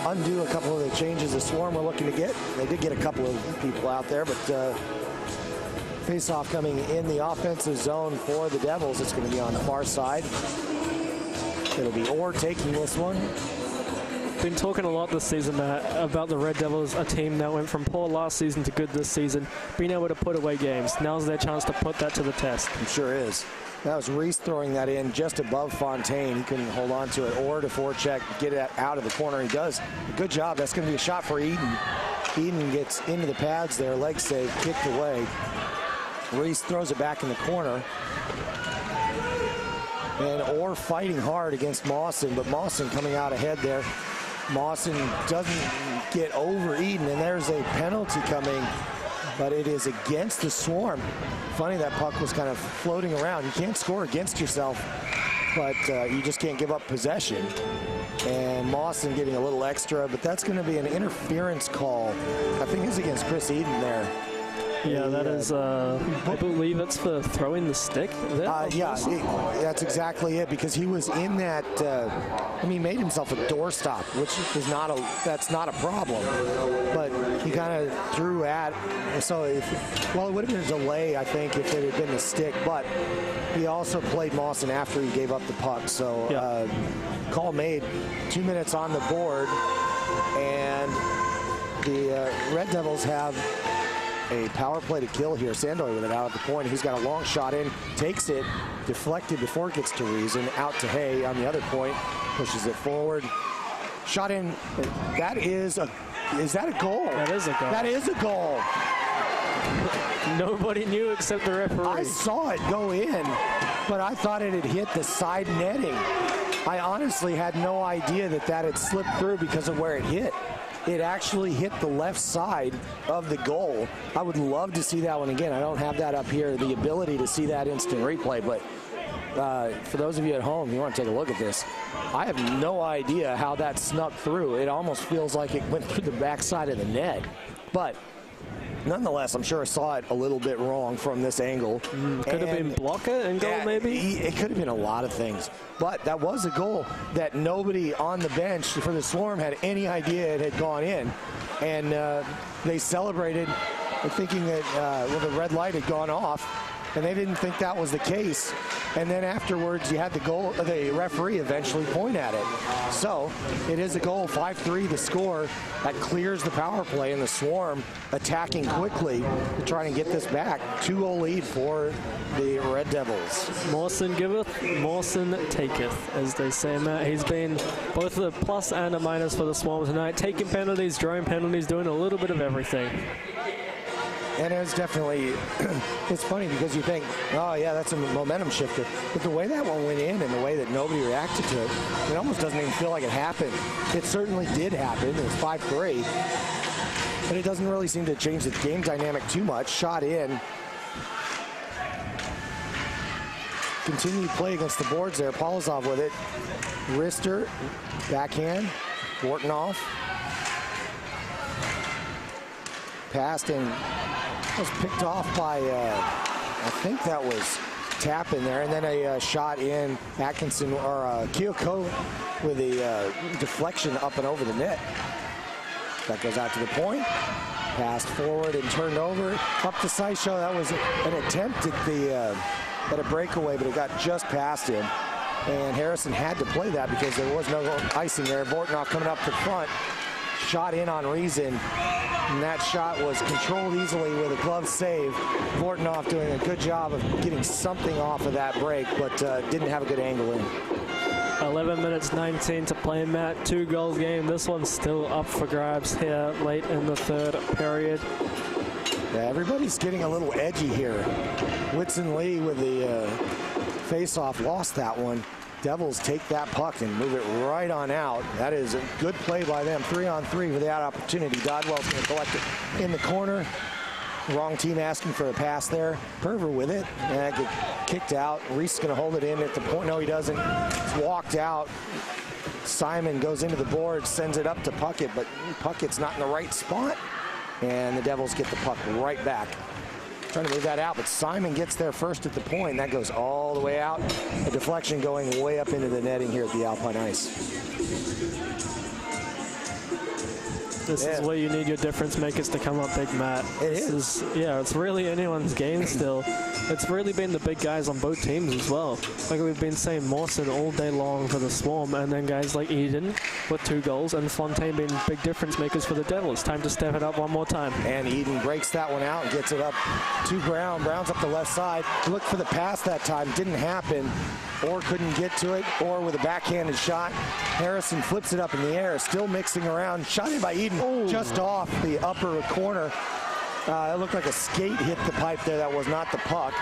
undo a couple of the changes the Swarm were looking to get. They did get a couple of people out there, but face-off coming in the offensive zone for the Devils. It's going to be on the far side. It'll be Orr taking this one. Been talking a lot this season, Matt, about the Red Devils, a team that went from poor last season to good this season, being able to put away games. Now's their chance to put that to the test. It sure is. That was Reese throwing that in just above Fontaine. He couldn't hold on to it. Or to forecheck, get it out of the corner. He does. Good job. That's going to be a shot for Eden. Eden gets into the pads there. Leg save, kicked away. Reese throws it back in the corner. And Orr fighting hard against Mawson, but Mawson coming out ahead there. Mawson doesn't get over Eden, and there's a penalty coming, but it is against the Swarm. Funny, that puck was kind of floating around. You can't score against yourself, but you just can't give up possession. And Mawson getting a little extra, but that's going to be an interference call. I think it's against Chris Eden there. Yeah, that is, I believe it's for throwing the stick. Yeah, that's exactly it, because he was in that, I mean, he made himself a doorstop, which is that's not a problem, but he kind of threw at, so well, it would have been a delay, I think, if it had been the stick, but he also played Mawson after he gave up the puck, so call made, 2 minutes on the board, and the Red Devils have a power play to kill here. Sandoy with it out at the point. He's got a long shot in, takes it, deflected before it gets to Reason, out to Hay on the other point, pushes it forward. Shot in, is that a goal? That is a goal. That is a goal. Nobody knew except the referee. I saw it go in, but I thought it had hit the side netting. I honestly had no idea that had slipped through because of where it hit. It actually hit the left side of the goal. I would love to see that one again. I don't have that up here, the ability to see that instant replay, but for those of you at home, you want to take a look at this. I have no idea how that snuck through. It almost feels like it went through the backside of the net. But nonetheless, I'm sure I saw it a little bit wrong from this angle. Could have been blocker and goal, maybe? It could have been a lot of things. But that was a goal that nobody on the bench for the Swarm had any idea it had gone in. And they celebrated thinking that the red light had gone off. And they didn't think that was the case. And then afterwards, you had the referee eventually point at it. So it is a goal, 5-3 the score. That clears the power play, and the Swarm attacking quickly to try and get this back. 2-0 lead for the Red Devils. Mawson giveth, Mawson taketh, as they say, Matt. He's been both a plus and a minus for the Swarm tonight, taking penalties, drawing penalties, doing a little bit of everything. And it's definitely, it's funny because you think, oh yeah, that's a momentum shifter. But the way that one went in and the way that nobody reacted to it, it almost doesn't even feel like it happened. It certainly did happen. It was 5-3. But it doesn't really seem to change the game dynamic too much. Shot in. Continued play against the boards there. Polozov with it. Wrister, backhand. Bortnoff. Passed and was picked off by, I think that was Tappan there, and then a shot in. Atkinson, or Kyoko with a deflection up and over the net. That goes out to the point. Passed forward and turned over. Up to Saisho. That was an attempt at a breakaway, but it got just past him. And Harrison had to play that because there was no icing there. Bortnoff coming up to front. Shot in on Reason. And that shot was controlled easily with a glove save. Bortnoff doing a good job of getting something off of that break, but didn't have a good angle in. 11 minutes 19 to play, Matt. 2-goal game. This one's still up for grabs here late in the third period. Yeah, everybody's getting a little edgy here. Whitson Lee with the face-off lost that one. Devils take that puck and move it right on out. That is a good play by them. 3-on-3 with that opportunity. Dodwell's going to collect it in the corner. Wrong team asking for a pass there. Perver with it. And that get kicked out. Reese is going to hold it in at the point. No, he doesn't. It's walked out. Simon goes into the board, sends it up to Puckett, but Puckett's not in the right spot. And the Devils get the puck right back. Trying to move that out, but Simon gets there first at the point. That goes all the way out. A deflection going way up into the netting here at the Alpine Ice. This is where you need your difference makers to come up big, Matt. Yeah, it's really anyone's game still. It's really been the big guys on both teams as well. Like we've been saying, Mawson all day long for the Swarm, and then guys like Eden with 2 goals, and Fontaine being big difference makers for the Devils. Time to step it up one more time. And Eden breaks that one out and gets it up to Brown. Brown's up the left side. Looked for the pass that time. Didn't happen, or couldn't get to it, or with a backhanded shot. Harrison flips it up in the air, still mixing around. Shot in by Eden, just off the upper corner. It looked like a skate hit the pipe there. That was not the puck.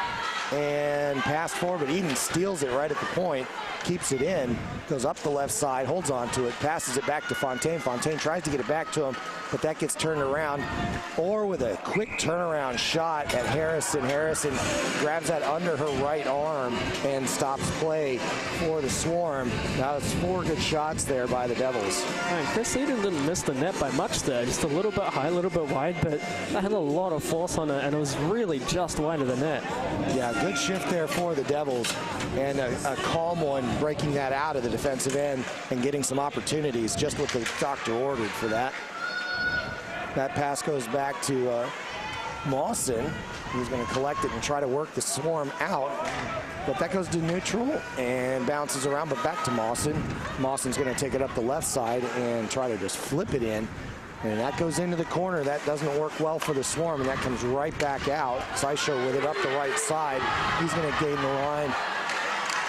And passed forward, but Eden steals it right at the point. keeps it in, goes up the left side, holds on to it, passes it back to Fontaine. Fontaine tries to get it back to him, but that gets turned around. Or with a quick turnaround shot at Harrison. Harrison grabs that under her right arm and stops play for the Swarm. Now it's 4 good shots there by the Devils. And Chris Eden didn't miss the net by much there. Just a little bit high, a little bit wide, but that had a lot of force on it, and it was really just wide of the net. Yeah, good shift there for the Devils, and a calm one breaking that out of the defensive end and getting some opportunities, just what the doctor ordered for that. That pass goes back to Mawson, who's going to collect it and try to work the Swarm out. But that goes to neutral and bounces around, but back to Mawson. Mawson's going to take it up the left side and try to just flip it in. And that goes into the corner. That doesn't work well for the Swarm, and that comes right back out. NZIHL with it up the right side. He's going to gain the line.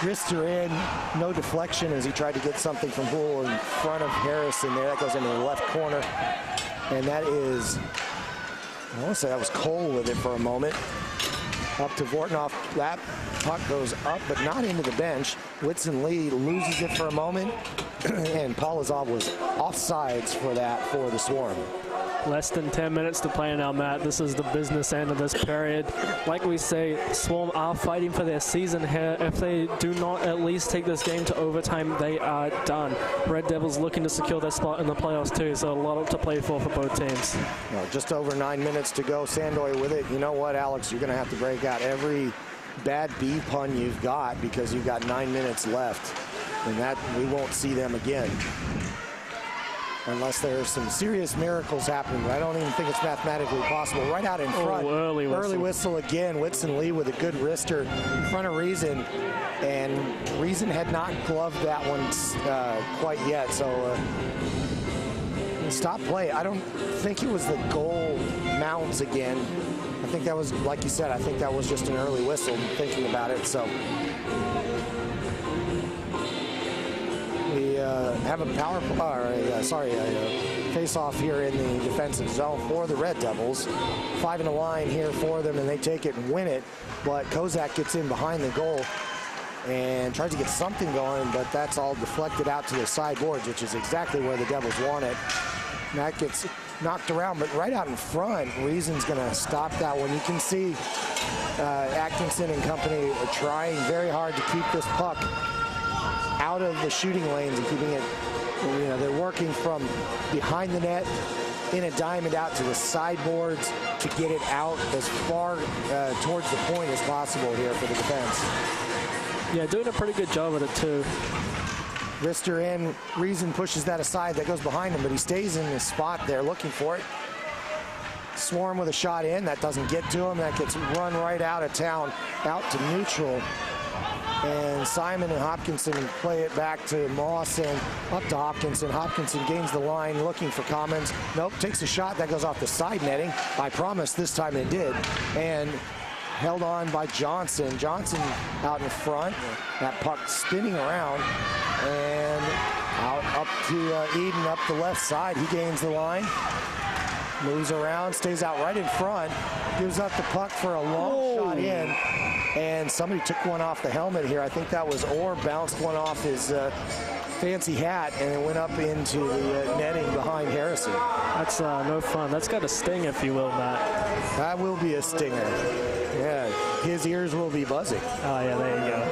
Wrists are in, no deflection as he tried to get something from Bull in front of Harrison there. That goes into the left corner. And that is, I want to say that was Cole with it for a moment. Up to Vortnoff. That puck goes up, but not into the bench. Whitson Lee loses it for a moment. And Polozov was offsides for that for the Swarm. Less than 10 minutes to play now, Matt. This is the business end of this period. Like we say, Swarm are fighting for their season here. If they do not at least take this game to overtime, they are done. Red Devils looking to secure their spot in the playoffs too, so a lot to play for both teams. Well, just over 9 minutes to go. Sandoy with it. You know what, Alex? You're going to have to break out every bad B pun you've got because you've got 9 minutes left. And that we won't see them again. Unless there's some serious miracles happening, but I don't even think it's mathematically possible. Right out in front. Early whistle again. Whitson Lee with a good wrister in front of Reason. And Reason had not gloved that one quite yet. So stop play. I don't think it was the goal mounts again. I think that was, like you said, I think that was just an early whistle thinking about it. So we have a face-off here in the defensive zone for the Red Devils. 5 in a line here for them, and they take it and win it. But Kozak gets in behind the goal and tries to get something going, but that's all deflected out to the sideboards, which is exactly where the Devils want it. And that gets knocked around, but right out in front, Reason's going to stop that one. You can see Atkinson and company are trying very hard to keep this puck out of the shooting lanes and keeping it, you know, they're working from behind the net in a diamond out to the sideboards to get it out as far towards the point as possible here for the defense. Yeah, doing a pretty good job at it too. Wrister in, Reason pushes that aside, that goes behind him, but he stays in his spot there looking for it. Swarm with a shot in, that doesn't get to him, that gets run right out of town, out to neutral. And Simon and Hopkinson play it back to Mawson, up to Hopkinson. Hopkinson gains the line, looking for Commons. Nope, takes a shot, that goes off the side netting. I promise this time it did. And held on by Johnson. Johnson out in front, that puck spinning around. And out up to Eden, up the left side. He gains the line, moves around, stays out right in front, gives up the puck for a long shot in. And somebody took one off the helmet here. I think that was Orr, bounced one off his fancy hat, and it went up into the netting behind Harrison. That's no fun. That's got a sting, if you will, Matt. That will be a stinger. Yeah, his ears will be buzzing. Oh, yeah, there you go.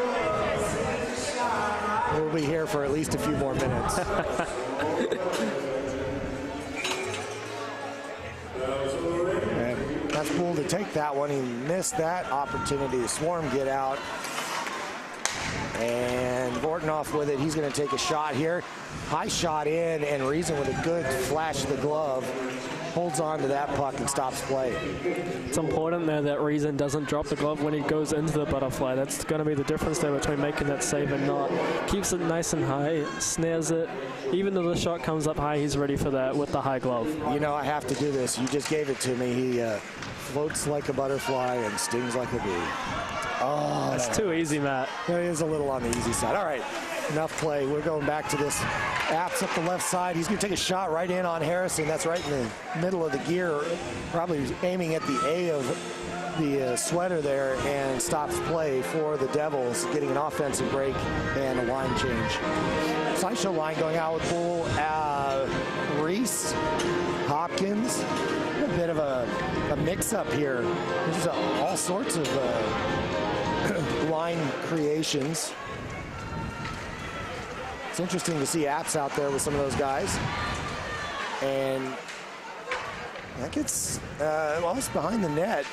We'll be here for at least a few more minutes. That's Bull to take that one. He missed that opportunity to Swarm get out. And Vortnoff with it. He's going to take a shot here. High shot in, and Reason with a good flash of the glove holds on to that puck and stops play. It's important there that Reason doesn't drop the glove when he goes into the butterfly. That's going to be the difference there between making that save and not. Keeps it nice and high, snares it. Even though the shot comes up high, he's ready for that with the high glove. You know, I have to do this. You just gave it to me. He floats like a butterfly and stings like a bee. Oh, that's too easy, Matt. It is a little on the easy side. All right. Enough play. We're going back to this. Apps up the left side. He's going to take a shot right in on Harrison. That's right in the middle of the gear. Probably aiming at the A of the sweater there, and stops play for the Devils, getting an offensive break and a line change. Sideshow line going out with Bull, Reese, Hopkins. A bit of a mix-up here. There's all sorts of line creations. It's interesting to see Apps out there with some of those guys. And that gets, well, it's behind the net.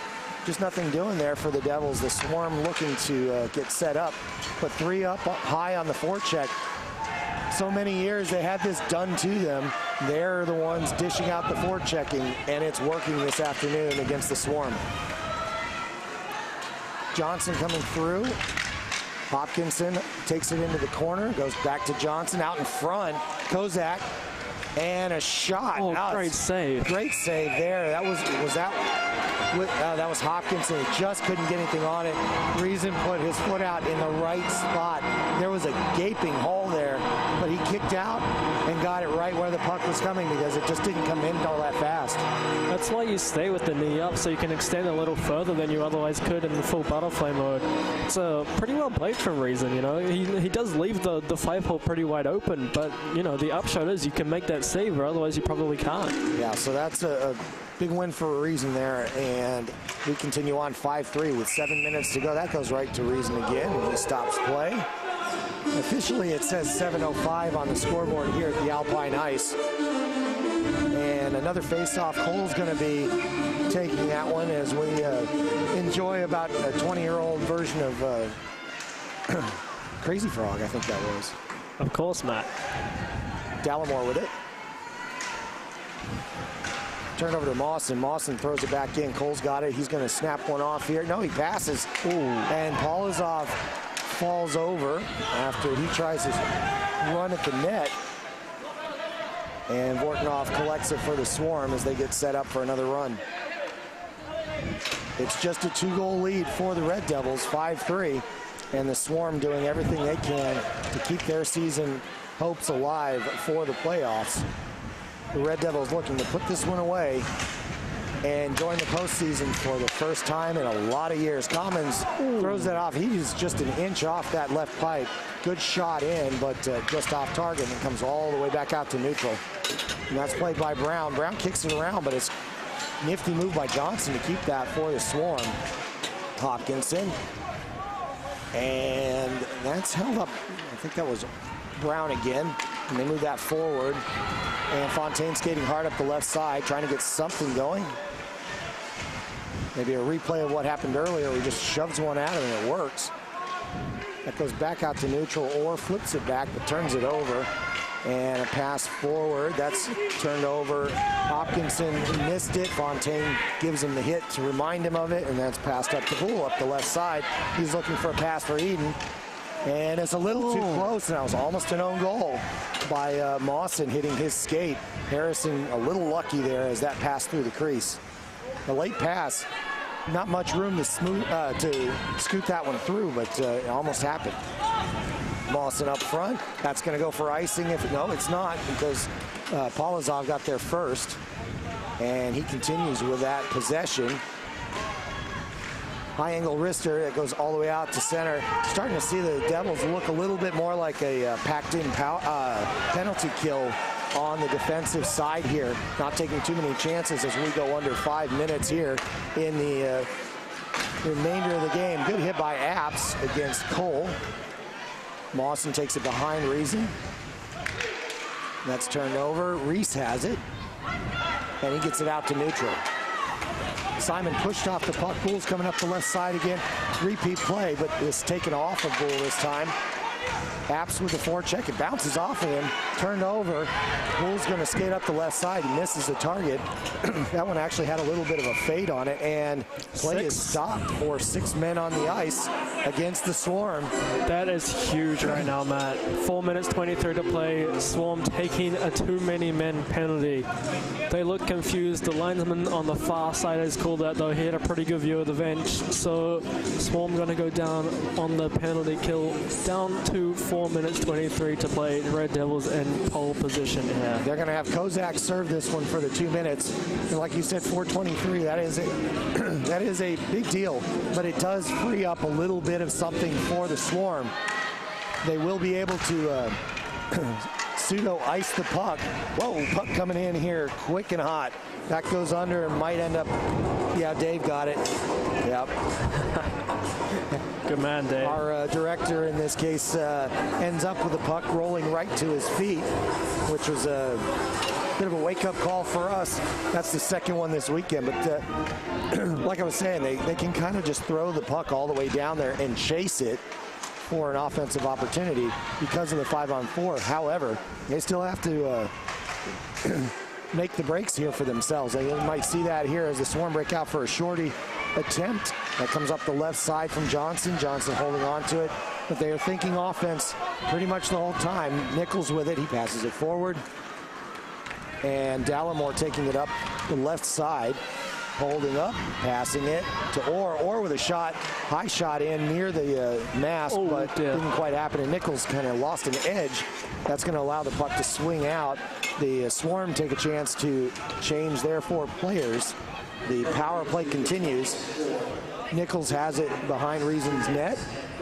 Just nothing doing there for the Devils. The Swarm looking to get set up. Put 3 up high on the forecheck. So many years they had this done to them. They're the ones dishing out the forechecking, and it's working this afternoon against the Swarm. Johnson coming through. Hopkinson takes it into the corner, goes back to Johnson out in front. Kozak, and a shot. Oh, great save. Great save there. That was Hopkinson. He just couldn't get anything on it. Reason put his foot out in the right spot. There was a gaping hole there, but he kicked out and got it right where the puck was coming because it just didn't come in all that fast. That's why you stay with the knee up, so you can extend a little further than you otherwise could in the full butterfly mode. It's pretty well played for Reason, you know. He does leave the 5-hole pretty wide open, but, you know, the upshot is you can make that save, or otherwise you probably can't. Yeah, so that's a big win for Reason there, and we continue on 5-3 with 7 minutes to go. That goes right to Reason again, and he stops play. Officially, it says 7:05 on the scoreboard here at the Alpine Ice. And another face-off. Cole's going to be taking that one as we enjoy about a 20-year-old version of Crazy Frog, I think that was. Of course, Matt. Dallimore with it. Turn over to Mawson. Mawson throws it back in. Cole's got it. He's going to snap one off here. No, he passes. Ooh. And Polizov falls over after he tries to run at the net. And Vortnov collects it for the Swarm as they get set up for another run. It's just a 2-goal lead for the Red Devils, 5-3. And the Swarm doing everything they can to keep their season hopes alive for the playoffs. The Red Devils looking to put this one away and join the postseason for the first time in a lot of years. Commons throws that off. He's just an inch off that left pipe. Good shot in, but just off target, and it comes all the way back out to neutral. And that's played by Brown. Brown kicks it around, but it's a nifty move by Johnson to keep that for the Swarm. Hopkinson. And that's held up. I think that was Brown again. And they move that forward. And Fontaine skating hard up the left side, trying to get something going. Maybe a replay of what happened earlier. He just shoves one at him and it works. That goes back out to neutral or flips it back, but turns it over. And a pass forward. That's turned over. Hopkinson missed it. Fontaine gives him the hit to remind him of it, and that's passed up to Bull up the left side. He's looking for a pass for Eden. And it's a little too close, and that was almost an own goal by Mawson hitting his skate. Harrison a little lucky there as that passed through the crease. A late pass, not much room to scoot that one through, but it almost happened. Mawson up front. That's going to go for icing. No, it's not, because Polizov got there first, and he continues with that possession. High angle wrister that goes all the way out to center. Starting to see the Devils look a little bit more like a packed in penalty kill on the defensive side here. Not taking too many chances as we go under 5 minutes here in the remainder of the game. Good hit by Apps against Cole. Mawson takes it behind Reason. That's turned over. Reese has it. And he gets it out to neutral. Simon pushed off the puck. Bull's coming up the left side again. Repeat play, but it's taken off of Bull this time. Apps with the forecheck. It bounces off of him. Turned over. Bull's going to skate up the left side. He misses the target. That one actually had a little bit of a fade on it, and play is stopped for 6 men on the ice against the Swarm. That is huge right now, Matt. 4 minutes 23 to play. Swarm taking a too many men penalty. They look confused. The linesman on the far side has called that, though. He had a pretty good view of the bench. So Swarm going to go down on the penalty kill, down 2, 4 minutes 23 to play. The Red Devils in pole position here. They're going to have Kozak serve this one for the 2 minutes. And like you said, 4:23, that is a big deal, but it does free up a little bit of something for the Swarm. They will be able to pseudo ice the puck. Whoa, puck coming in here quick and hot. That goes under and might end up, yeah, Dave got it. Yep. Good man, Dave. Our director in this case ends up with the puck rolling right to his feet, which was a bit of a wake-up call for us. That's the second one this weekend, but like I was saying, they can kind of just throw the puck all the way down there and chase it for an offensive opportunity because of the 5-on-4. However, they still have to make the breaks here for themselves. They might see that here as the Swarm break out for a shorty attempt. That comes up the left side from Johnson. Johnson holding on to it, but they are thinking offense pretty much the whole time. Nichols with it. He passes it forward. And Dallimore taking it up the left side, holding up, passing it to Orr with a shot, high shot in near the mask, but didn't quite happen. And Nichols kind of lost an edge. That's going to allow the puck to swing out. The Swarm take a chance to change their 4 players. The power play continues. Nichols has it behind Reason's net,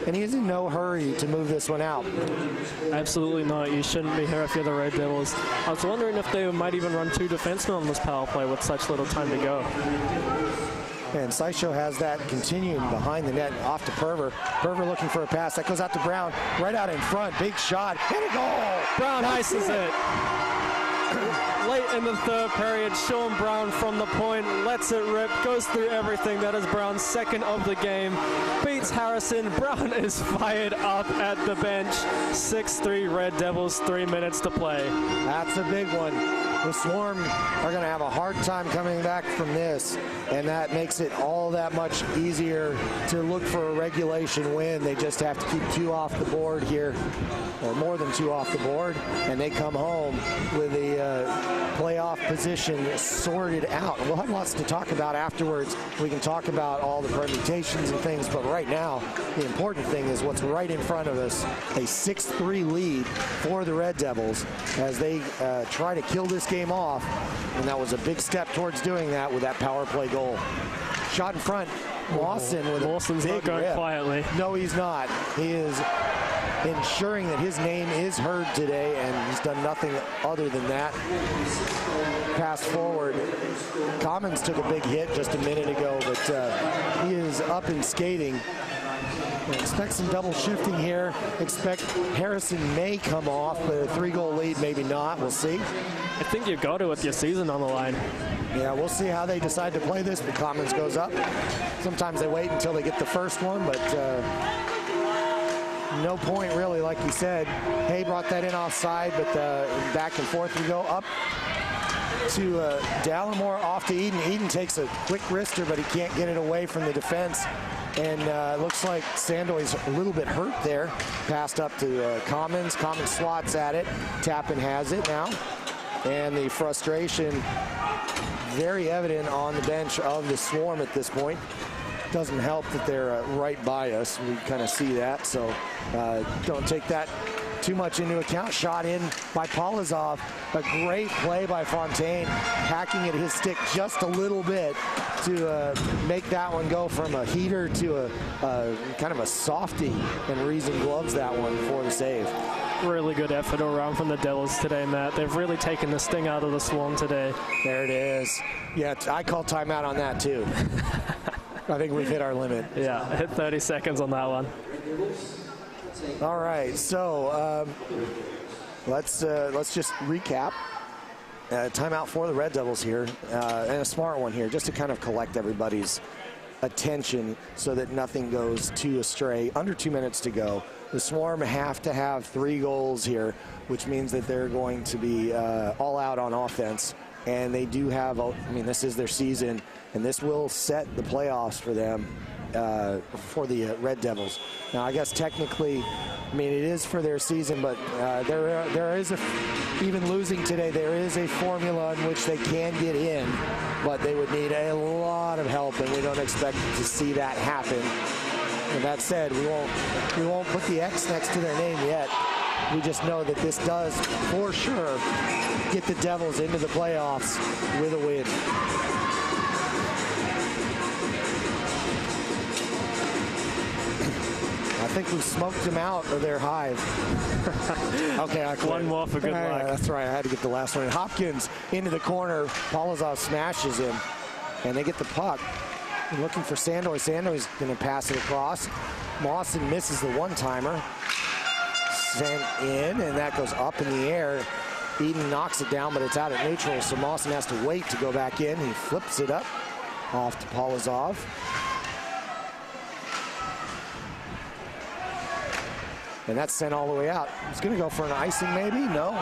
and he is in no hurry to move this one out. Absolutely not. You shouldn't be here if you're the Red Devils. I was wondering if they might even run 2 defensemen on this power play with such little time to go. And NZIHL has that continuing behind the net off to Perver. Perver looking for a pass. That goes out to Brown. Right out in front. Big shot. And a goal. Brown ices it. Late in the third period, Sean Brown from the point lets it rip, goes through everything. That is Brown's second of the game. Beats Harrison. Brown is fired up at the bench. 6-3 Red Devils, 3 minutes to play. That's a big one. The Swarm are going to have a hard time coming back from this, and that makes it all that much easier to look for a regulation win. They just have to keep 2 off the board here, or more than 2 off the board, and they come home with the playoff position sorted out. We'll have lots to talk about afterwards. We can talk about all the permutations and things, but right now, the important thing is what's right in front of us, a 6-3 lead for the Red Devils as they try to kill this game off, and that was a big step towards doing that with that power play goal. Shot in front, Lawson with Lawson's a big not going rip. quietly. No, he's not. He is ensuring that his name is heard today, and he's done nothing other than that. Pass forward. Commons took a big hit just a minute ago, but he is up and skating. Expect some double shifting here. Expect Harrison may come off, but a 3-goal lead, maybe not. We'll see. I think you've got to with your season on the line. Yeah, we'll see how they decide to play this. The Commons goes up. Sometimes they wait until they get the first one, but no point really, like you said. Hay brought that in offside, but back and forth we go. Up to Dallimore, off to Eden. Eden takes a quick wrister, but he can't get it away from the defense. And looks like Sandoy's a little bit hurt there. Passed up to Commons. Commons slots at it. Tappan has it now. And the frustration very evident on the bench of the Swarm at this point. Doesn't help that they're right by us. We kind of see that, so don't take that too much into account. Shot in by Polizov. A great play by Fontaine, hacking at his stick just a little bit to make that one go from a heater to a kind of a softie, and Reason gloves that one for the save. Really good effort around from the Devils today, Matt. They've really taken the sting out of the Swarm today. There it is. Yeah, I call timeout on that too. I think we've hit our limit. Yeah, hit 30 seconds on that one. All right, so let's just recap. Timeout for the Red Devils here, and a smart one here, just to kind of collect everybody's attention so that nothing goes too astray. Under 2 minutes to go. The Swarm have to have 3 goals here, which means that they're going to be all out on offense. And they do have, I mean, this is their season, and this will set the playoffs for them, for the Red Devils. Now, I guess technically, I mean, it is for their season, but there is even losing today, there is a formula in which they can get in, but they would need a lot of help, and we don't expect to see that happen. And that said, we won't put the X next to their name yet. We just know that this does, for sure, get the Devils into the playoffs with a win. I think we smoked them out of their hive. Okay, I quit. One more for good luck. That's right, I had to get the last one. Hopkins into the corner. Polozov smashes him, and they get the puck. Looking for Sandoy. Sandoy's going to pass it across. Mawson misses the one-timer. Sent in, and that goes up in the air. Eden knocks it down, but it's out at neutral, so Mawson has to wait to go back in. He flips it up off to Polozov. And that's sent all the way out. He's going to go for an icing, maybe? No.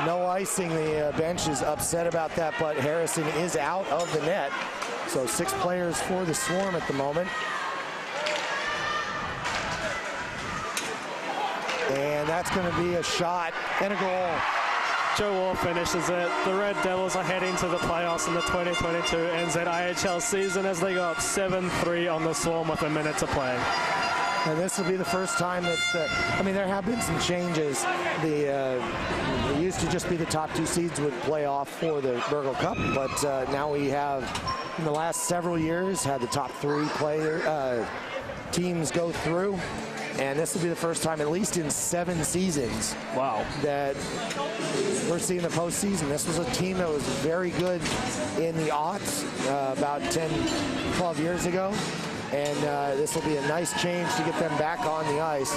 No icing. The bench is upset about that, but Harrison is out of the net. So 6 players for the Swarm at the moment. And that's going to be a shot and a goal. Joe Wall finishes it. The Red Devils are heading to the playoffs in the 2022 NZIHL season as they go up 7-3 on the Swarm with a minute to play. And this will be the first time that, I mean, there have been some changes. It used to just be the top 2 seeds would play off for the Burgle Cup, but now we have, in the last several years, had the top 3 teams go through. And this will be the first time, at least in 7 seasons, wow, that we're seeing the postseason. This was a team that was very good in the aughts about 10, 12 years ago. And this will be a nice change to get them back on the ice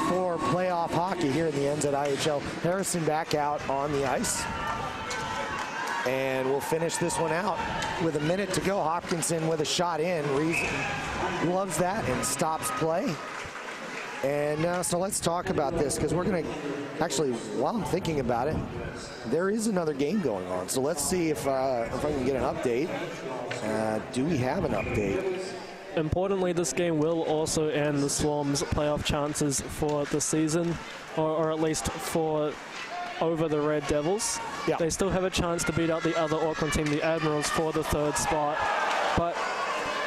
for playoff hockey here in the NZIHL. Harrison back out on the ice. And we'll finish this one out with a minute to go. Hopkinson with a shot in. Reason loves that and stops play. And so let's talk about this, because we're going to, actually, while I'm thinking about it, there is another game going on. So let's see if I can get an update. Do we have an update? Importantly, this game will also end the Swarm's playoff chances for the season, or at least for over the Red Devils. Yeah. They still have a chance to beat out the other Auckland team, the Admirals, for the 3rd spot, but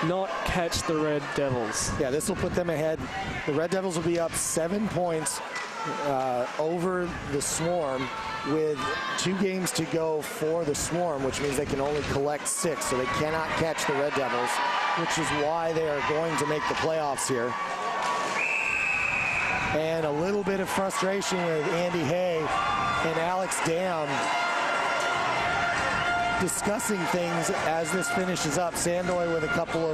not catch the Red Devils. Yeah, this will put them ahead. The Red Devils will be up 7 points over the Swarm with 2 games to go for the Swarm, which means they can only collect 6, so they cannot catch the Red Devils, which is why they are going to make the playoffs here. And a little bit of frustration with Andy Hay and Alex Dam discussing things as this finishes up. Sandoy with a couple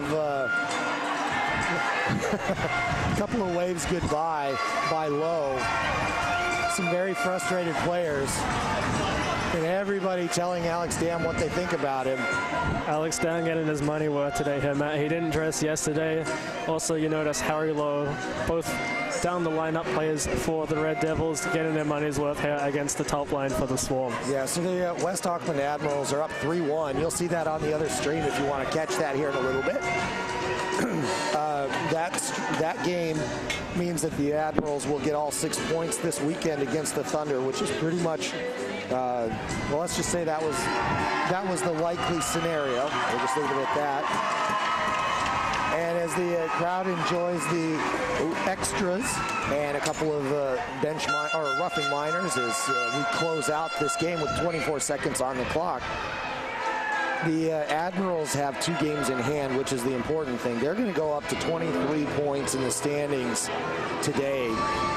of waves goodbye by Lowe. Some very frustrated players, and everybody telling Alex Dam what they think about him. Alex Dam getting his money worth today here, Matt. He didn't dress yesterday. Also, you notice Harry Lowe, both down the lineup players for the Red Devils, getting their money's worth here against the top line for the Swarm. Yeah, so the West Auckland Admirals are up 3-1. You'll see that on the other stream if you want to catch that here in a little bit. That game means that the Admirals will get all 6 points this weekend against the Thunder, which is pretty much, well, let's just say that was the likely scenario. We'll just leave it at that. And as the crowd enjoys the extras and a couple of roughing minors as we close out this game with 24 seconds on the clock. The Admirals have 2 games in hand, which is the important thing. They're going to go up to 23 points in the standings today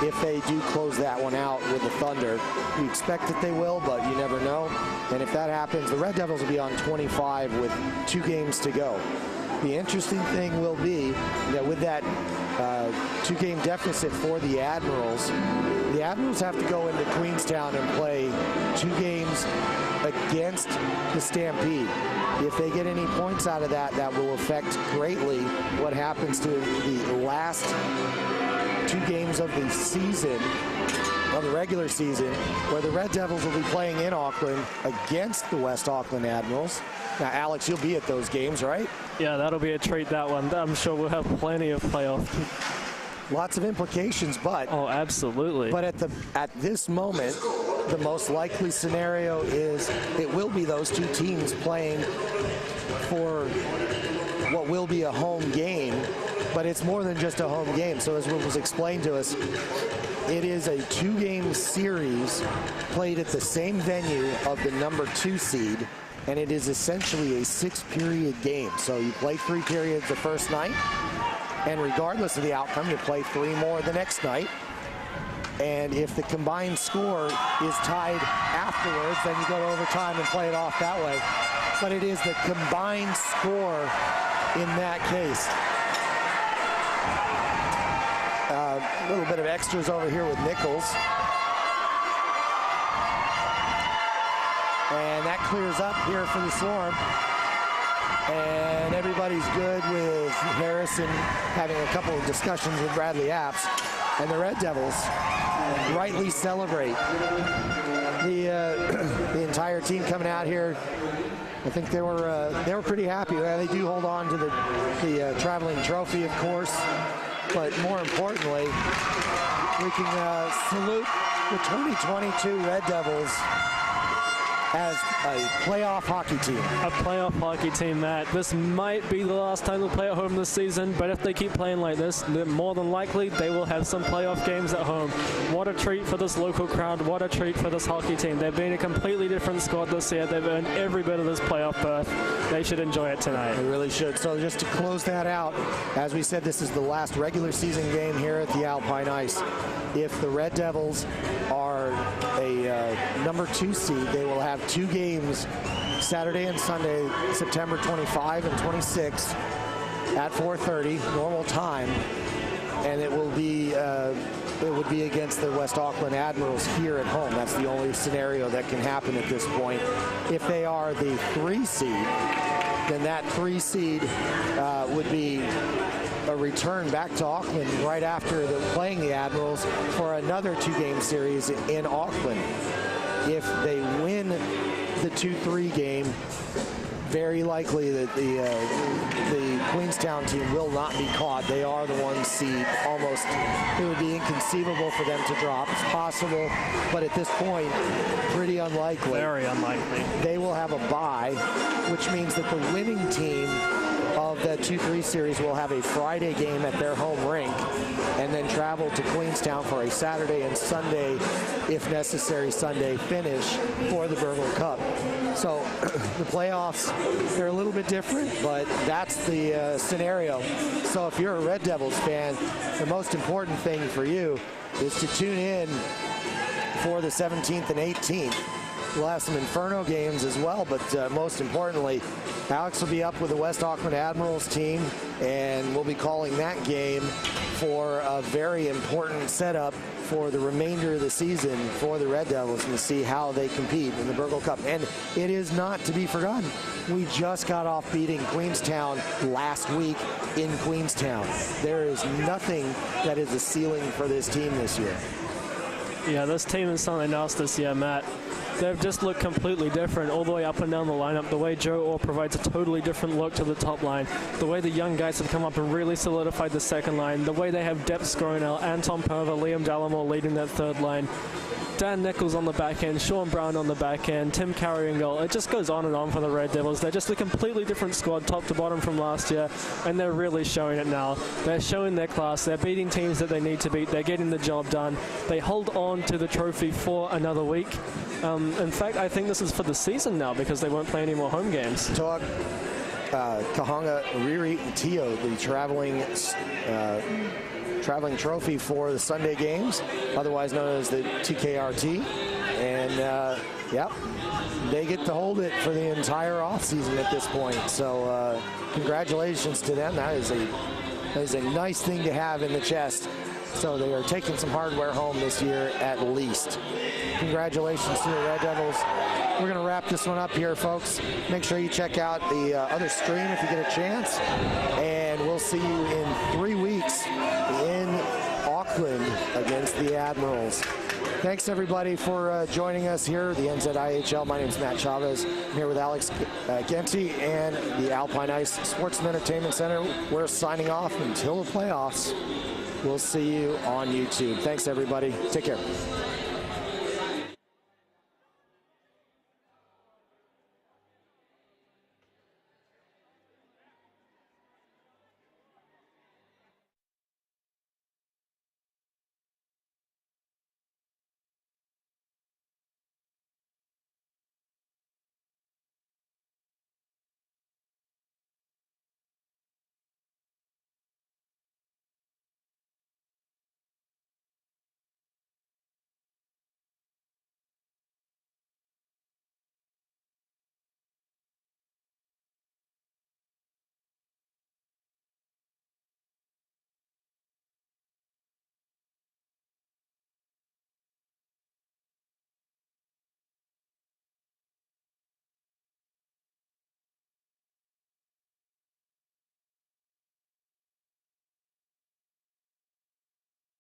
if they do close that one out with the Thunder. We expect that they will, but you never know. And if that happens, the Red Devils will be on 25 with 2 games to go. The interesting thing will be that with that 2-game deficit for the Admirals have to go into Queenstown and play 2 games against the Stampede. If they get any points out of that, that will affect greatly what happens to the last 2 games of the season, of the regular season, where the Red Devils will be playing in Auckland against the West Auckland Admirals. Now, Alex, you'll be at those games, right? Yeah, that'll be a treat, that one. I'm sure we'll have plenty of playoff. Lots of implications, but... Oh, absolutely. But at this moment, the most likely scenario is it will be those 2 teams playing for what will be a home game but it's more than just a home game. So as was explained to us, it is a 2-game series played at the same venue of the number 2 seed, and it is essentially a 6-period game. So you play 3 periods the first night, and regardless of the outcome, you play 3 more the next night. And if the combined score is tied afterwards, then you go to overtime and play it off that way. But it is the combined score in that case. A little bit of extras over here with Nichols. And that clears up here for the Swarm. And everybody's good with Harrison having a couple of discussions with Bradley Apps. And the Red Devils rightly celebrate. The entire team coming out here, I think they were pretty happy. They do hold on to the traveling trophy, of course, but more importantly, we can salute the 2022 Red Devils as a playoff hockey team. A playoff hockey team, Matt. This might be the last time they'll play at home this season, but if they keep playing like this, then more than likely they will have some playoff games at home. What a treat for this local crowd. What a treat for this hockey team. They've been a completely different squad this year. They've earned every bit of this playoff berth. They should enjoy it tonight. They really should. So just to close that out, as we said, this is the last regular season game here at the Alpine Ice. If the Red Devils are a number 2 seed, they will have 2 games Saturday and Sunday, September 25 and 26 at 4:30 normal time, and it would be against the West Auckland Admirals here at home. That's the only scenario that can happen at this point. If they are the 3 seed, then that 3 seed would be a return back to Auckland right after playing the Admirals for another 2-game series in Auckland. If they win the 2-3 game, very likely that the Queenstown team will not be caught. They are the 1 seed. Almost, it would be inconceivable for them to drop. It's possible, but at this point, pretty unlikely. Very unlikely. They will have a bye, which means that the winning team of that 2-3 series will have a Friday game at their home rink and then travel to Queenstown for a Saturday and Sunday, if necessary, Sunday finish for the Burgle Cup. So the playoffs, they're a little bit different, but that's the scenario. So if you're a Red Devils fan, the most important thing for you is to tune in for the 17th and 18th. We'll have some Inferno games as well, but most importantly, Alex will be up with the West Auckland Admirals team, and we'll be calling that game for a very important setup for the remainder of the season for the Red Devils and to see how they compete in the Burgle Cup. And it is not to be forgotten, we just got off beating Queenstown last week in Queenstown. There is nothing that is a ceiling for this team this year. Yeah, this team is something else this year, Matt. They've just looked completely different all the way up and down the lineup. The way Joe Orr provides a totally different look to the top line. The way the young guys have come up and really solidified the second line. The way they have depth scoring out. Anton Perva, Liam Dallimore leading that third line. Dan Nichols on the back end, Sean Brown on the back end, Tim Carey in goal. It just goes on and on for the Red Devils. They're just a completely different squad, top to bottom from last year, and they're really showing it now. They're showing their class. They're beating teams that they need to beat. They're getting the job done. They hold on to the trophy for another week. In fact, I think this is for the season now because they won't play any more home games. Talk Kahanga Riri Tio, the traveling trophy for the Sunday games, otherwise known as the TKRT. And, yep, they get to hold it for the entire offseason at this point. So congratulations to them. That is a nice thing to have in the chest. So they are taking some hardware home this year at least. Congratulations to the Red Devils. We're going to wrap this one up here, folks. Make sure you check out the other stream if you get a chance. And we'll see you in 3 weeks in Auckland against the Admirals. Thanks, everybody, for joining us here at the NZIHL. My name is Matt Chavez. I'm here with Alex Genty and the Alpine Ice Sports and Entertainment Center. We're signing off until the playoffs. We'll see you on YouTube. Thanks, everybody. Take care.